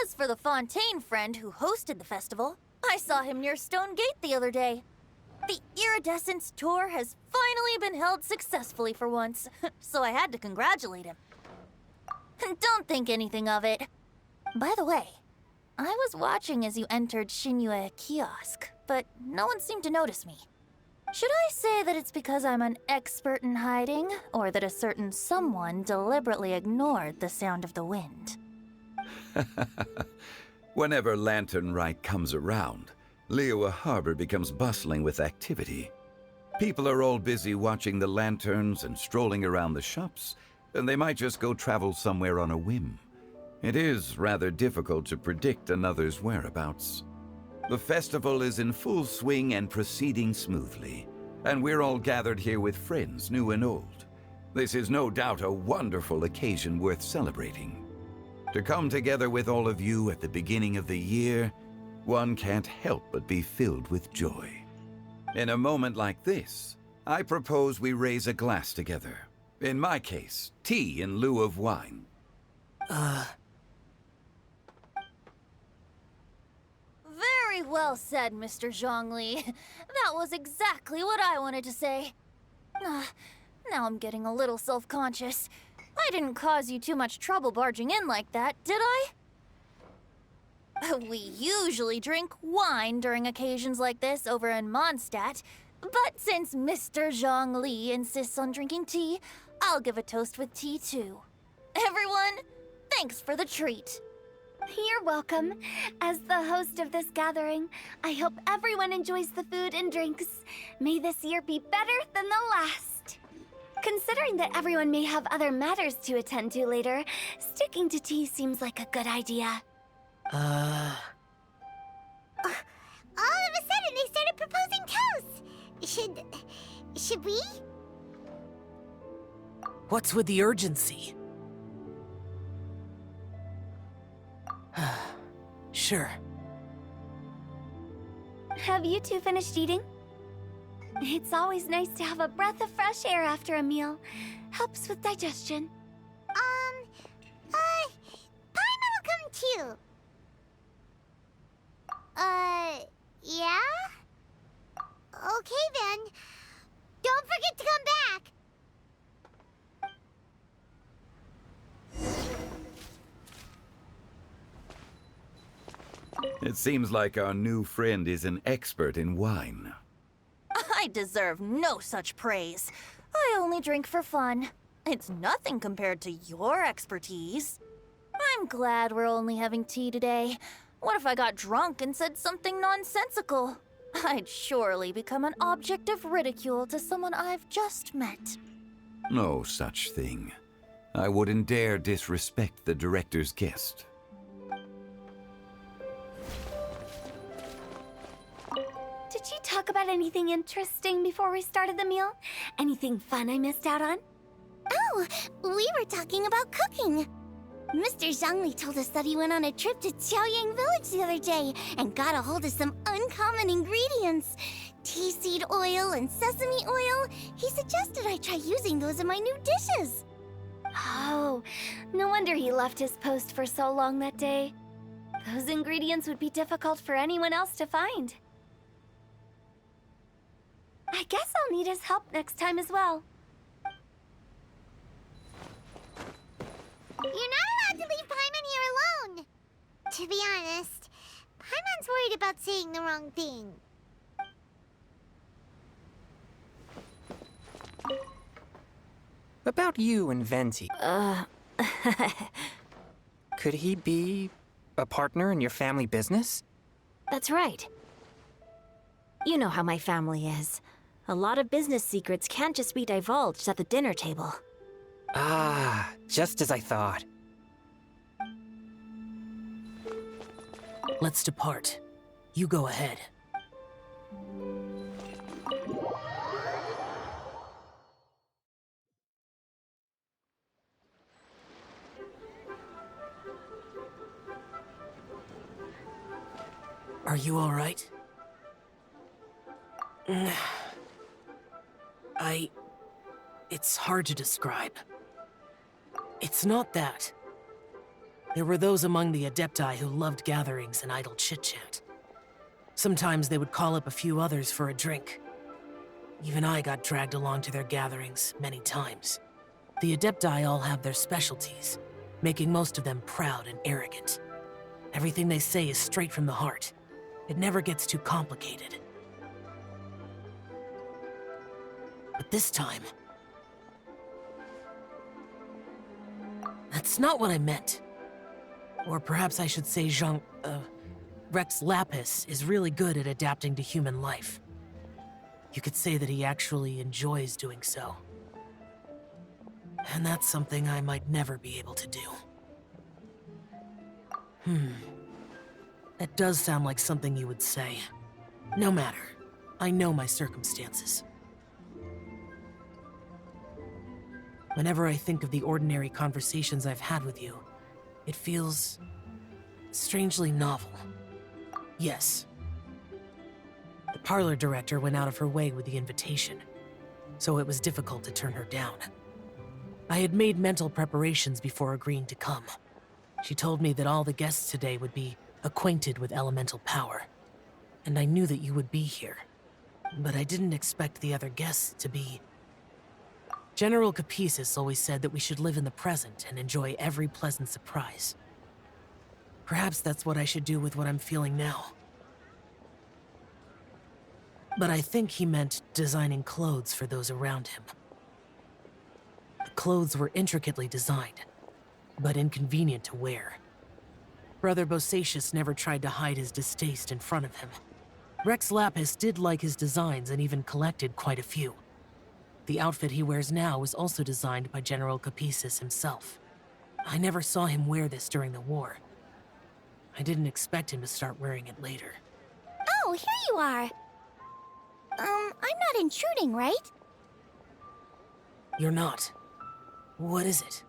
As for the Fontaine friend who hosted the festival, I saw him near Stone Gate the other day. The Iridescence Tour has finally been held successfully for once, so I had to congratulate him. Don't think anything of it. By the way, I was watching as you entered Xinyue kiosk, but no one seemed to notice me. Should I say that it's because I'm an expert in hiding, or that a certain someone deliberately ignored the sound of the wind? Whenever Lantern Rite comes around, Liyue Harbor becomes bustling with activity. People are all busy watching the lanterns and strolling around the shops, and they might just go travel somewhere on a whim. It is rather difficult to predict another's whereabouts. The festival is in full swing and proceeding smoothly, and we're all gathered here with friends, new and old. This is no doubt a wonderful occasion worth celebrating. To come together with all of you at the beginning of the year, one can't help but be filled with joy. In a moment like this, I propose we raise a glass together. In my case, tea in lieu of wine. Very well said, Mr. Zhongli. That was exactly what I wanted to say. Now I'm getting a little self-conscious. I didn't cause you too much trouble barging in like that, did I? We usually drink wine during occasions like this over in Mondstadt, but since Mr. Zhongli insists on drinking tea, I'll give a toast with tea too. Everyone, thanks for the treat. You're welcome. As the host of this gathering, I hope everyone enjoys the food and drinks. May this year be better than the last. Considering that everyone may have other matters to attend to later, sticking to tea seems like a good idea. All of a sudden, they started proposing toasts. Should we? What's with the urgency? Sure. Have you two finished eating? It's always nice to have a breath of fresh air after a meal. Helps with digestion. Paimon will come too. Yeah? Okay then. Don't forget to come back. It seems like our new friend is an expert in wine. I deserve no such praise. I only drink for fun. It's nothing compared to your expertise. I'm glad we're only having tea today. What if I got drunk and said something nonsensical? I'd surely become an object of ridicule to someone I've just met. No such thing. I wouldn't dare disrespect the director's guest. Did you talk about anything interesting before we started the meal? Anything fun I missed out on? Oh, we were talking about cooking. Mr. Zhongli told us that he went on a trip to Xiaoyao village the other day and got a hold of some uncommon ingredients. Tea seed oil and sesame oil. He suggested I try using those in my new dishes. Oh, no wonder he left his post for so long that day. Those ingredients would be difficult for anyone else to find. I guess I'll need his help next time as well. You're not allowed to leave Paimon here alone. To be honest, Paimon's worried about saying the wrong thing. About you and Venti. Could he be a partner in your family business? That's right. You know how my family is. A lot of business secrets can't just be divulged at the dinner table. Ah, just as I thought. Let's depart. You go ahead. Are you all right? It's hard to describe. It's not that. There were those among the Adepti who loved gatherings and idle chit-chat. Sometimes they would call up a few others for a drink. Even I got dragged along to their gatherings many times. The Adepti all have their specialties, making most of them proud and arrogant. Everything they say is straight from the heart. It never gets too complicated. But this time... that's not what I meant. Or perhaps I should say Rex Lapis is really good at adapting to human life. You could say that he actually enjoys doing so. And that's something I might never be able to do. That does sound like something you would say. No matter. I know my circumstances. Whenever I think of the ordinary conversations I've had with you, it feels strangely novel. Yes. The parlor director went out of her way with the invitation, so it was difficult to turn her down. I had made mental preparations before agreeing to come. She told me that all the guests today would be acquainted with elemental power, and I knew that you would be here. But I didn't expect the other guests to be... General Capisis always said that we should live in the present and enjoy every pleasant surprise. Perhaps that's what I should do with what I'm feeling now. But I think he meant designing clothes for those around him. The clothes were intricately designed, but inconvenient to wear. Brother Bosacius never tried to hide his distaste in front of him. Rex Lapis did like his designs and even collected quite a few. The outfit he wears now was also designed by General Capisis himself. I never saw him wear this during the war. I didn't expect him to start wearing it later. Oh, here you are. I'm not intruding, right? You're not. What is it?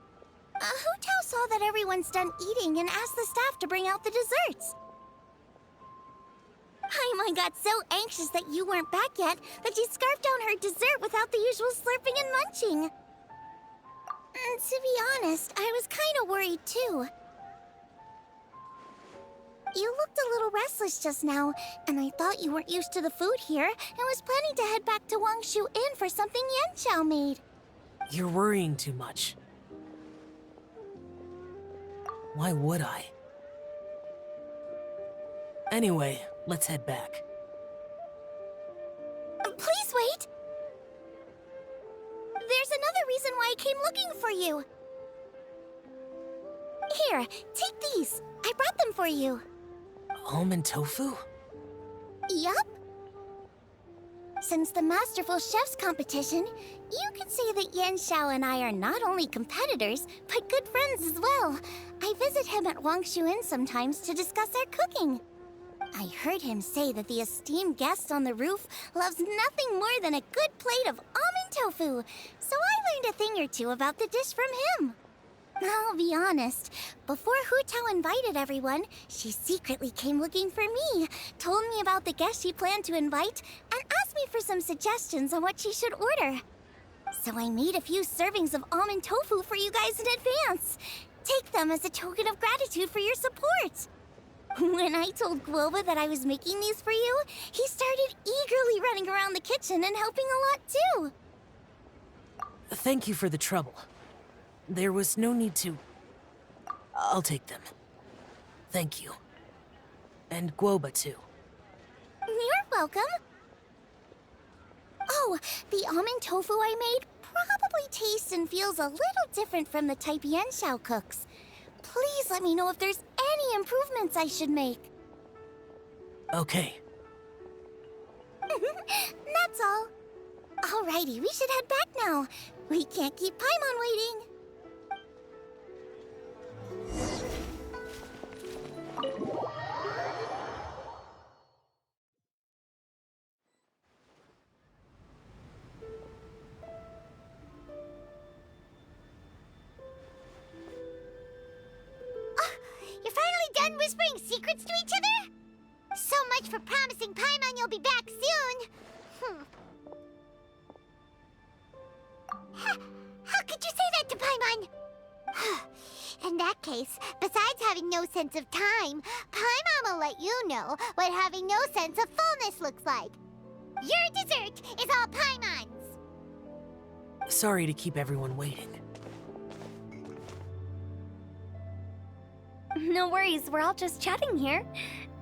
Hu Tao saw that everyone's done eating and asked the staff to bring out the desserts. Paimon got so anxious that you weren't back yet that she scarfed down her dessert without the usual slurping and munching. And to be honest, I was kind of worried too. You looked a little restless just now, and I thought you weren't used to the food here and was planning to head back to Wangshu Inn for something Yanqiao made. You're worrying too much. Why would I? Anyway, let's head back. Please wait! There's another reason why I came looking for you. Here, take these. I brought them for you. Almond tofu? Yup. Since the Masterful Chef's competition, you could say that Yanxiao and I are not only competitors, but good friends as well. I visit him at Wangshu Inn sometimes to discuss our cooking. I heard him say that the esteemed guest on the roof loves nothing more than a good plate of almond tofu, so I learned a thing or two about the dish from him. I'll be honest, before Hu Tao invited everyone, she secretly came looking for me, told me about the guests she planned to invite, and asked me for some suggestions on what she should order. So I made a few servings of almond tofu for you guys in advance. Take them as a token of gratitude for your support. When I told Guoba that I was making these for you, he started eagerly running around the kitchen and helping a lot too. Thank you for the trouble. There was no need to... I'll take them. Thank you. And Guoba too. You're welcome. Oh, the almond tofu I made probably tastes and feels a little different from the type Yanxiao cooks. Please let me know if there's any improvements I should make. Okay. That's all. Alrighty, we should head back now. We can't keep Paimon waiting. You're finally done whispering secrets to each other? So much for promising Paimon you'll be back soon. How could you say that to Paimon? In that case, besides having no sense of time, Paimon will let you know what having no sense of fullness looks like. Your dessert is all Paimon's. Sorry to keep everyone waiting. No worries, we're all just chatting here.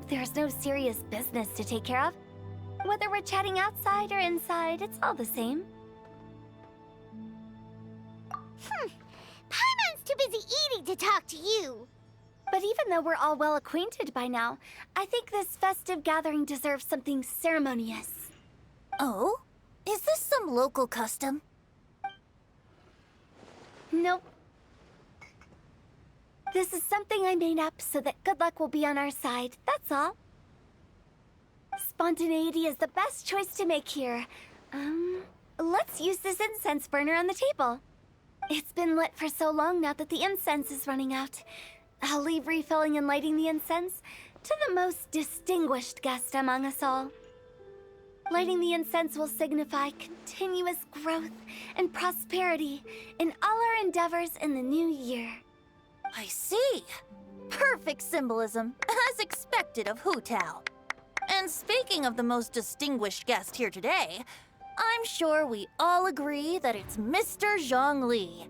There's no serious business to take care of. Whether we're chatting outside or inside, it's all the same. Paimon's too busy eating to talk to you. But even though we're all well acquainted by now, I think this festive gathering deserves something ceremonious. Oh? Is this some local custom? Nope. This is something I made up so that good luck will be on our side, that's all. Spontaneity is the best choice to make here. Let's use this incense burner on the table. It's been lit for so long now that the incense is running out. I'll leave refilling and lighting the incense to the most distinguished guest among us all. Lighting the incense will signify continuous growth and prosperity in all our endeavors in the new year. I see. Perfect symbolism, as expected of Hu Tao. And speaking of the most distinguished guest here today, I'm sure we all agree that it's Mr. Zhongli.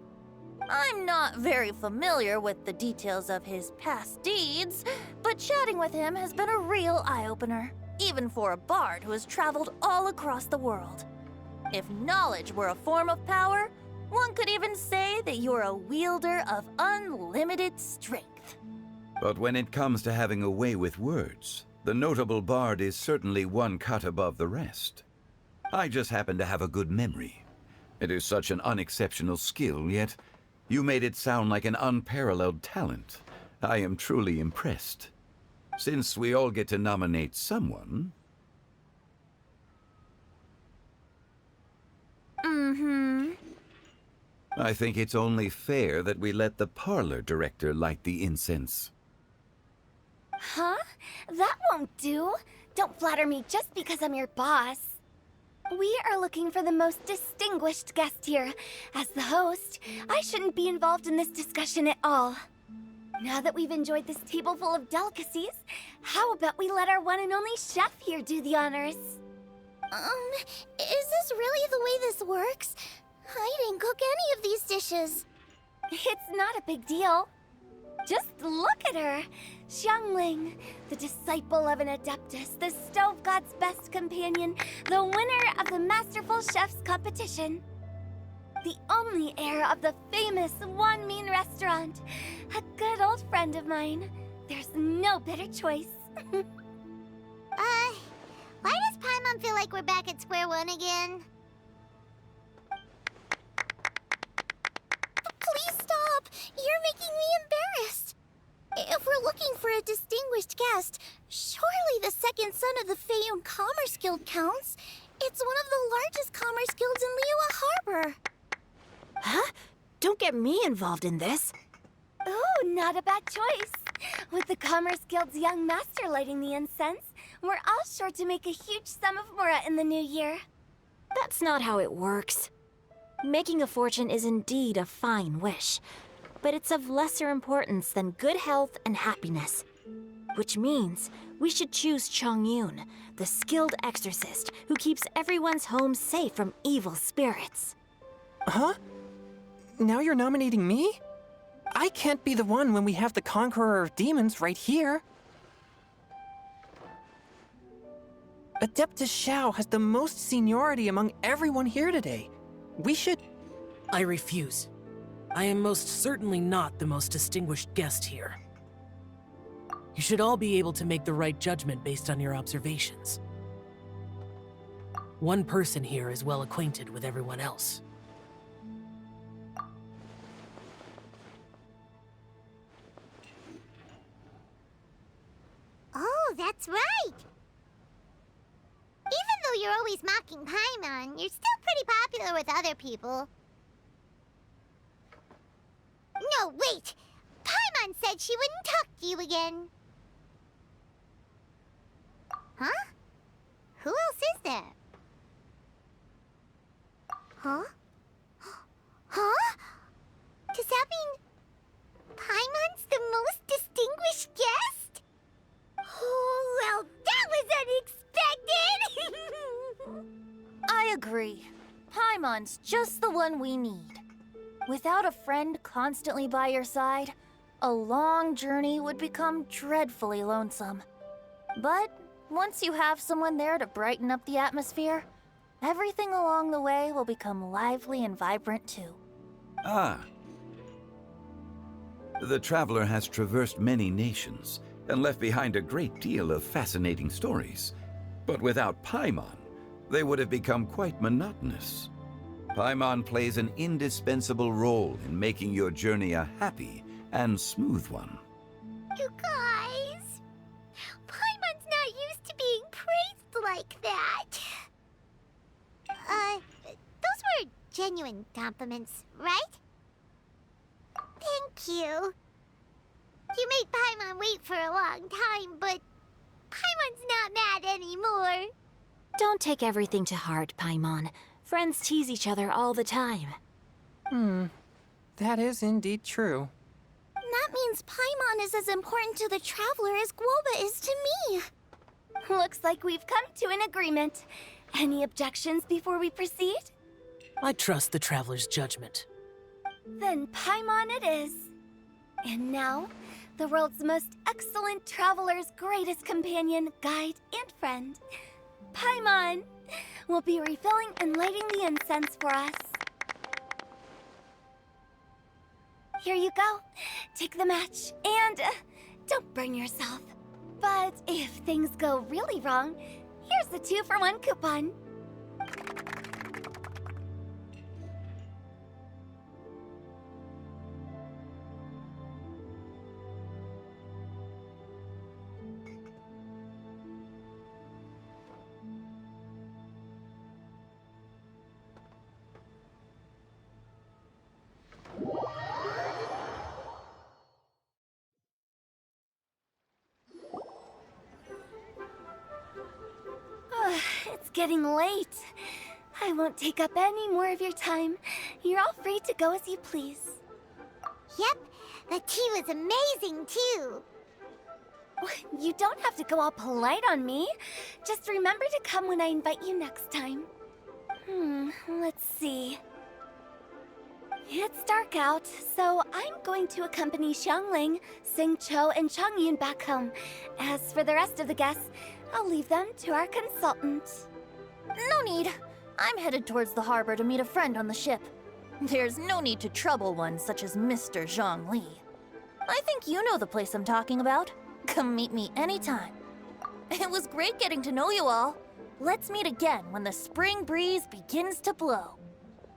I'm not very familiar with the details of his past deeds, but chatting with him has been a real eye-opener, even for a bard who has traveled all across the world. If knowledge were a form of power, one could even say that you're a wielder of unlimited strength. But when it comes to having a way with words, the notable bard is certainly one cut above the rest. I just happen to have a good memory. It is such an unexceptional skill, yet you made it sound like an unparalleled talent. I am truly impressed. Since we all get to nominate someone... I think it's only fair that we let the parlor director light the incense. Huh? That won't do. Don't flatter me just because I'm your boss. We are looking for the most distinguished guest here. As the host, I shouldn't be involved in this discussion at all. Now that we've enjoyed this table full of delicacies, how about we let our one and only chef here do the honors? Is this really the way this works? I didn't cook any of these dishes. It's not a big deal. Just look at her! Xiangling, the disciple of an Adeptus, the Stove God's best companion, the winner of the Masterful Chef's competition. The only heir of the famous One Mean restaurant. A good old friend of mine. There's no better choice. Why does Paimon feel like we're back at square one again? Please stop! You're making me embarrassed. If we're looking for a distinguished guest, surely the second son of the Feiyun Commerce Guild counts. It's one of the largest commerce guilds in Liyue Harbor. Huh? Don't get me involved in this. Oh, not a bad choice. With the Commerce Guild's young master lighting the incense, we're all sure to make a huge sum of mora in the new year. That's not how it works. Making a fortune is indeed a fine wish, but it's of lesser importance than good health and happiness. Which means we should choose Chongyun, the skilled exorcist who keeps everyone's home safe from evil spirits. Huh? Now you're nominating me? I can't be the one when we have the Conqueror of Demons right here. Adeptus Xiao has the most seniority among everyone here today. We should... I refuse. I am most certainly not the most distinguished guest here. You should all be able to make the right judgment based on your observations. One person here is well acquainted with everyone else. Oh, that's right! Even though you're always mocking Paimon, you're still pretty popular with other people. No, wait! Paimon said she wouldn't talk to you again. Huh? Who else is there? Huh? Huh? Does that mean Paimon's the most distinguished guest? Oh, well, that was unexpected! I agree. Paimon's just the one we need. Without a friend constantly by your side, a long journey would become dreadfully lonesome. But once you have someone there to brighten up the atmosphere, everything along the way will become lively and vibrant too. Ah. The traveler has traversed many nations and left behind a great deal of fascinating stories. But without Paimon, they would have become quite monotonous. Paimon plays an indispensable role in making your journey a happy and smooth one. You guys, Paimon's not used to being praised like that. Those were genuine compliments, right? Thank you. You made Paimon wait for a long time, but Paimon's not mad anymore. Don't take everything to heart, Paimon. Friends tease each other all the time. That is indeed true. That means Paimon is as important to the traveler as Guoba is to me. Looks like we've come to an agreement. Any objections before we proceed? I trust the traveler's judgment. Then Paimon it is. And now, the world's most excellent traveler's greatest companion, guide, and friend, Paimon, will be refilling and lighting the incense for us. Here you go. Take the match, and don't burn yourself. But if things go really wrong, here's the 2-for-1 coupon. getting late. I won't take up any more of your time. You're all free to go as you please. Yep, the tea was amazing too. You don't have to go all polite on me. Just remember to come when I invite you next time. Let's see. It's dark out, so I'm going to accompany Xiangling, Xingqiu, and Chongyun back home. As for the rest of the guests, I'll leave them to our consultant. No need. I'm headed towards the harbor to meet a friend on the ship. There's no need to trouble one such as Mr. Zhongli. I think you know the place I'm talking about. Come meet me anytime. It was great getting to know you all. Let's meet again when the spring breeze begins to blow.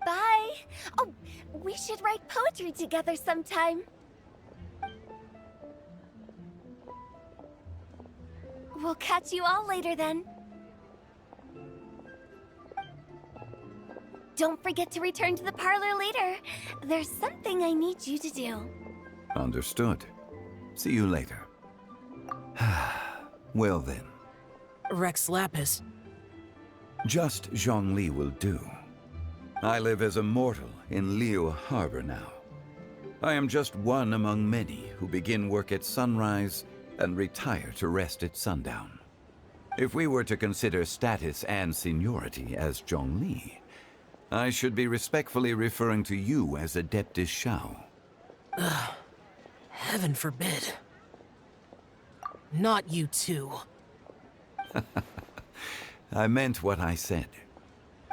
Bye. Oh, we should write poetry together sometime. We'll catch you all later then. Don't forget to return to the parlor later. There's something I need you to do. Understood. See you later. Well then. Rex Lapis. Just Zhongli will do. I live as a mortal in Liu Harbor now. I am just one among many who begin work at sunrise and retire to rest at sundown. If we were to consider status and seniority as Zhongli, I should be respectfully referring to you as Adeptus Xiao. Heaven forbid. Not you too. I meant what I said.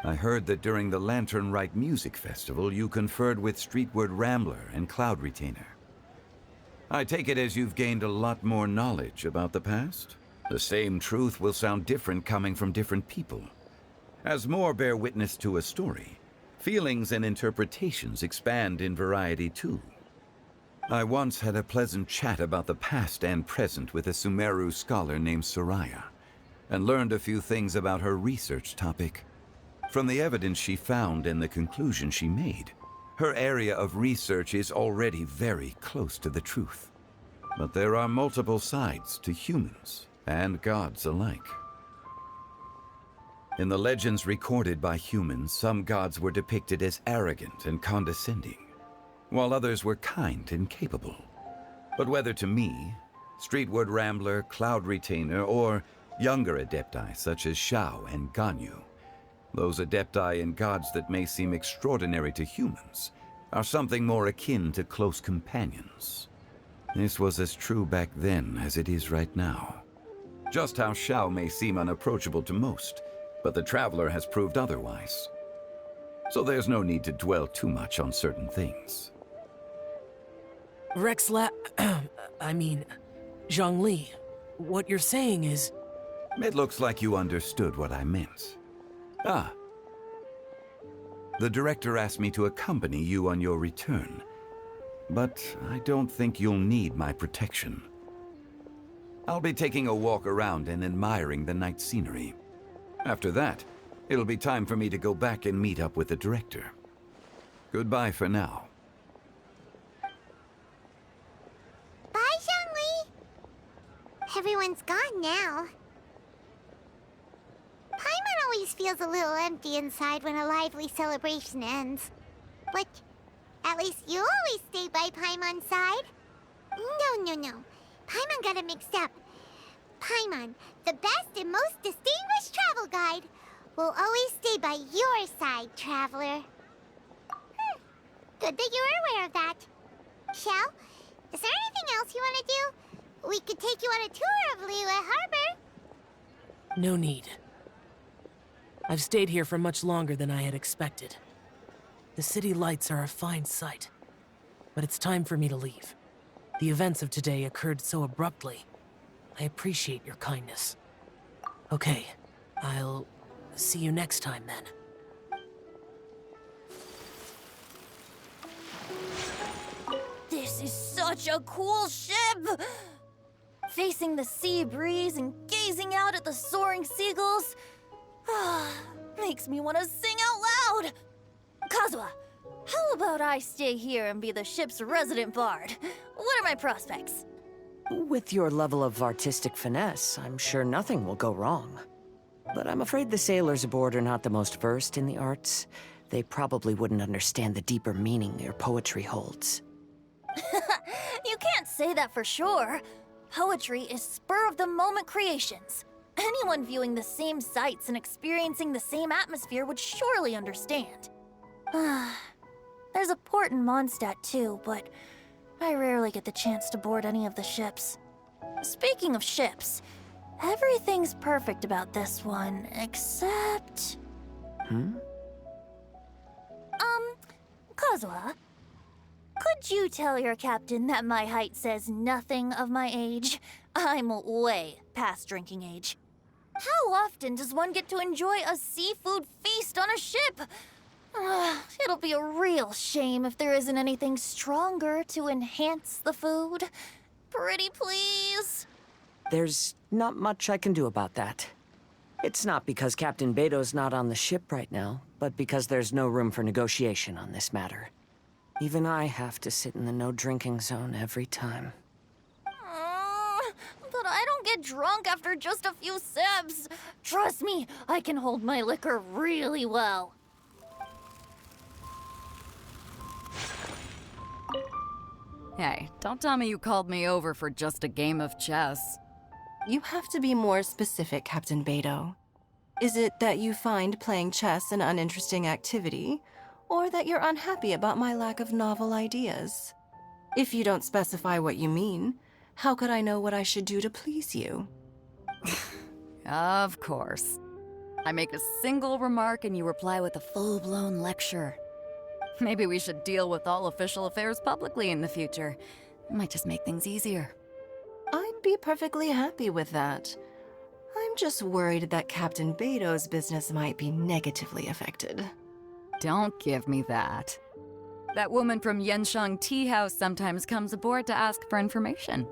I heard that during the Lantern Rite Music Festival, you conferred with Streetward Rambler and Cloud Retainer. I take it as you've gained a lot more knowledge about the past? The same truth will sound different coming from different people. As more bear witness to a story, feelings and interpretations expand in variety too. I once had a pleasant chat about the past and present with a Sumeru scholar named Soraya, and learned a few things about her research topic. From the evidence she found and the conclusion she made, her area of research is already very close to the truth. But there are multiple sides to humans and gods alike. In the legends recorded by humans, some gods were depicted as arrogant and condescending, while others were kind and capable. But whether to me, Streetward Rambler, Cloud Retainer, or younger adepti such as Xiao and Ganyu, those adepti and gods that may seem extraordinary to humans are something more akin to close companions. This was as true back then as it is right now. Just how Xiao may seem unapproachable to most, but the Traveler has proved otherwise. So there's no need to dwell too much on certain things. Zhongli, what you're saying is... It looks like you understood what I meant. Ah. The director asked me to accompany you on your return, but I don't think you'll need my protection. I'll be taking a walk around and admiring the night scenery. After that, it'll be time for me to go back and meet up with the director. Goodbye for now. Bye, Xiangling! Everyone's gone now. Paimon always feels a little empty inside when a lively celebration ends. But at least you always stay by Paimon's side. No. Paimon got it mixed up. Paimon, the best and most distinguished travel guide, will always stay by your side, Traveler. Good that you were aware of that. Xiao, is there anything else you want to do? We could take you on a tour of Liu Harbor. No need. I've stayed here for much longer than I had expected. The city lights are a fine sight, but it's time for me to leave. The events of today occurred so abruptly. I appreciate your kindness. Okay, I'll see you next time then. This is such a cool ship! Facing the sea breeze and gazing out at the soaring seagulls, makes me want to sing out loud! Kazuha, how about I stay here and be the ship's resident bard? What are my prospects? With your level of artistic finesse, I'm sure nothing will go wrong. But I'm afraid the sailors aboard are not the most versed in the arts. They probably wouldn't understand the deeper meaning their poetry holds. You can't say that for sure. Poetry is spur-of-the-moment creations. Anyone viewing the same sights and experiencing the same atmosphere would surely understand. There's a port in Mondstadt too, but I rarely get the chance to board any of the ships. Speaking of ships, everything's perfect about this one, except... Kazuha, could you tell your captain that my height says nothing of my age? I'm way past drinking age. How often does one get to enjoy a seafood feast on a ship? It'll be a real shame if there isn't anything stronger to enhance the food. Pretty please? There's not much I can do about that. It's not because Captain Beidou's not on the ship right now, but because there's no room for negotiation on this matter. Even I have to sit in the no-drinking zone every time. But I don't get drunk after just a few sips. Trust me, I can hold my liquor really well. Hey, don't tell me you called me over for just a game of chess. You have to be more specific, Captain Beidou. Is it that you find playing chess an uninteresting activity, or that you're unhappy about my lack of novel ideas? If you don't specify what you mean, how could I know what I should do to please you? Of course. I make a single remark and you reply with a full-blown lecture. Maybe we should deal with all official affairs publicly in the future. It might just make things easier. I'd be perfectly happy with that. I'm just worried that Captain Beidou's business might be negatively affected. Don't give me that. That woman from Yenshang Tea House sometimes comes aboard to ask for information.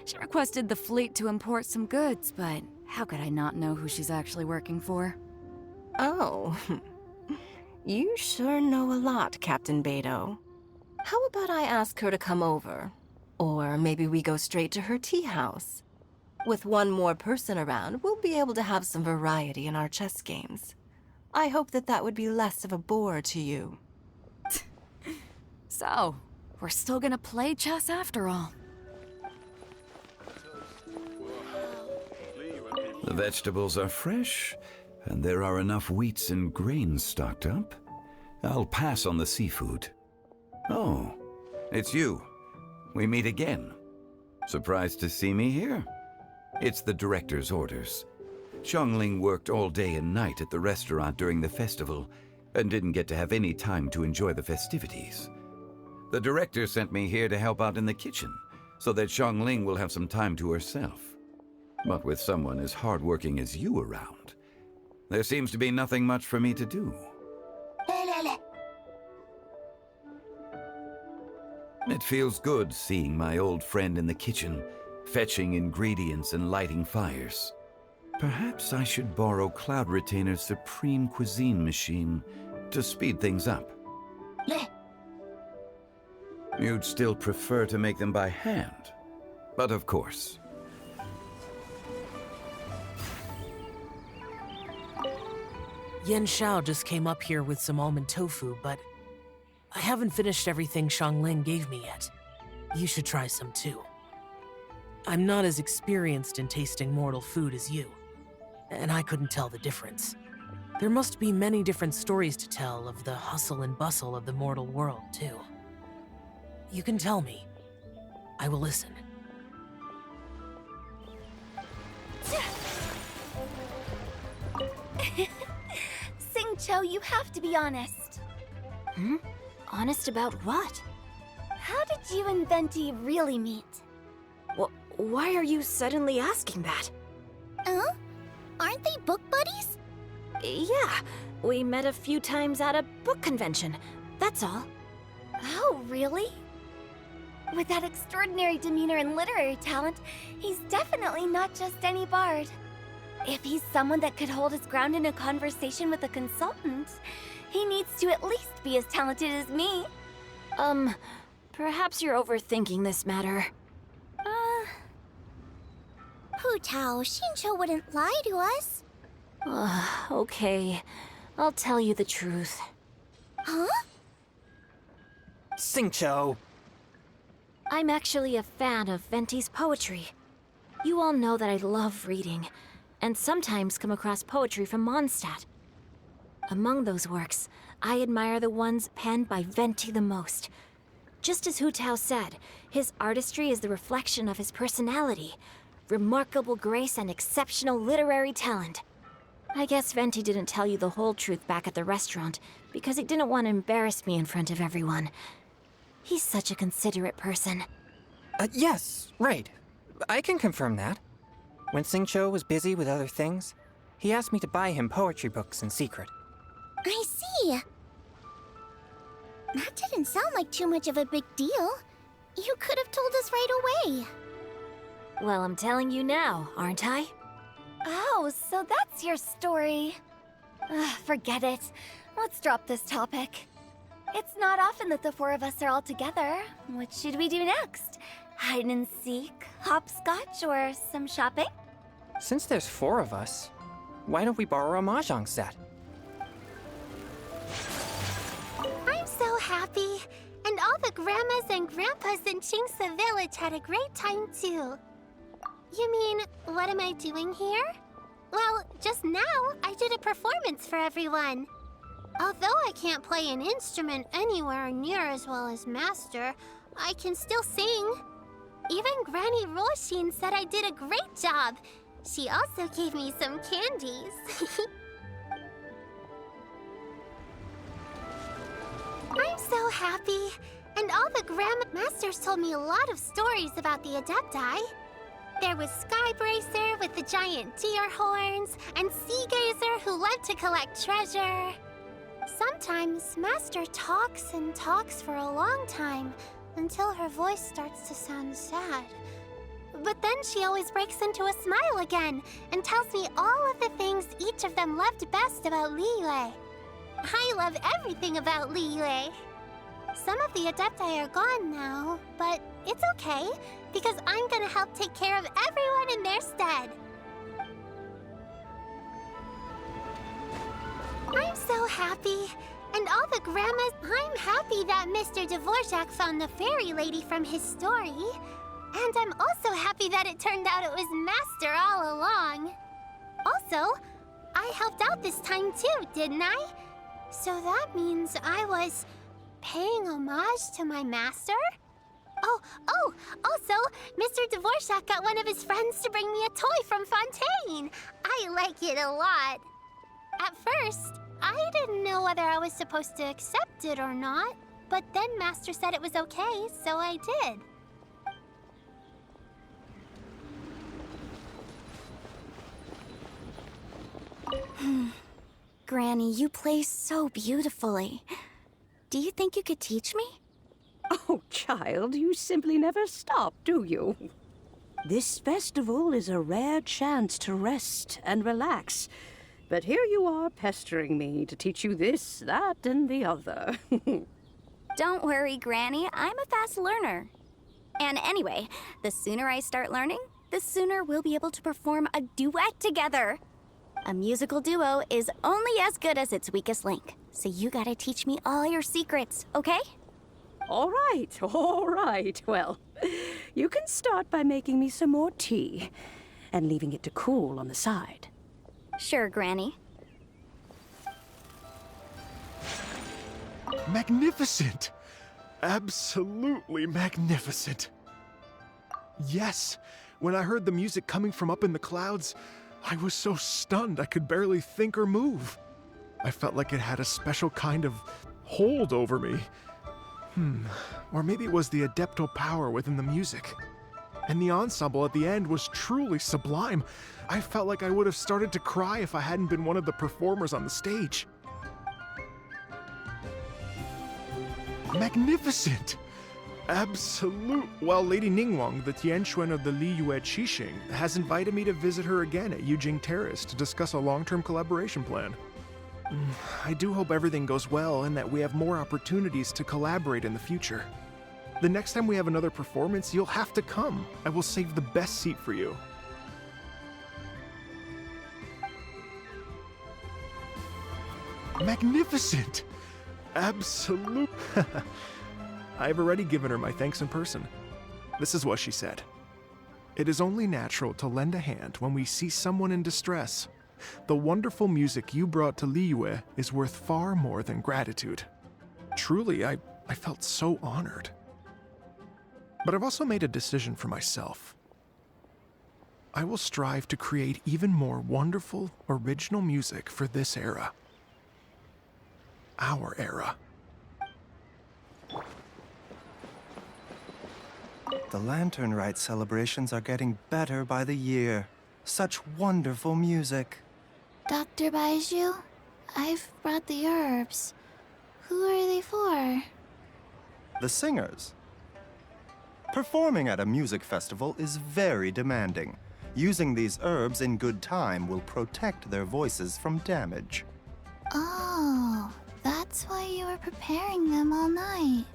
She requested the fleet to import some goods, but how could I not know who she's actually working for? Oh, you sure know a lot, Captain Beidou. How about I ask her to come over? Or maybe we go straight to her tea house. With one more person around, we'll be able to have some variety in our chess games. I hope that would be less of a bore to you. So, we're still gonna play chess after all. The vegetables are fresh, and there are enough wheats and grains stocked up. I'll pass on the seafood. Oh, it's you. We meet again. Surprised to see me here? It's the director's orders. Xiangling worked all day and night at the restaurant during the festival and didn't get to have any time to enjoy the festivities. The director sent me here to help out in the kitchen so that Xiangling will have some time to herself. But with someone as hardworking as you around, there seems to be nothing much for me to do. It feels good seeing my old friend in the kitchen, fetching ingredients and lighting fires. Perhaps I should borrow Cloud Retainer's supreme cuisine machine to speed things up. You'd still prefer to make them by hand, but of course. Yan Xiao just came up here with some almond tofu, but I haven't finished everything Xiangling gave me yet. You should try some too. I'm not as experienced in tasting mortal food as you, and I couldn't tell the difference. There must be many different stories to tell of the hustle and bustle of the mortal world, too. You can tell me. I will listen. Xingqiu, you have to be honest. Honest about what? How did you and Venti really meet? Why are you suddenly asking that? Aren't they book buddies? Yeah, we met a few times at a book convention. That's all. Oh, really? With that extraordinary demeanor and literary talent, he's definitely not just any bard. If he's someone that could hold his ground in a conversation with a consultant, he needs to at least be as talented as me. Perhaps you're overthinking this matter. Hu Tao, Xingqiu wouldn't lie to us. Okay. I'll tell you the truth. Huh? Xingqiu! I'm actually a fan of Venti's poetry. You all know that I love reading, and sometimes come across poetry from Mondstadt. Among those works, I admire the ones penned by Venti the most. Just as Hu Tao said, his artistry is the reflection of his personality, remarkable grace and exceptional literary talent. I guess Venti didn't tell you the whole truth back at the restaurant, because he didn't want to embarrass me in front of everyone. He's such a considerate person. Yes, right. I can confirm that. When Xingqiu was busy with other things, he asked me to buy him poetry books in secret. I see. That didn't sound like too much of a big deal. You could have told us right away. Well, I'm telling you now, aren't I? Oh, so that's your story. Forget it. Let's drop this topic. It's not often that the four of us are all together. What should we do next? Hide and seek, hopscotch, or some shopping? Since there's 4 of us, why don't we borrow a mahjong set? I'm so happy. And all the grandmas and grandpas in Qingce Village had a great time too. You mean, what am I doing here? Well, just now, I did a performance for everyone. Although I can't play an instrument anywhere near as well as Master, I can still sing. Even Granny Roshin said I did a great job. She also gave me some candies. I'm so happy. And all the Grandmasters told me a lot of stories about the Adepti. There was Skybracer with the giant deer horns, and Sea Gazer who loved to collect treasure. Sometimes Master talks and talks for a long time, until her voice starts to sound sad. But then she always breaks into a smile again, and tells me all of the things each of them loved best about Liyue. I love everything about Liyue. Some of the Adepti are gone now, but it's okay, because I'm gonna help take care of everyone in their stead. I'm so happy. And all the grandmas, I'm happy that Mr. Dvorak found the fairy lady from his story. And I'm also happy that it turned out it was Master all along. Also, I helped out this time too, didn't I? So that means I was paying homage to my master? Also, Mr. Dvorak got one of his friends to bring me a toy from Fontaine. I like it a lot. At first, I didn't know whether I was supposed to accept it or not, but then Master said it was okay, so I did. Granny, you play so beautifully. Do you think you could teach me? Oh, child, you simply never stop, do you? This festival is a rare chance to rest and relax. But here you are pestering me to teach you this, that, and the other. Don't worry, Granny. I'm a fast learner. And anyway, the sooner I start learning, the sooner we'll be able to perform a duet together. A musical duo is only as good as its weakest link. So you gotta teach me all your secrets, okay? All right. Well, you can start by making me some more tea and leaving it to cool on the side. Sure, Granny. Magnificent! Absolutely magnificent. Yes, when I heard the music coming from up in the clouds, I was so stunned I could barely think or move. I felt like it had a special kind of hold over me. Or maybe it was the adeptal power within the music. And the ensemble at the end was truly sublime. I felt like I would have started to cry if I hadn't been one of the performers on the stage. Magnificent! Absolute. Well, Lady Ningguang, the Tianquan of the Liyue Qixing, has invited me to visit her again at Yujing Terrace to discuss a long-term collaboration plan. I do hope everything goes well and that we have more opportunities to collaborate in the future. The next time we have another performance, you'll have to come. I will save the best seat for you. Magnificent! Absolute. I've already given her my thanks in person. This is what she said. It is only natural to lend a hand when we see someone in distress. The wonderful music you brought to Liyue is worth far more than gratitude. Truly, I felt so honored. But I've also made a decision for myself. I will strive to create even more wonderful, original music for this era. Our era. The Lantern Rite celebrations are getting better by the year. Such wonderful music. Dr. Baizhu, I've brought the herbs. Who are they for? The singers. Performing at a music festival is very demanding. Using these herbs in good time will protect their voices from damage. Oh, that's why you were preparing them all night.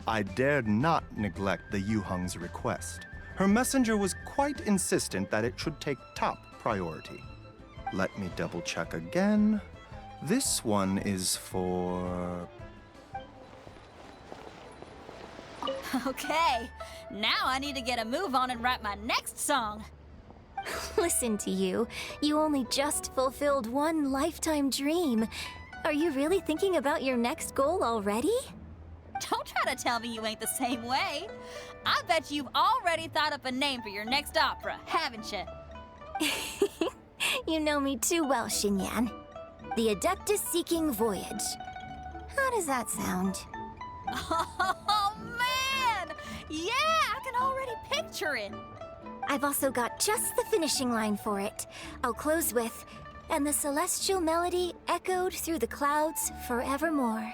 I dared not neglect the Yuheng's request. Her messenger was quite insistent that it should take top priority. Let me double check again. This one is for... Okay, now I need to get a move on and write my next song. Listen to you. You only just fulfilled one lifetime dream. Are you really thinking about your next goal already? Don't try to tell me you ain't the same way. I bet you've already thought up a name for your next opera, haven't you? You know me too well, Xinyan. The Adeptus Seeking Voyage. How does that sound? Oh, man! Yeah, I can already picture it. I've also got just the finishing line for it. I'll close with, and the celestial melody echoed through the clouds forevermore.